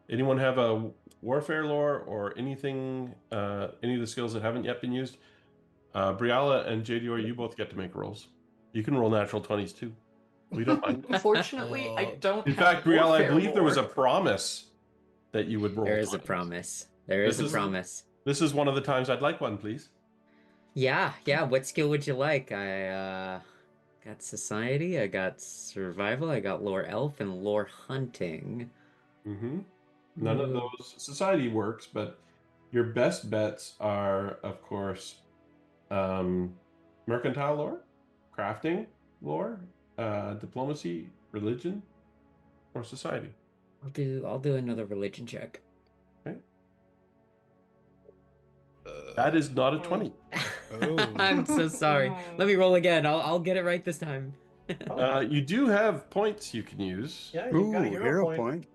Anyone have a warfare lore or anything, any of the skills that haven't yet been used? Briala and JDR, you both get to make rolls. You can roll natural 20s too. We don't mind. Unfortunately, I don't In have fact, Briala, I warfare believe there was a lore. promise that you would roll. There is a 20s. promise. There is This a is- promise. This is one of the times I'd like one, please. Yeah. What skill would you like? I got society, I got survival, I got lore elf, and lore hunting. Mm-hmm. None of those society works, but your best bets are, of course, mercantile lore, crafting lore, diplomacy, religion, or society. I'll do another religion check. Okay. That is not a 20. Oh. I'm so sorry. Let me roll again. I'll get it right this time. You do have points you can use. Yeah, you've Ooh, got a hero point.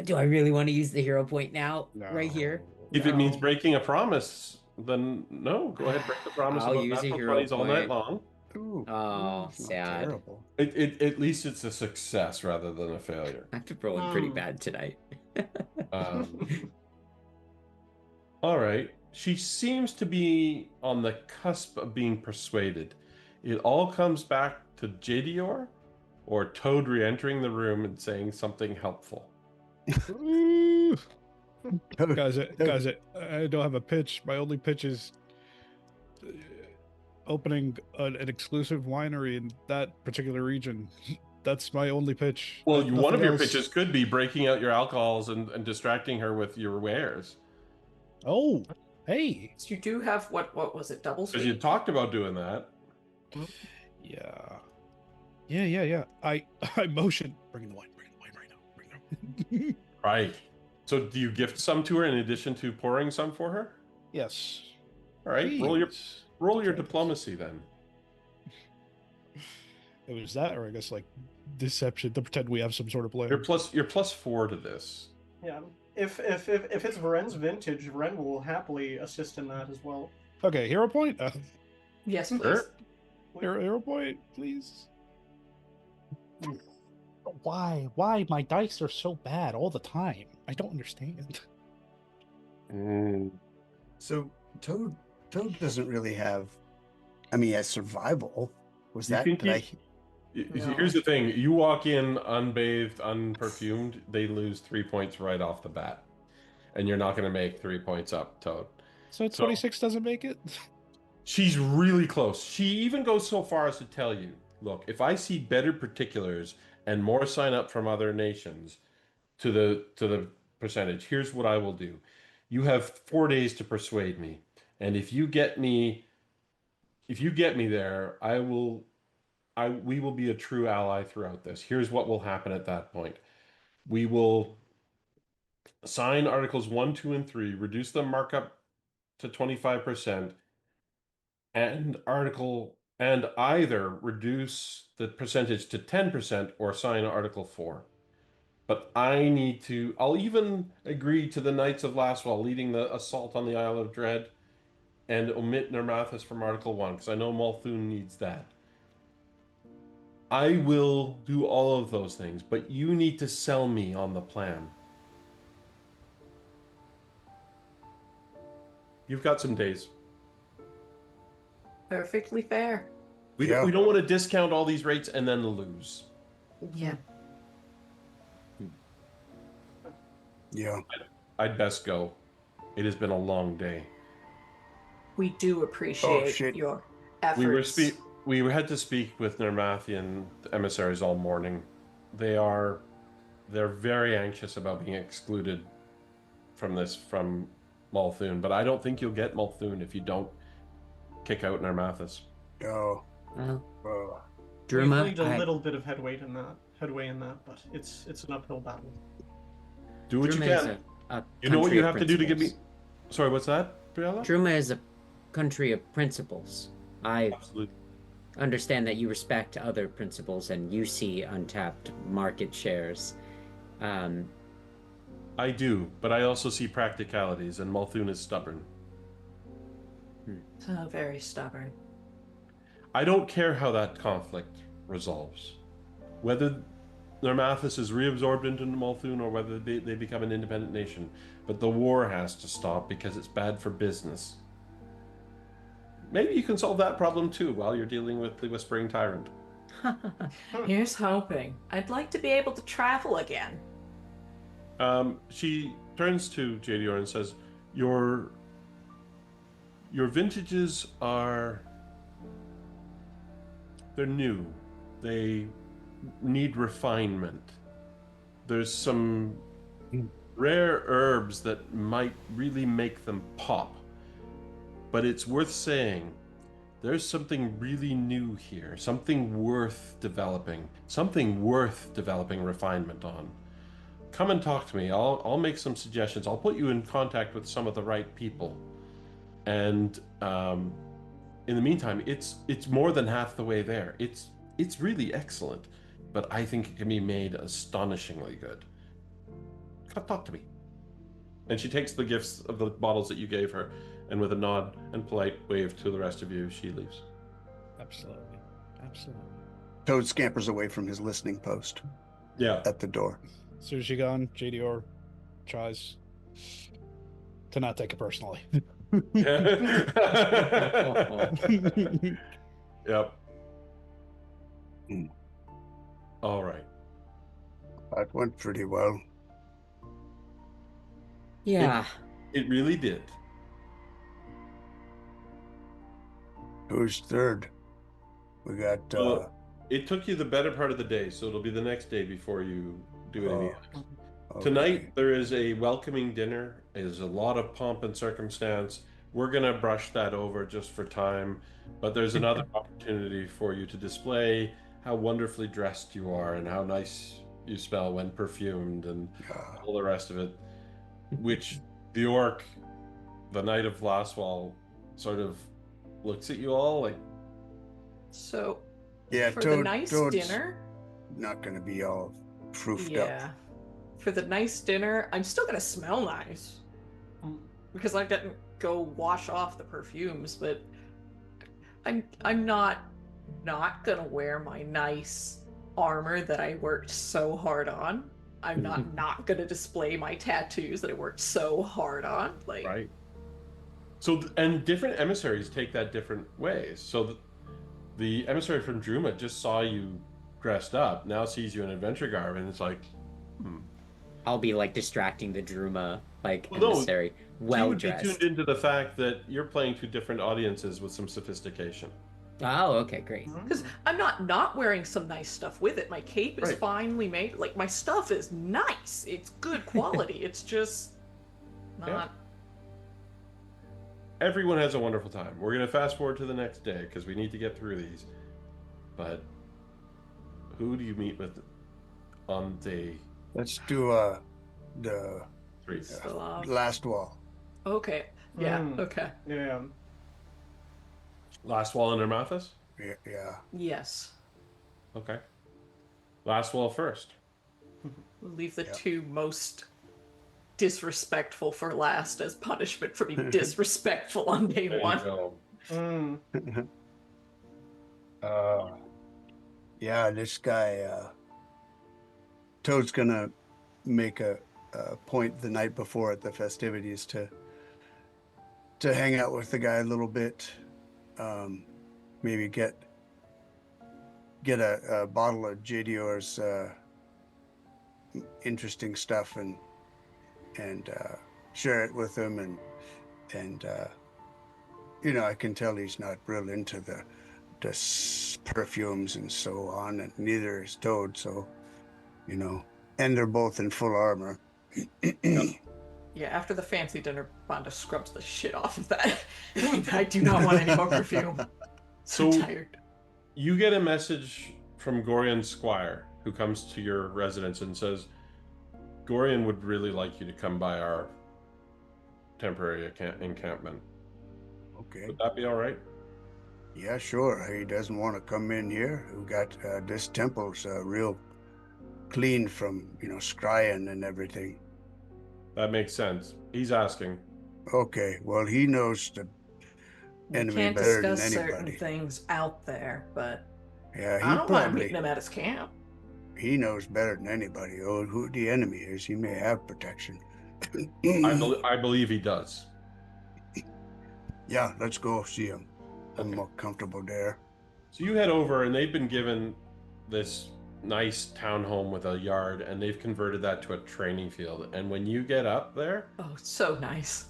Do I really want to use the hero point now? Right here? If it means No. breaking a promise, then no. Go ahead, break the promise I'll about use a natural hero 20s all night point. long. Ooh, Oh, it's not sad. terrible. At least it's a success rather than a failure. I've been rolling pretty bad tonight. All right. She seems to be on the cusp of being persuaded. It all comes back to Jadior or Toad re-entering the room and saying something helpful. Ooh. Toad, Guys, Toad. I don't have a pitch. My only pitch is opening an exclusive winery in that particular region. That's my only pitch. Well, one Nothing of your else. pitches could be breaking out your alcohols and distracting her with your wares. Oh, hey. So you do have what was it? Double Because you sweet? talked about doing that. Yeah. I motion. Bring the wine right now. Bring the wine. Right. So do you gift some to her in addition to pouring some for her? Yes. All right. Please. Roll your diplomacy then. It was that, or I guess like deception to pretend we have some sort of plan. You're +4 to this. Yeah. If it's Varen's vintage, Varen will happily assist in that as well. Okay, hero point. Yes, please. Sure. Hero point, please. Why? My dice are so bad all the time. I don't understand. So Toad doesn't really have. I mean, he has survival. Was You that? think Did No. Here's the thing. You walk in unbathed, unperfumed, they lose 3 points right off the bat. And you're not going to make 3 points up, Toad. So 26 doesn't make it? She's really close. She even goes so far as to tell you, look, if I see better particulars and more sign up from other nations to the percentage, here's what I will do. You have 4 days to persuade me. And if you get me there, we will be a true ally throughout this. Here's what will happen at that point. We will sign Articles 1, 2, and 3, reduce the markup to 25%, and either reduce the percentage to 10% or sign Article 4. But I'll even agree to the Knights of Laswell leading the assault on the Isle of Dread and omit Nermathus from Article 1, because I know Malthun needs that. I will do all of those things, but you need to sell me on the plan. You've got some days. Perfectly fair. We Yeah. don't want to discount all these rates and then lose. Yeah. Yeah. I'd best go. It has been a long day. We do appreciate shit. your efforts. We had to speak with Nermathian emissaries all morning. They're very anxious about being excluded from Malthun, but I don't think you'll get Malthun if you don't kick out Nermathus. Oh. Well, Oh. We've Druma, made a little bit of headway in that, but it's an uphill battle. Do what you Druma is can. a You know what country you of have to do to get me. principles. Sorry, what's that, Briella? Druma is a country of principles. I Absolutely. understand that you respect other principles and you see untapped market shares. I do, but I also see practicalities, and Malthun is stubborn. So very stubborn. I don't care how that conflict resolves. Whether Nermathus is reabsorbed into Malthun or whether they become an independent nation. But the war has to stop because it's bad for business. Maybe you can solve that problem too while you're dealing with the Whispering Tyrant. Here's hoping. I'd like to be able to travel again. She turns to Jadior and says, Your vintages they're new. They need refinement. There's some rare herbs that might really make them pop. But it's worth saying, there's something really new here, something worth developing refinement on. Come and talk to me. I'll make some suggestions. I'll put you in contact with some of the right people. And in the meantime, it's more than half the way there. It's really excellent, but I think it can be made astonishingly good. Come talk to me. And she takes the gifts of the bottles that you gave her and with a nod and polite wave to the rest of you, she leaves. Absolutely. Absolutely. Toad scampers away from his listening post Yeah. at the door. As soon as you're gone, JDR tries to not take it personally. Yep. Hmm. All right. That went pretty well. Yeah. It really did. Who's third? We got Well, it took you the better part of the day, so it'll be the next day before you do anything else. okay. Tonight, there is a welcoming dinner. There's a lot of pomp and circumstance. We're going to brush that over just for time, but there's another opportunity for you to display how wonderfully dressed you are and how nice you smell when perfumed and all the rest of it, which the orc, the Knight of Lastwall, sort of looks at you all like, So, Yeah, for the nice Toad's dinner, not going to be all proofed yeah. For the nice dinner, I'm still gonna smell nice because I didn't go wash off the perfumes, but I'm not gonna wear my nice armor that I worked so hard on. I'm not gonna display my tattoos that I worked so hard on. Like, right. So, and different emissaries take that different ways. So the emissary from Druma just saw you dressed up, now sees you in adventure garb, and it's like, I'll be like distracting the Druma like Well, no, emissary, well you would be dressed. tuned into the fact that you're playing to different audiences with some sophistication. Oh, okay, great. because I'm not wearing some nice stuff with it. My cape is Right. finely made. Like, my stuff is nice. It's good quality. It's just not. Yeah. Everyone has a wonderful time. We're going to fast forward to the next day because we need to get through these. But who do you meet with on day Let's do the 3? So, last wall. okay. Yeah. Mm. Okay. Yeah. Last wall under Mathis? Yeah. Yes. Okay. Last wall first. We'll leave the Yeah. two most disrespectful for last as punishment for being disrespectful on day There you one. go. Mm. Yeah, this guy, Toad's gonna make a point the night before at the festivities to hang out with the guy a little bit, maybe get a bottle of JDR's interesting stuff and share it with him, and you know, I can tell he's not real into the perfumes and so on, and neither is Toad, so you know, and they're both in full armor. Yeah, after the fancy dinner, Bonda scrubs the shit off of that. I do not want any more perfume. So So- tired. You get a message from Gorian's squire who comes to your residence and says, Gorian would really like you to come by our temporary encampment. Okay. Would that be all right? Yeah, sure. He doesn't want to come in here. We got this temple's real clean from, you know, scrying and everything. That makes sense. He's asking. Okay, well, he knows the We enemy can't better than discuss certain anybody. things out there, but Yeah, I he don't mind probably meeting him at his camp. he knows better than anybody. Oh, who the enemy is. He may have protection. I believe he does. Yeah, let's go see him. I'm Okay. more comfortable there. So you head over, and they've been given this nice townhome with a yard, and they've converted that to a training field. And when you get up there, Oh, so nice.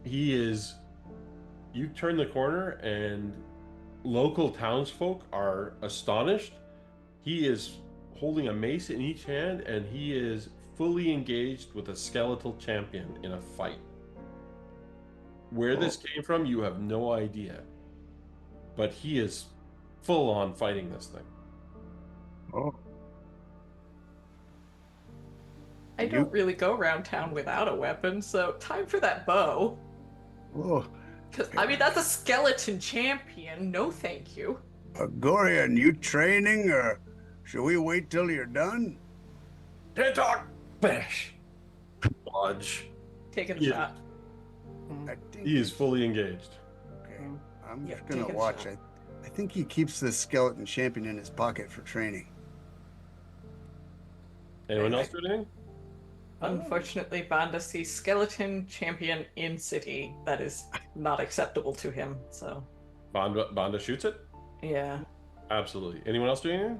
you turn the corner, and local townsfolk are astonished. He is holding a mace in each hand, and he is fully engaged with a skeletal champion in a fight. Where this came from, you have no idea. But he is full on fighting this thing. Oh, I don't really go around town without a weapon, so time for that bow. oh, Because, I mean, that's a skeleton champion. No, thank you. Gorian, you training, or should we wait till you're done? Can't talk! Bash! Dodge. Taking a Yeah. shot. I think He is it's- fully engaged. Okay, I'm Yeah, just gonna take a watch shot. it. I think he keeps the skeleton champion in his pocket for training. Anyone I- else do anything? Unfortunately, Banda sees skeleton champion in city. That is not acceptable to him. So, Banda shoots it? yeah. Absolutely. Anyone else do anything?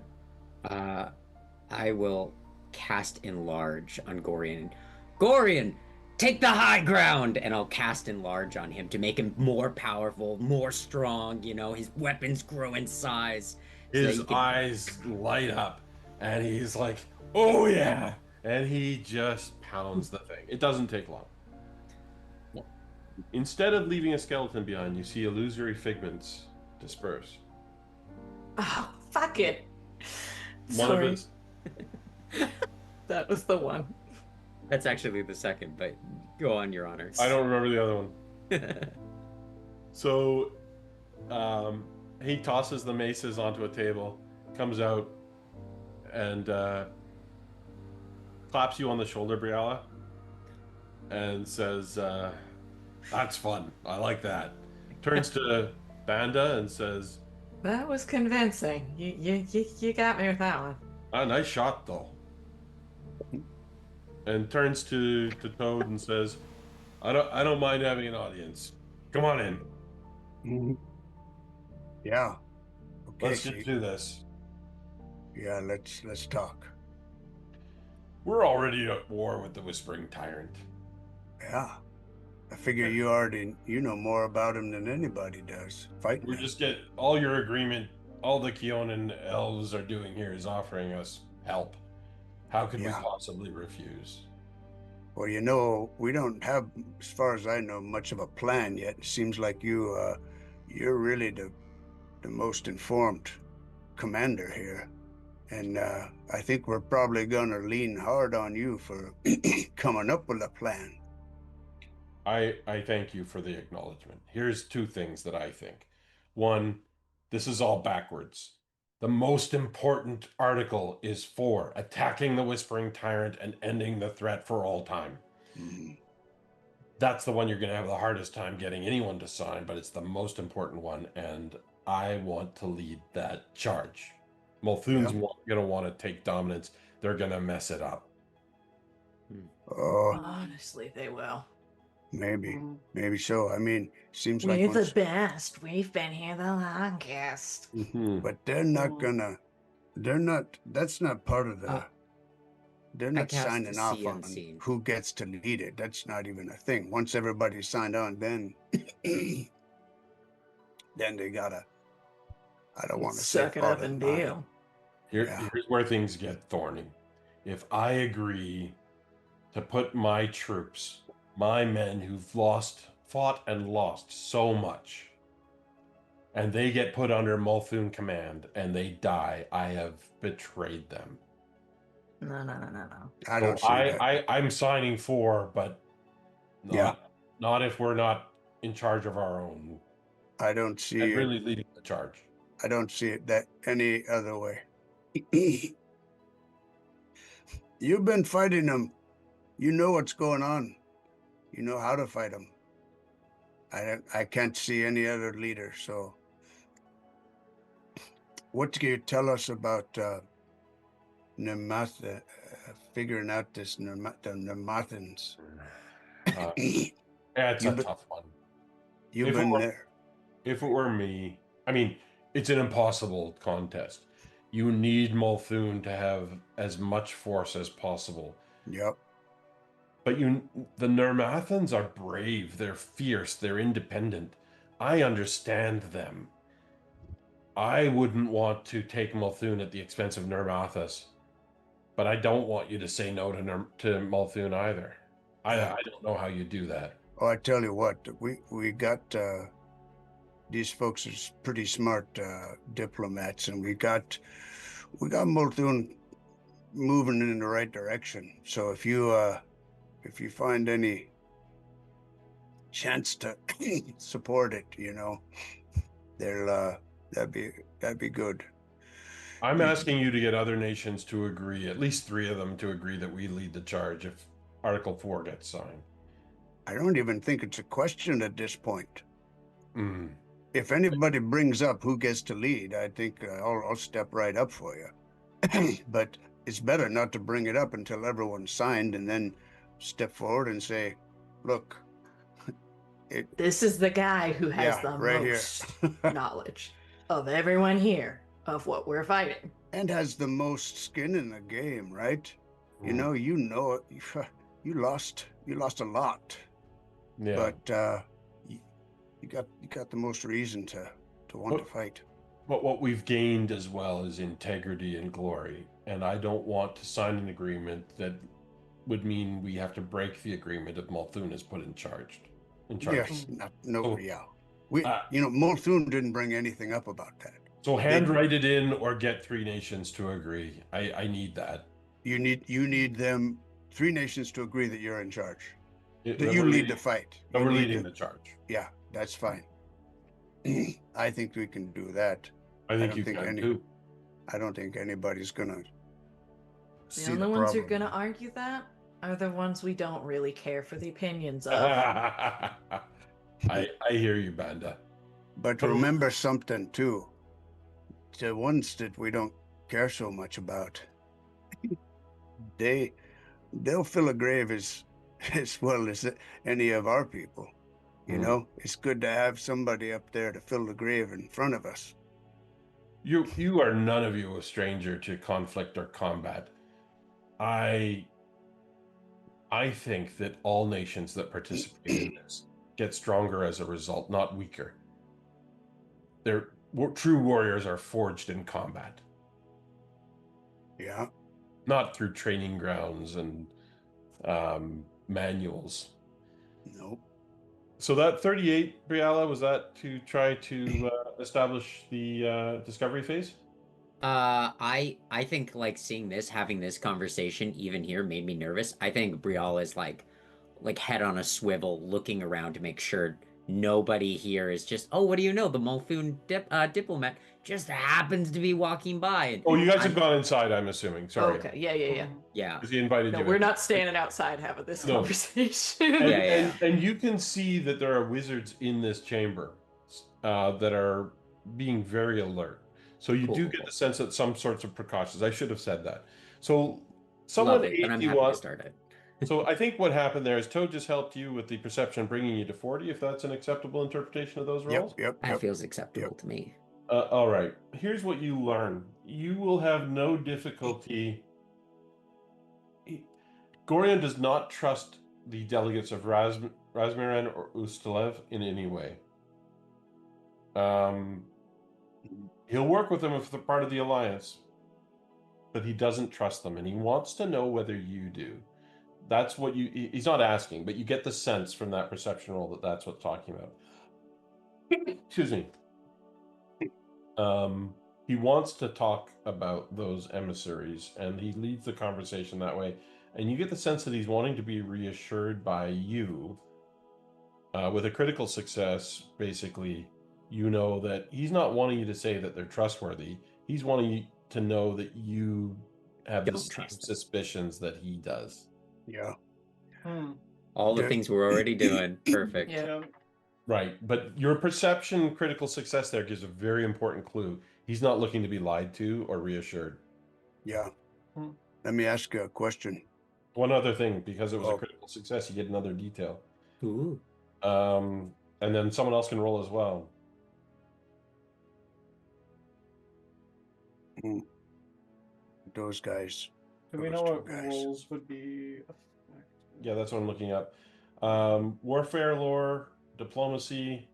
I will cast Enlarge on Gorian. Gorian, take the high ground! And I'll cast Enlarge on him to make him more powerful, more strong, you know, his weapons grow in size. so that His he can- eyes light up, and he's like, "Oh yeah!" And he just pounds the thing. It doesn't take long. Yeah. Instead of leaving a skeleton behind, you see illusory figments disperse. Oh, fuck it. One Sorry. of his That was the one. That's actually the second, but go on, Your Honor. I don't remember the other one. So, he tosses the maces onto a table, comes out, and claps you on the shoulder, Briella, and says, "That's fun. I like that." Turns to Banda and says, That was convincing. You got me with that one. "Ah, nice shot, though." And turns to Toad and says, I don't mind having an audience. Come on in. Yeah. Okay. Let's just do this. Yeah, let's talk. We're already at war with the Whispering Tyrant. Yeah. I figure you know more about him than anybody does. Fight We me. just get all your agreement. All the Keonan elves are doing here is offering us help. How could we Yeah. possibly refuse? Well, you know, we don't have, as far as I know, much of a plan yet. It seems like you're really the most informed commander here. And I think we're probably gonna lean hard on you for coming up with a plan. I thank you for the acknowledgement. Here's two things that I think. One, this is all backwards. The most important article is for attacking the Whispering Tyrant and ending the threat for all time. Mhm. That's the one you're going to have the hardest time getting anyone to sign, but it's the most important one, and I want to lead that charge. Multhoon's Yeah. going to want to take dominance. They're going to mess it up. Oh, Honestly, they will. maybe so. I mean, seems like We're the once, best. We've been here the longest. but they're not gonna. They're not. That's not part of the. They're not cast signing the off see on unseen. who gets to lead it. That's not even a thing. Once everybody's signed on, then then they gotta. I don't want to say Suck it fall up in and line. deal. Yeah. Here's where things get thorny. If I agree to put my troops, my men who've fought and lost so much, and they get put under Multhoon command and they die, I have betrayed them. No. I don't see that. I'm signing for, but not if we're not in charge of our own I don't see and it. really leading the charge. I don't see it that any other way. You've been fighting them. You know what's going on. You know how to fight them. I can't see any other leader. So, what can you tell us about figuring out the Nemathans? Yeah, it's You've a been- tough one. You've If it been were- there. If it were me, I mean, it's an impossible contest. You need Multhoon to have as much force as possible. Yep. But the Nemathans are brave, they're fierce, they're independent. I understand them. I wouldn't want to take Multhoon at the expense of Nermathas, but I don't want you to say no to Multhoon either. I don't know how you do that. Oh, I tell you what, we got these folks are pretty smart diplomats, and we got Multhoon moving in the right direction. So if you find any chance to support it, you know, that'd be good. I'm asking you to get other nations to agree, at least 3 of them to agree that we lead the charge if Article 4 gets signed. I don't even think it's a question at this point. Mm. If anybody brings up who gets to lead, I think I'll step right up for you. But it's better not to bring it up until everyone's signed and then step forward and say, look, This is the guy who has yeah, the right most here. knowledge of everyone here of what we're fighting. And has the most skin in the game, right? You know it. You lost a lot. Yeah. But you got the most reason to want to fight. But what we've gained as well is integrity and glory. And I don't want to sign an agreement that would mean we have to break the agreement if Multhune is put in charge. Yes, We, Uh, Multhune didn't bring anything up about that. So handwrite it in or get 3 nations to agree. I need that. You need them 3 nations to agree that you're in charge. That That you we're lead leading- the fight. that You we're need leading to- the charge. Yeah, that's fine. I think we can do that. I think don't you think can any- too. I don't think anybody's gonna The see only the ones who are problem. gonna argue that are the ones we don't really care for the opinions of. I hear you, Banda. But remember something too. The ones that we don't care so much about, they'll fill a grave as well as any of our people. You know, it's good to have somebody up there to fill the grave in front of us. You are none of you a stranger to conflict or combat. I think that all nations that participate in this get stronger as a result, not weaker. True warriors are forged in combat, Yeah. not through training grounds and manuals. Nope. So that 38, Briala, was that to try to establish the discovery phase? I think like seeing this, having this conversation even here made me nervous. I think Brielle is like head on a swivel, looking around to make sure nobody here is just, oh, what do you know? The Multhune diplomat just happens to be walking by. And Oh, you guys have gone inside, I'm assuming. Sorry. Okay, yeah. yeah. Because he invited No, you we're in. not standing outside having this No. conversation. And, Yeah. and you can see that there are wizards in this chamber that are being very alert. So you do get the sense that some sorts of precautions. I should have said that. So someone Love it, and I'm ate you happy to up. start it. So I think what happened there is Toad just helped you with the perception, bringing you to 40, if that's an acceptable interpretation of those rolls. Yep. That feels acceptable to me. All right. Here's what you learn. You will have no difficulty. Gorion does not trust the delegates of Razmiran or Ustalev in any way. He'll work with them if they're part of the alliance, but he doesn't trust them, and he wants to know whether you do. That's what he's not asking, but you get the sense from that perception roll that that's what's talking about. Excuse me. He wants to talk about those emissaries, and he leads the conversation that way. And you get the sense that he's wanting to be reassured by you. With a critical success, basically, you know that he's not wanting you to say that they're trustworthy. He's wanting you to know that you have the same suspicions that he does. Yeah. All the things we're already doing. Perfect. Yeah. Right. But your perception critical success there gives a very important clue. He's not looking to be lied to or reassured. Yeah. Let me ask you a question. One other thing, because it was a critical success, you get another detail. Ooh. And then someone else can roll as well. Those guys. Do we know what roles would be effective? Yeah, that's what I'm looking at. Warfare lore, diplomacy,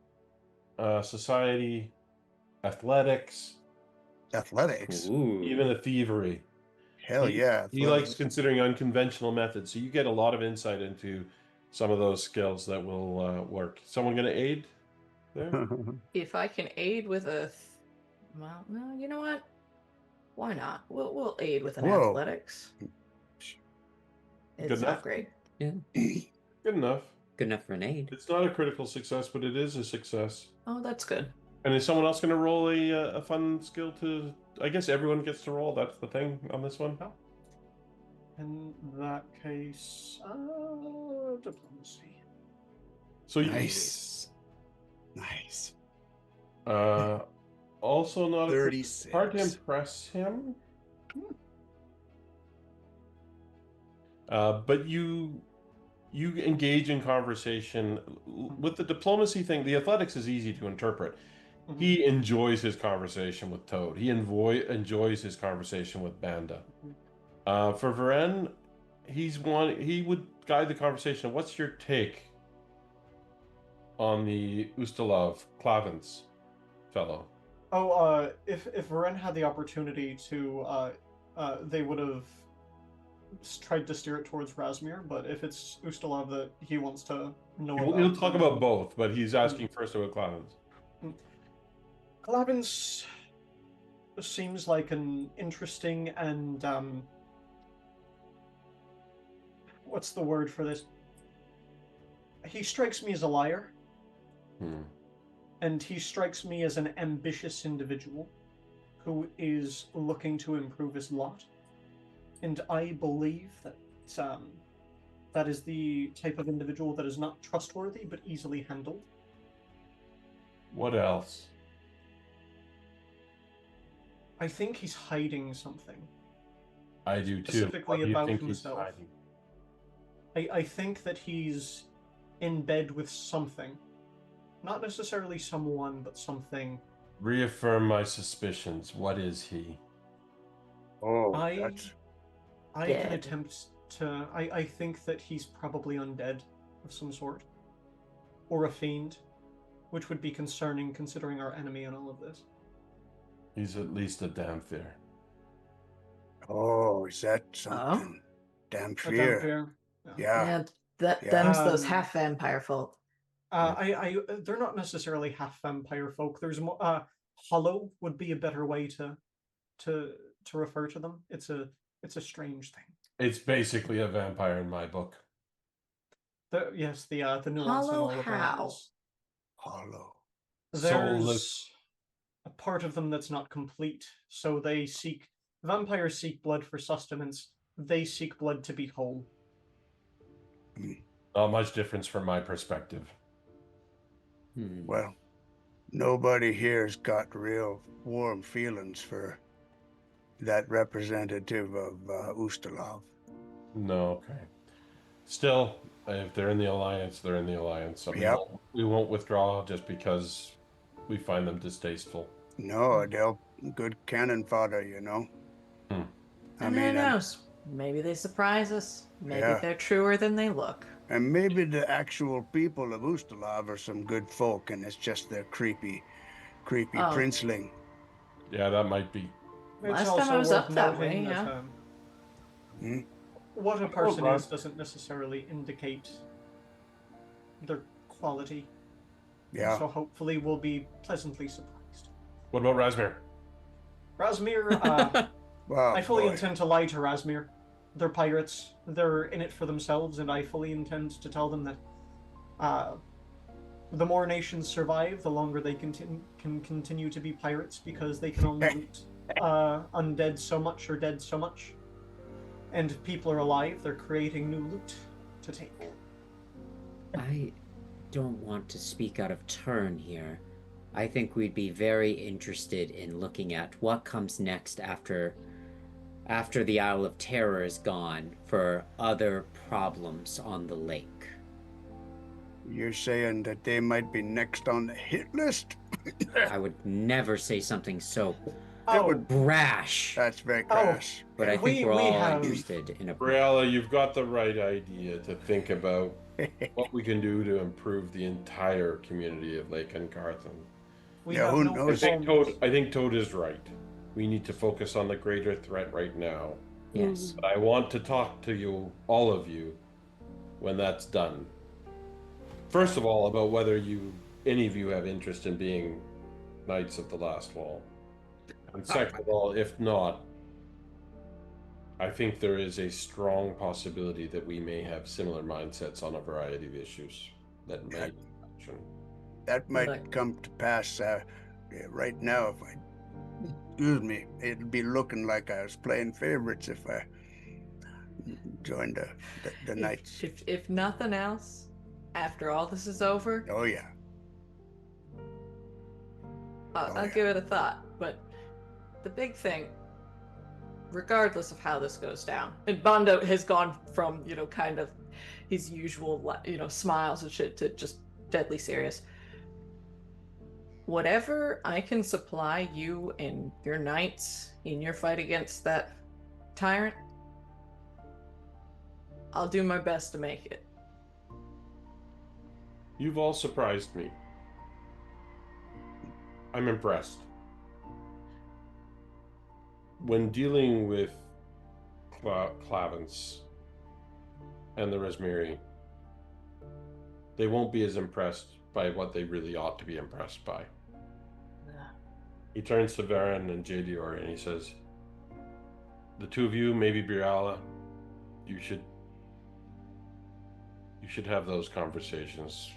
society, athletics. Athletics? Ooh. Even a thievery. Hell yeah. He likes considering unconventional methods. So you get a lot of insight into some of those skills that will work. Someone going to aid there? If I can aid with a, well, you know what? Why not? We'll aid with an athletics. It's Good not enough? great. Yeah. Good enough. Good enough for an aid. It's not a critical success, but it is a success. Oh, that's good. And is someone else going to roll a fun skill to... I guess everyone gets to roll. That's the thing on this one. In that case, diplomacy. So you, Nice. Nice. also not hard to 36. impress him. But you engage in conversation with the diplomacy thing. The athletics is easy to interpret. Mhm. He enjoys his conversation with Toad. He enjoys his conversation with Banda. For Varen, he would guide the conversation. What's your take on the Ustalov Clavins fellow? Oh, if Varen had the opportunity to, they would have tried to steer it towards Razmir. But if it's Ustalov that he wants to know about, He'll talk about both, but he's asking first about Clavins. Clavins seems like an interesting and what's the word for this? He strikes me as a liar. And he strikes me as an ambitious individual who is looking to improve his lot. And I believe that that is the type of individual that is not trustworthy but easily handled. What else? I think he's hiding something. I do too. Specifically What do you about think he's himself. hiding? I think that he's in bed with something. Not necessarily someone, but something. Reaffirm my suspicions. What is he? Oh, I that's can Dead. attempt to. I think that he's probably undead of some sort. Or a fiend, which would be concerning considering our enemy and all of this. He's at least a Damphir. oh, is that something? Damn A fear. Damphir. Yeah. Yeah, Yeah. them's those Um, half vampire folk. They're not necessarily half vampire folk. There's more. Hollow would be a better way to refer to them. It's a strange thing. It's basically a vampire in my book. The nuance in Hollow all of that how? is Hollow. there's Soulless. a part of them that's not complete. So vampires seek blood for sustenance. They seek blood to be whole. Not much difference from my perspective. Well, nobody here's got real warm feelings for that representative of Ustalov. No, okay. Still, if they're in the alliance, they're in the alliance. Yep. We won't withdraw just because we find them distasteful. No, they'll good cannon fodder, you know. I And mean, who knows? Maybe they surprise us. Maybe Yeah. they're truer than they look. and maybe the actual people of Ustalov are some good folk, and it's just their creepy Oh. princeling. Yeah, that might be. Last It's time I also was worth up that noting way, that, yeah. What a person right. is doesn't necessarily indicate their quality. Yeah. So hopefully we'll be pleasantly surprised. What about Razmir? Razmir, Well, I fully boy. intend to lie to Razmir. They're pirates. They're in it for themselves, and I fully intend to tell them that the more nations survive, the longer they can continue to be pirates, because they can only loot undead so much or dead so much. And if people are alive, they're creating new loot to take. I don't want to speak out of turn here. I think we'd be very interested in looking at what comes next after the Isle of Terror is gone for other problems on the lake. You're saying that they might be next on the hit list? I would never say something so Oh, brash, That's very crass. but I we- think we're we all have- interested in a Briella, you've got the right idea to think about what we can do to improve the entire community of Lake and Carthan. we Yeah, have who no knows? I think Toad is right. We need to focus on the greater threat right now. yes. But I want to talk to you, all of you, when that's done. First of all, about whether any of you have interest in being Knights of the Last Wall. And second of all, if not, I think there is a strong possibility that we may have similar mindsets on a variety of issues that may be action. That might Like- come to pass right now. If I, excuse me, it'd be looking like I was playing favorites if I joined the Knights. If nothing else, after all this is over, Oh yeah. I'll give it a thought. But the big thing, regardless of how this goes down, and Bondo has gone from, kind of his usual, smiles and shit to just deadly serious. Whatever I can supply you and your knights in your fight against that tyrant, I'll do my best to make it. You've all surprised me. I'm impressed. When dealing with Clavence and the Resmiri, they won't be as impressed by what they really ought to be impressed by. He turns to Varen and Jadior and he says, the two of you, maybe Briala, you should have those conversations.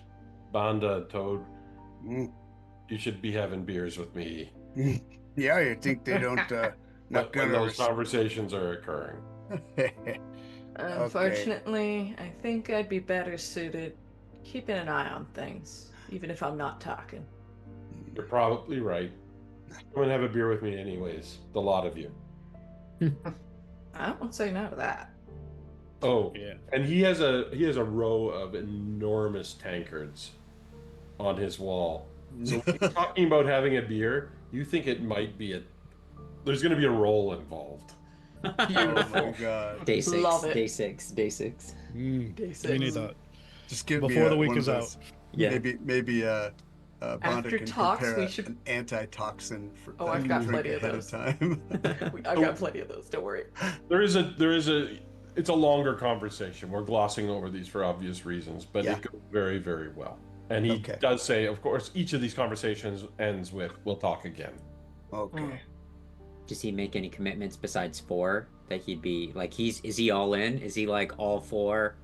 Banda and Toad, you should be having beers with me. Yeah, you think they don't not when gonna those conversations are occurring. Unfortunately, I think I'd be better suited keeping an eye on things, even if I'm not talking. You're probably right. Come and have a beer with me anyways, the lot of you. I won't say no to that. Oh, Yeah. and he has a row of enormous tankards on his wall. So when he's talking about having a beer, you think it might be there's going to be a roll involved. Oh my god. Day 6. Love it. Day 6. Day 6. We need that. Just give Before me the week one is of out. those. Yeah. Maybe Bonda After can talks, prepare we should- an antitoxin for Oh, I've got drink plenty of ahead those. time. I've got plenty of those, don't worry. It's a longer conversation. We're glossing over these for obvious reasons, but Yeah. it goes very, very well. And he Okay. does say, of course, each of these conversations ends with, we'll talk again. Okay. Does he make any commitments besides 4 that he'd be like? Is he all in? Is he like all 4?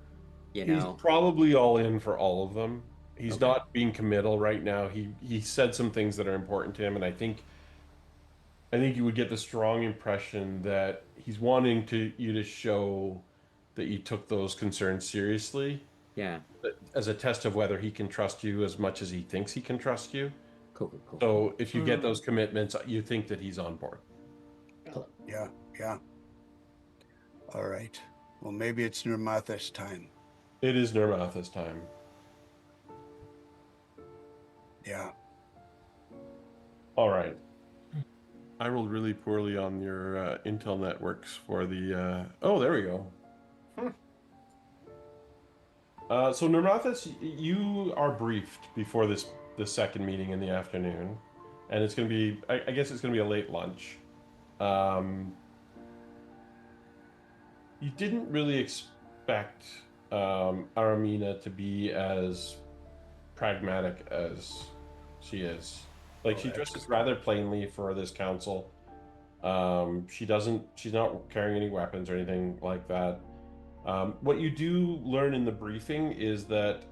He's probably all in for all of them. He's Okay. not being committal right now. He said some things that are important to him, and I think you would get the strong impression that he's wanting you to show that you took those concerns seriously. Yeah. As a test of whether he can trust you as much as he thinks he can trust you. Cool. So if you get those commitments, you think that he's on board. Yeah. All right. Well, maybe it's Nirmatha's time. It is Nirmatha's time. Yeah. All right. I rolled really poorly on your Intel networks for the... Oh, there we go. So Nirmathas, you are briefed before this second meeting in the afternoon, and it's going to be, I guess it's going to be a late lunch. You didn't really expect Aramina to be as pragmatic as she is. Like, she dresses rather plainly for this council. She's not carrying any weapons or anything like that. What you do learn in the briefing is that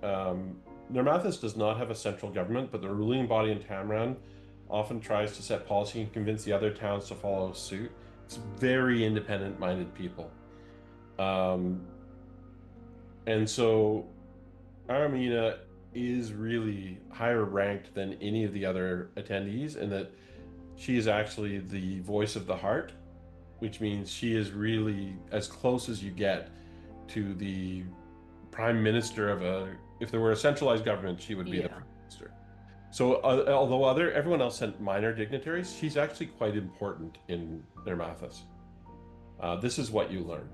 Nirmathas does not have a central government, but the ruling body in Tamran often tries to set policy and convince the other towns to follow suit. It's very independent-minded people. And so Aramina is really higher ranked than any of the other attendees, in that she is actually the voice of the heart, which means she is really as close as you get to the prime minister if there were a centralized government, she would be the prime minister. So although everyone else sent minor dignitaries, she's actually quite important in Nirmathas. This is what you learn.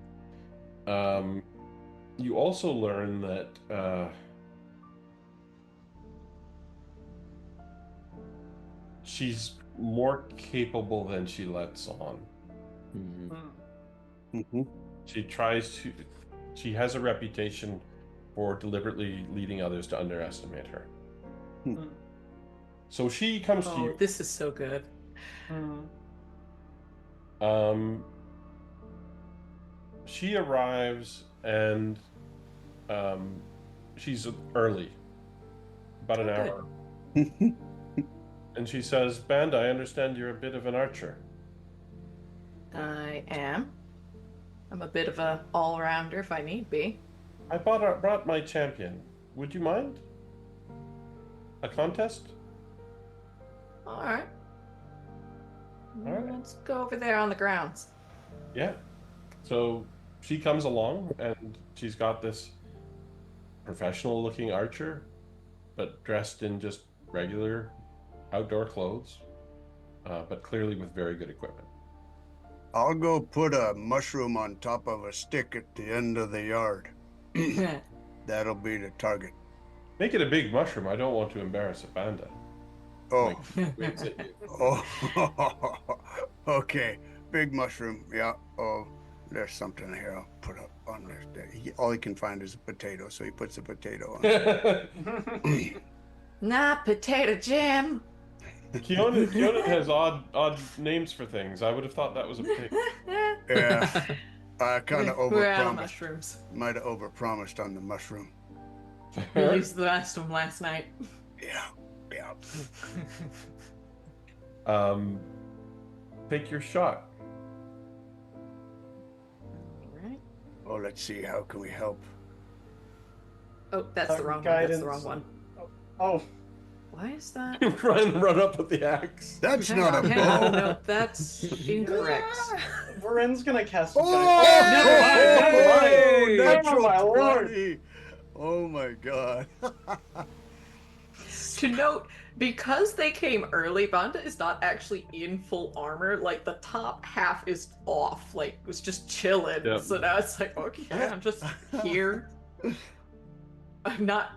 You also learn that she's more capable than she lets on. She has a reputation for deliberately leading others to underestimate her. So she comes to you. This is so good. She arrives and she's early, about an hour. And she says, "Band, I understand you're a bit of an archer." I am. I'm a bit of a all-rounder if I need be. I brought my champion. would you mind? A contest? All right. All right. Let's go over there on the grounds. Yeah. So she comes along and she's got this professional looking archer, but dressed in just regular outdoor clothes, but clearly with very good equipment. I'll go put a mushroom on top of a stick at the end of the yard. That'll be the target. Make it a big mushroom. I don't want to embarrass a panda. Oh, Waves at you. oh, okay. Big mushroom. Yeah. Oh, there's something here. I'll put up on there. All he can find is a potato, so he puts a potato on. Not potato jam. Keonan has odd names for things. I would have thought that was a potato. Yeah. I kind of We're out of overpromised. mushrooms. Might have overpromised on the mushroom. We used the last of them last night. Yeah. Yeah. Take your shot. Right. Oh, let's see. How can we help? Oh, that's the wrong one. That's the wrong one. Oh, Why is that? Run up with the axe. That's Hang not on, a hang on. bow. No, that's incorrect. Varen's gonna cast a Oh, never mind. natural Oh, my lord. 20. Oh my god. To note, because they came early, Banda is not actually in full armor. Like, the top half is off. Like, was just chilling. Yep. So now it's like, okay, I'm just here. I'm not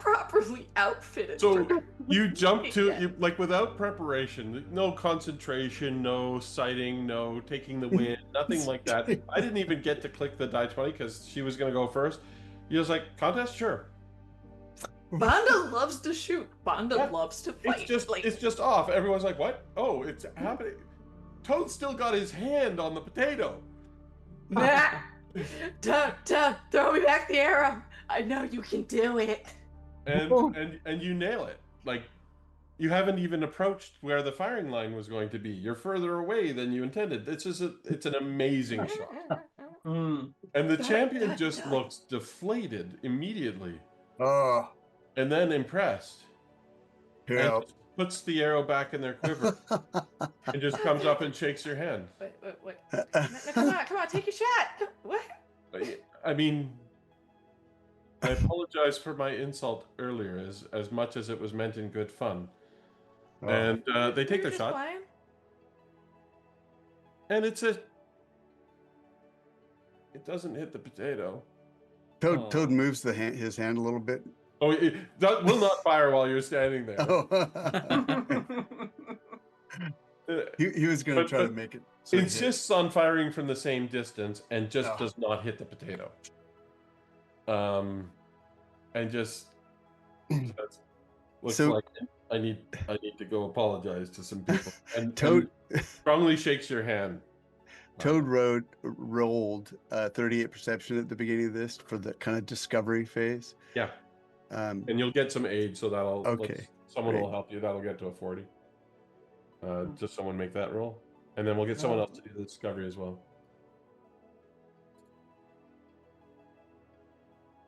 properly outfitted. So for- you jump to Yeah. you like without preparation, no concentration, no sighting, no taking the wind, nothing like that. I didn't even get to click the die 20 because she was gonna go first. You was like, contest, sure. Banda loves to shoot. Banda Yeah. loves to fight. It's just off. Everyone's like, what? Oh, it's happening. Toad still got his hand on the potato. Nah. Don't throw me back the arrow. I know you can do it. And you nail it. Like you haven't even approached where the firing line was going to be. You're further away than you intended. It's an amazing shot. Mm. And the champion just looks deflated immediately Oh, and then impressed. And help. just puts the arrow back in their quiver and just comes up and shakes your hand. Wait. No, come on, take your shot. What? I mean, I apologize for my insult earlier, as much as it was meant in good fun. Oh. And they take their Just shot, playing. and it doesn't hit the potato. Toad moves his hand a little bit. Oh, that will not fire while you're standing there. Oh. Uh, he was going to But- try to but make it. So it hit. Insists on firing from the same distance and just Oh. does not hit the potato. And just that's, looks So- like I need to go apologize to some people. And Toad strongly shakes your hand. Toad rolled 38 perception at the beginning of this for the kind of discovery phase. Yeah, Um, and you'll get some aid, so that'll Okay, someone will great. help you. That'll get to a 40. Just someone make that roll, and then we'll get someone else to do the discovery as well.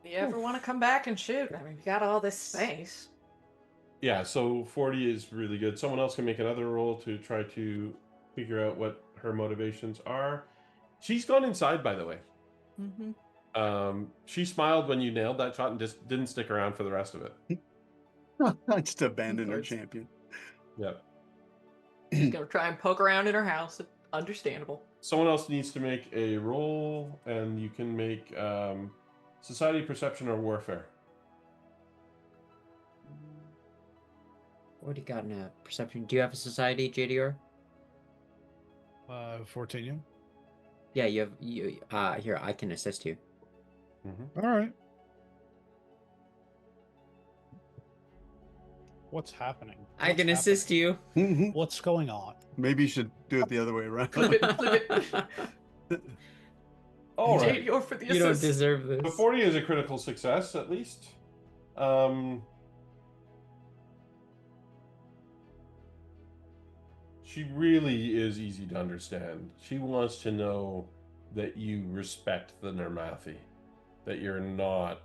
You ever want to come back and shoot? I mean, we got all this space. Yeah, so 40 is really good. Someone else can make another roll to try to figure out what her motivations are. She's gone inside, by the way. Mm-hmm. She smiled when you nailed that shot and just didn't stick around for the rest of it. just abandoned her course. champion. Yeah. She's gonna try and poke around in her house. Understandable. Someone else needs to make a roll, and you can make society, perception, or warfare. Already gotten a perception. Do you have a society, JDR? 14, yeah. Yeah, you here, I can assist you. Mm-hmm. All right. What's happening? I can assist you. What's going on? Maybe you should do it the other way around. Flip it. All right. You're for the You don't assist. deserve this. The 40 is a critical success, at least. She really is easy to understand. She wants to know that you respect the Nermathi, that you're not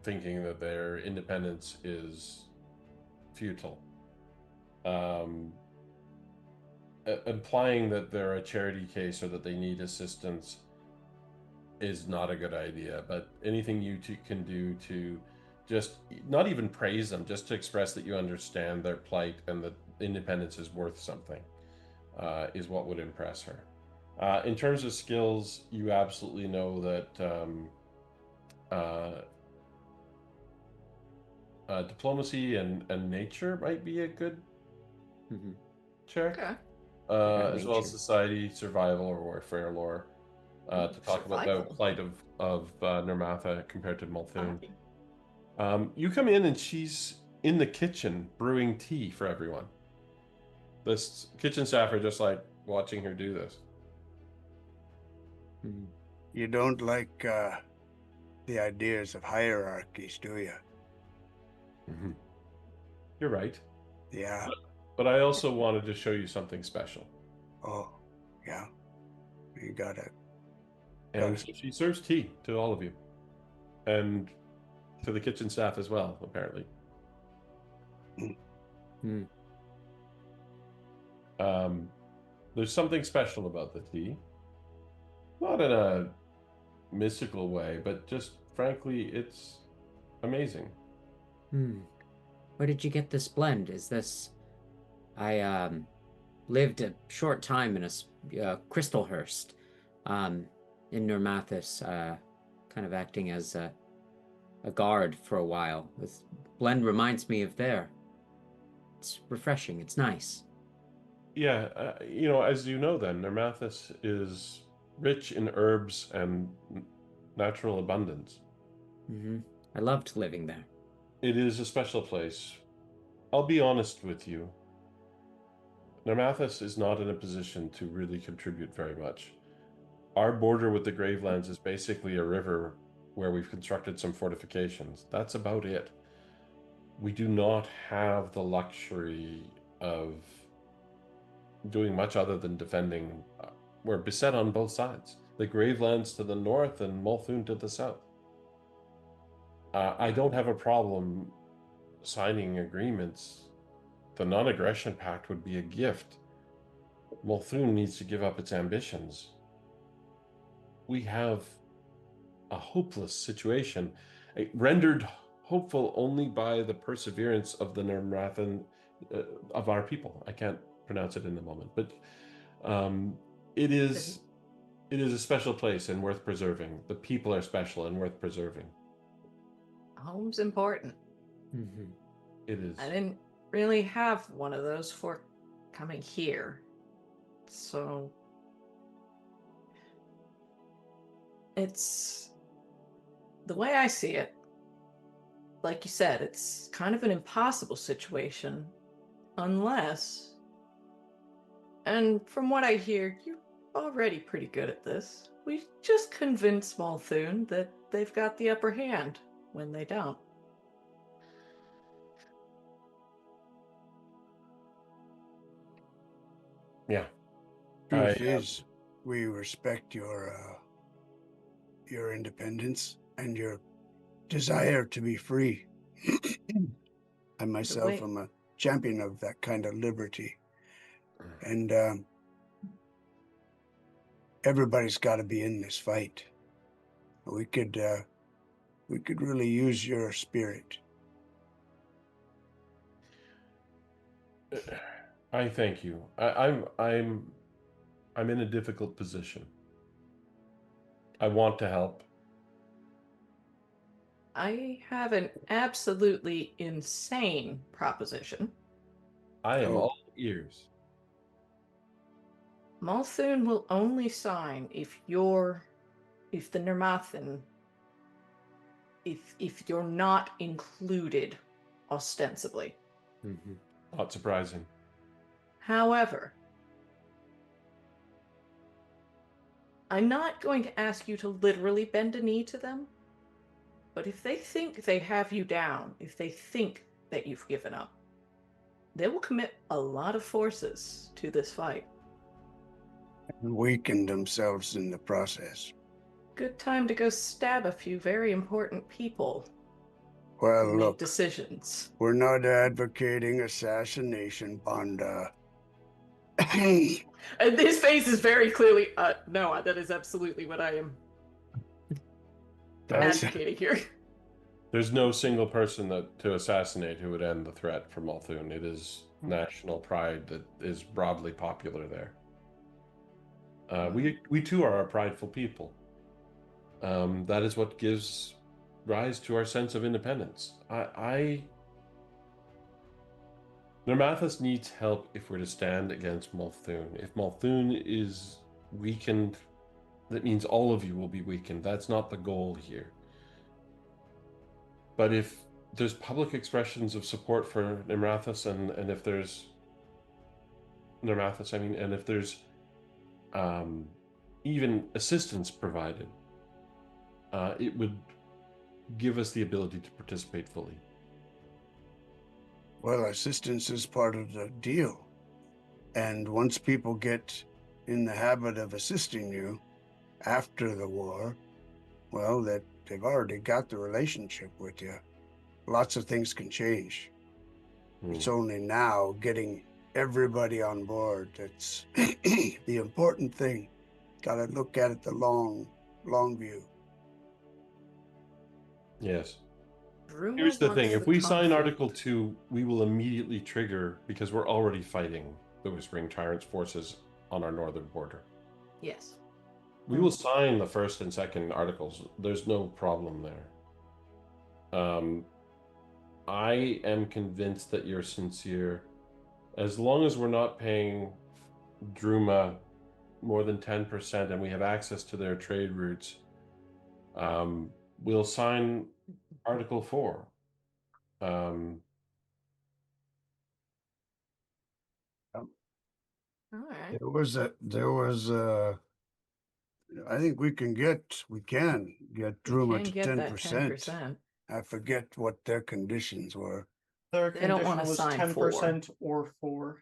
thinking that their independence is futile. Implying that they're a charity case or that they need assistance is not a good idea, but anything you two can do to just not even praise them, just to express that you understand their plight and that independence is worth something, is what would impress her. In terms of skills, you absolutely know that diplomacy and nature might be a good check. Okay. As well as nature. society, survival, or warfare lore. To talk about the Survival. plight of Nermatha compared to Multhoon. You come in and she's in the kitchen brewing tea for everyone. This kitchen staff are just like watching her do this. You don't like the ideas of hierarchies, do you? You're right. Yeah. But I also wanted to show you something special. Oh, yeah. You got it. And so she serves tea to all of you. And to the kitchen staff as well, apparently. There's something special about the tea. Not in a mystical way, but just frankly, it's amazing. Where did you get this blend? Is this... I lived a short time in a Crystalhurst, in Nermathis, kind of acting as a guard for a while. This blend reminds me of there. It's refreshing. It's nice. Yeah, as you know then, Nermathis is rich in herbs and natural abundance. I loved living there. It is a special place. I'll be honest with you. Nermathis is not in a position to really contribute very much. Our border with the Gravelands is basically a river where we've constructed some fortifications. That's about it. We do not have the luxury of doing much other than defending. We're beset on both sides. The Gravelands to the north and Multhoon to the south. I don't have a problem signing agreements. The non-aggression pact would be a gift. Multhoon needs to give up its ambitions. We have a hopeless situation, rendered hopeful only by the perseverance of the Nermathan, of our people. I can't pronounce it in the moment, but it is a special place and worth preserving. The people are special and worth preserving. Home's important. It is. I didn't really have one of those for coming here. So it's the way I see it. Like you said, it's kind of an impossible situation unless, and from what I hear, you're already pretty good at this. We just convince Multhoon that they've got the upper hand when they don't. Yeah. Truth is, we respect your independence and your desire to be free. I myself am a champion of that kind of liberty, and everybody's got to be in this fight. We could really use your spirit. I thank you. I'm in a difficult position. I want to help. I have an absolutely insane proposition. I am all ears. Multhoon will only sign if the Nermathan, if you're not included ostensibly. Not surprising. However, I'm not going to ask you to literally bend a knee to them, but if they think they have you down, if they think that you've given up, they will commit a lot of forces to this fight. And weaken themselves in the process. Good time to go stab a few very important people. Well, make look, decisions. we're not advocating assassination, Panda. And his face is very clearly, no, that is absolutely what I am That's advocating here. There's no single person to assassinate who would end the threat from Multhune. It is national pride that is broadly popular there. We too are a prideful people. That is what gives rise to our sense of independence. Normathus needs help if we're to stand against Multhune. If Multhune is weakened, that means all of you will be weakened. That's not the goal here. But if there's public expressions of support for Normathus, and if there's Normathus, and if there's even assistance provided, it would give us the ability to participate fully. Well, assistance is part of the deal. And once people get in the habit of assisting you after the war, well, that they've already got the relationship with you. Lots of things can change. It's only now getting everybody on board that's the important thing. Got to look at it the long view. Yes. Rumor Here's the thing. wants If we sign conflict. Article 2, we will immediately trigger, because we're already fighting the Whispering Tyrant's forces on our northern border. Yes. We will sign the first and second articles. There's no problem there. I am convinced that you're sincere. As long as we're not paying Druma more than 10% and we have access to their trade routes, we'll sign Article 4. All right. There was I think we can get Druma to 10%. I forget what their conditions were. Their They don't condition wanna was sign 10% or 4.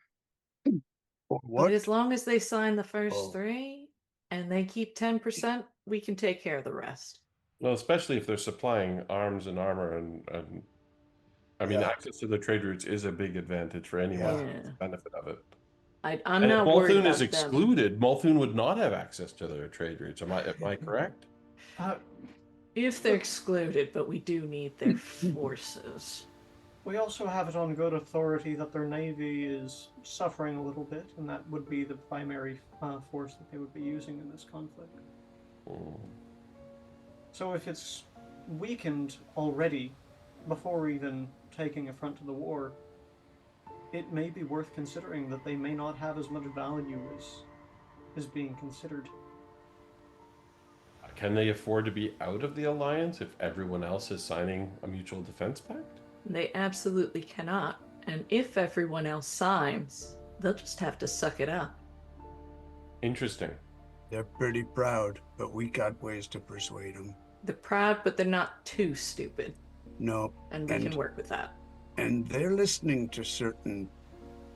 Or But what? as long as they sign the first Oh. 3 and they keep 10%, we can take care of the rest. Well, especially if they're supplying arms and armor, and Yeah. access to the trade routes is a big advantage for anyone Yeah. who gets the benefit of it. I'm And not if worried Multhune about is excluded, Multhune would not have access to their trade routes. Am I correct? them. If they're excluded, but we do need their forces. We also have it on good authority that their navy is suffering a little bit, and that would be the primary force that they would be using in this conflict. So if it's weakened already, before even taking a front to the war, it may be worth considering that they may not have as much value as being considered. Can they afford to be out of the alliance if everyone else is signing a mutual defense pact? They absolutely cannot. And if everyone else signs, they'll just have to suck it up. Interesting. They're pretty proud, but we got ways to persuade them. They're proud, but they're not too stupid. No. And we can work with that. And they're listening to certain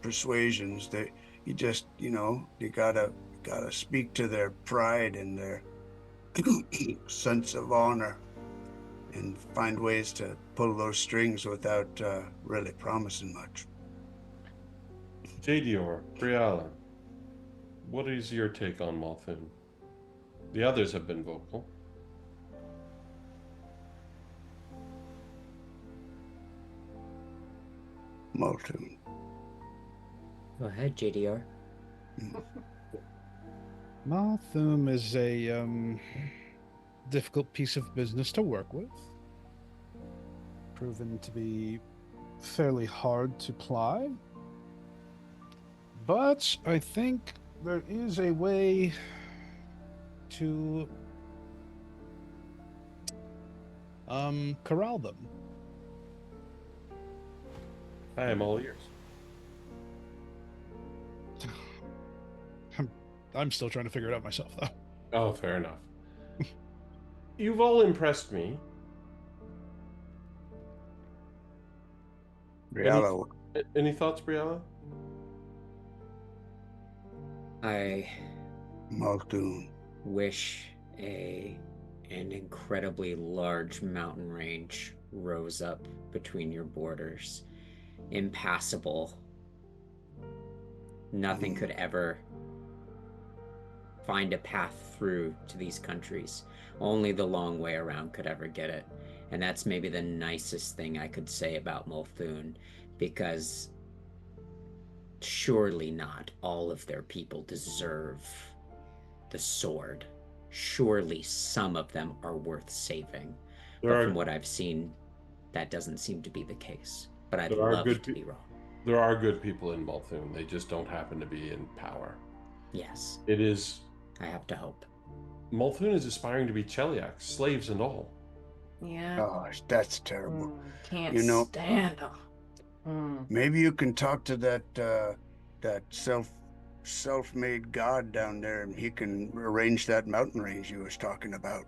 persuasions. You gotta speak to their pride and their sense of honor, and find ways to pull those strings without really promising much. Jadior, Briala, what is your take on Multhune? The others have been vocal. Multhune. Go ahead, JDR. Multhune is a difficult piece of business to work with. Proven to be fairly hard to ply. But I think there is a way to corral them. I am all ears. I'm still trying to figure it out myself, though. Oh, fair enough. You've all impressed me. Briala, Any thoughts, Briala? I Multhune. wish an incredibly large mountain range rose up between your borders, impassable. Nothing could ever find a path through to these countries. Only the long way around could ever get it. And that's maybe the nicest thing I could say about Multhune, because surely not all of their people deserve the sword. Surely some of them are worth saving. But from what I've seen, that doesn't seem to be the case. But I'd love to be wrong. There are good people in Multhune. They just don't happen to be in power. Yes. It is... I have to hope. Multhune is aspiring to be Cheliax, slaves and all. Yeah. Gosh, that's terrible. Can't You know- stand them. Maybe you can talk to that self-made god down there, and he can arrange that mountain range you was talking about.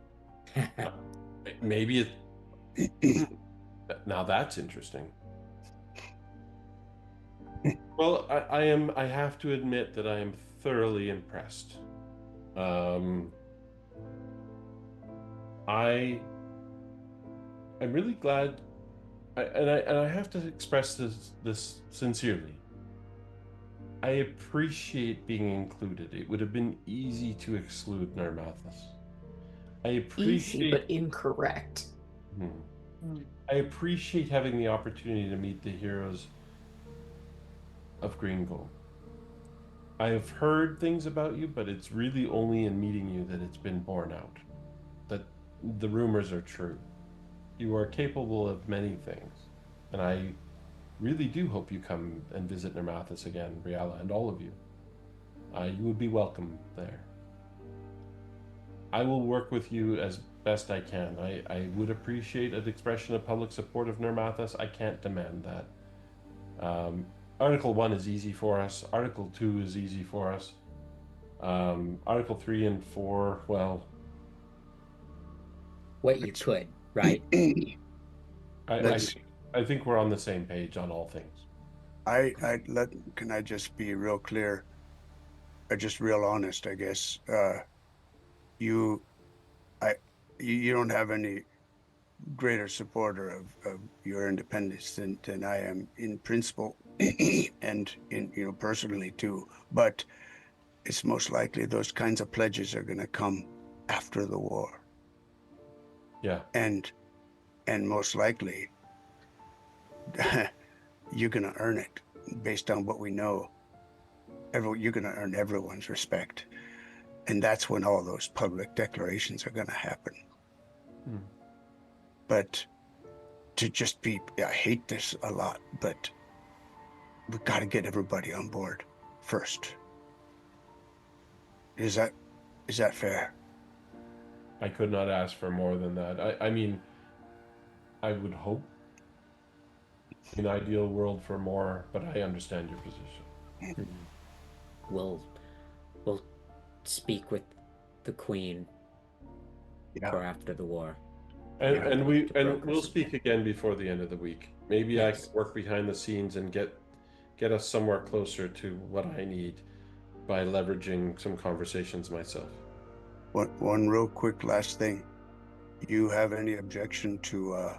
Maybe it... Now that's interesting. Well, I have to admit that I am thoroughly impressed. I'm really glad, and I have to express this sincerely. I appreciate being included. It would have been easy to exclude Narmathis. I appreciate... Easy, but incorrect. I appreciate having the opportunity to meet the heroes of Greengold. I have heard things about you, but it's really only in meeting you that it's been borne out. That the rumors are true. You are capable of many things. And I really do hope you come and visit Narmathis again, Briala, and all of you. You would be welcome there. I will work with you as best I can. I would appreciate an expression of public support of Narmathis. I can't demand that. Article 1 is easy for us. Article 2 is easy for us. Article 3 and 4, well... What you could, right? I think we're on the same page on all things. Can I just be real clear? Just real honest, I guess. You don't have any greater supporter of your independence than I am in principle and in personally too. But it's most likely those kinds of pledges are going to come after the war. Yeah. And most likely you're going to earn it based on what we know. You're going to earn everyone's respect. And that's when all those public declarations are going to happen. But to just be, I hate this a lot, but we've got to get everybody on board first. Is that fair? I could not ask for more than that. I mean, I would hope in an ideal world for more, but I understand your position. We'll speak with the Queen for after the war. And we'll speak again before the end of the week. Maybe I can work behind the scenes and get us somewhere closer to what I need by leveraging some conversations myself. One real quick last thing. You have any objection to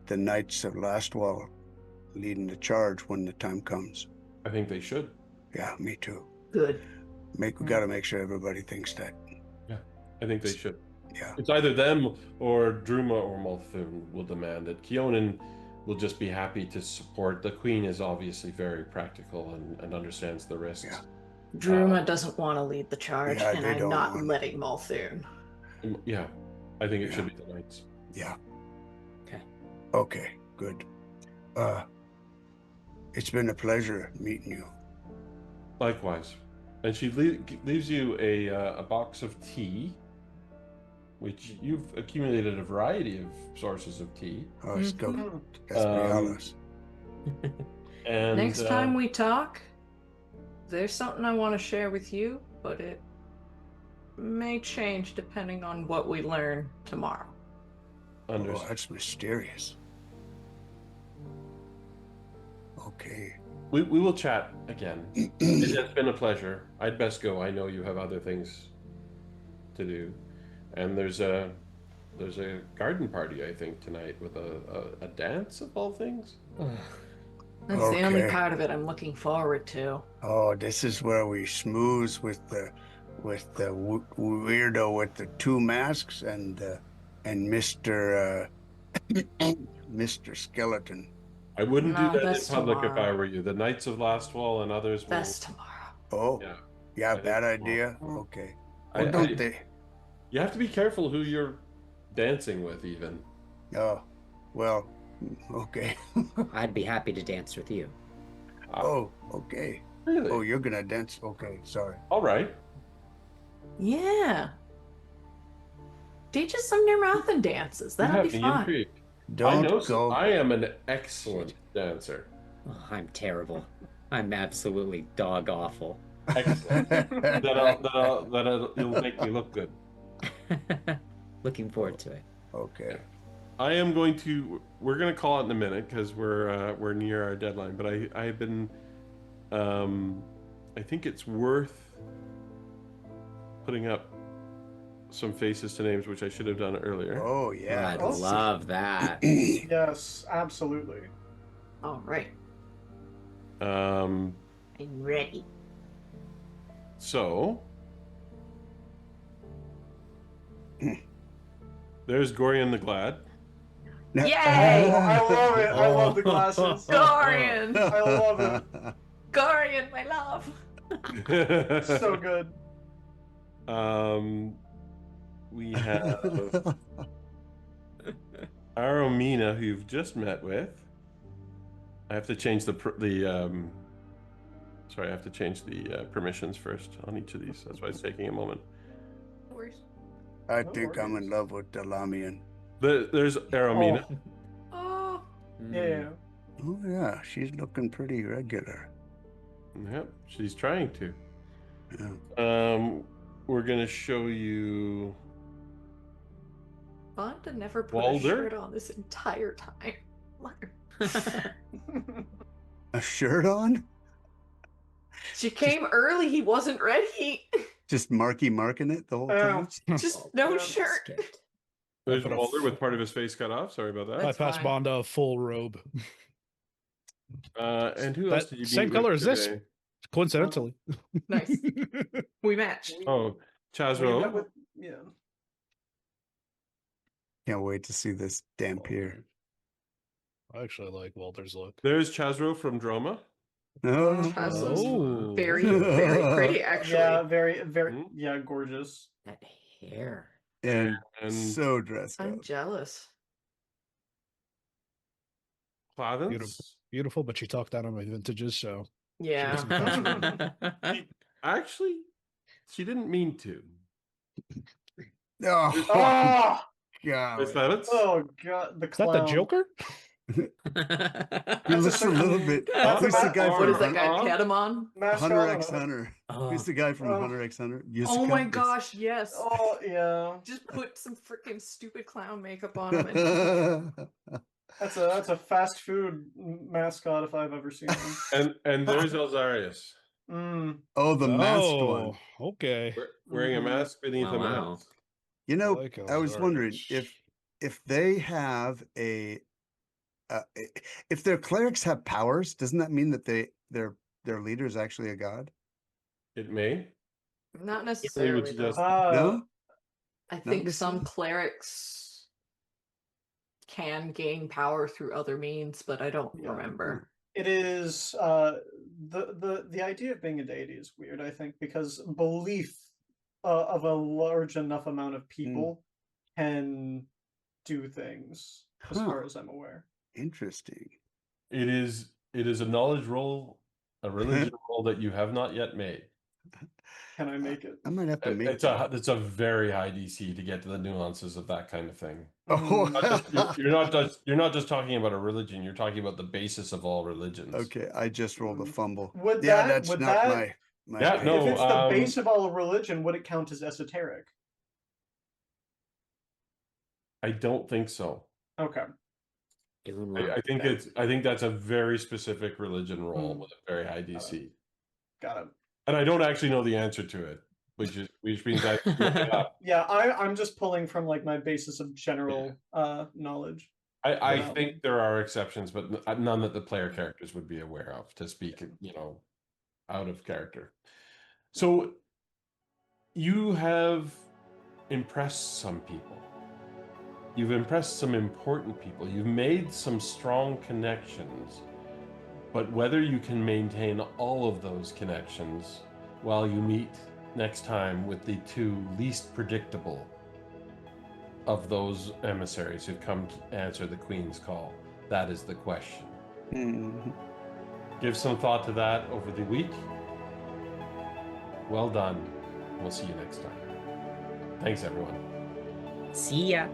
the Knights of Lastwall leading the charge when the time comes? I think they should. Yeah, me too. Good. We got to make sure everybody thinks that. Yeah, I think they should. Yeah. It's either them or Druma or Multhune will demand it. Keonan will just be happy to support. The Queen is obviously very practical and understands the risks. Yeah. Druma doesn't want to lead the charge, Yeah, and they I'm don't not want- letting Multhune. Yeah, I think it should be the Knights. Yeah. Okay. Okay, good. It's been a pleasure meeting you. Likewise. And she leaves you a box of tea, which you've accumulated a variety of sources of tea. Oh, it's go. Esprialas. And Next time we talk, there's something I want to share with you, but it may change depending on what we learn tomorrow. Oh, that's mysterious. Okay. We will chat again. It's been a pleasure. I'd best go. I know you have other things to do. And there's there's a garden party, I think, tonight with a dance of all things. That's the only Okay. part of it I'm looking forward to. Oh, this is where we schmooze with the weirdo with the 2 masks and Mr. Mr. Skeleton. I wouldn't do No, that in that's public if I tomorrow. were you. The Knights of Last Wall and others will. That's tomorrow. Oh, Yeah. yeah, I think bad so. idea. Okay. I- Well, don't I- they? You have to be careful who you're dancing with, even. Oh, well, okay. I'd be happy to dance with you. Oh, okay. Really? Oh, you're gonna dance? Okay, sorry. All right. Yeah. Teach us some Near Mountain dances. You That'll have be me fun. intrigued. I Don't know go. I am an excellent dancer. Oh, I'm terrible. I'm absolutely dog awful. Excellent. You'll make me look good. Looking forward to it. Okay. I am going to. We're going to call it in a minute because we're near our deadline. But I've been. I think it's worth putting up some faces to names, which I should have done earlier. Oh, yeah. I'd Awesome. love that. Yes, absolutely. All right. Um. I'm ready. So. There's Gorian the Glad. No- Yay! I love it. I love the glasses. Gorian! I love it. Gorian, my love! So good. We have Aromina, who you've just met with. I have to change sorry, I have to change the permissions first on each of these. That's why it's taking a moment. No worries. I No think I'm worries. in love with Delamian. There's Aromina. Oh, Yeah. Oh, yeah. She's looking pretty regular. Yep, she's trying to. Yeah. We're gonna show you. Vonda never put Walder? a shirt on this entire time. Look. A shirt on? She came early, he wasn't ready. Just marking it the whole time? Just no Yeah. shirt. Skipped. There's put a Walder f- with part of his face cut off. Sorry about that. I That's passed fine. Bonda a full robe. And who else That did you same meet color with as this. today? Coincidentally. Nice. We match. Oh, We met Chazro. with- yeah. Can't wait to see this Dampier. I actually like Walter's look. There's Chazro from Droma. No. Chazro's Oh. very, very pretty, actually. Yeah, very, very, Mhm. yeah, gorgeous. That hair. And And so dressed up. I'm jealous. Clavence. Beautiful, but she talked down on my vintages, so Yeah. Actually, she didn't mean to. Oh, Oh, God. Miss Clavence? oh god, the is that clown. the Joker? He That's looks a little bit. That's Who's a the guy ma- What from is that guy, Huh? Catamon? Mascot Hunter on x a- Hunter? Oh, Who's the guy from Oh. Hunter x Hunter? Oh my Yusuke? gosh, yes. Oh yeah, Just put some freaking stupid clown makeup on him. And... that's a fast food mascot if I've ever seen one. And there's Elzarius. Oh, the masked Oh, one. okay. Wearing a mask beneath a Wow. mask. You know, like I was wondering Elzarius. if they have if their clerics have powers, doesn't that mean that their leader is actually a god? It may. Not necessarily. suggest- though. No? I think necessarily? some clerics can gain power through other means, but I don't Yeah. remember. It is the idea of being a deity is weird, I think, because belief of a large enough amount of people can do things, as Huh. far as I'm aware. Interesting. It is a knowledge roll, a religion roll that you have not yet made. Can I make it? I might have to make It's a very high DC to get to the nuances of that kind of thing. Oh, You're not just talking about a religion. You're talking about the basis of all religions. okay. I just rolled a fumble. Would Yeah, that- that's would not that- my. Yeah, base. no, If it's the base of all religion, would it count as esoteric? I don't think so. Okay. Doing I well. think that's a very specific religion roll Hmm. with a very high DC. Got it. And I don't actually know the answer to it, which means I look it up. Yeah, I'm just pulling from like my basis of general knowledge. I Wow. think there are exceptions, but none that the player characters would be aware of, to speak, out of character. So you have impressed some people. You've impressed some important people. You've made some strong connections. But whether you can maintain all of those connections while you meet next time with the two least predictable of those emissaries who've come to answer the Queen's call, that is the question. Mm-hmm. Give some thought to that over the week. Well done. We'll see you next time. Thanks, everyone. See ya.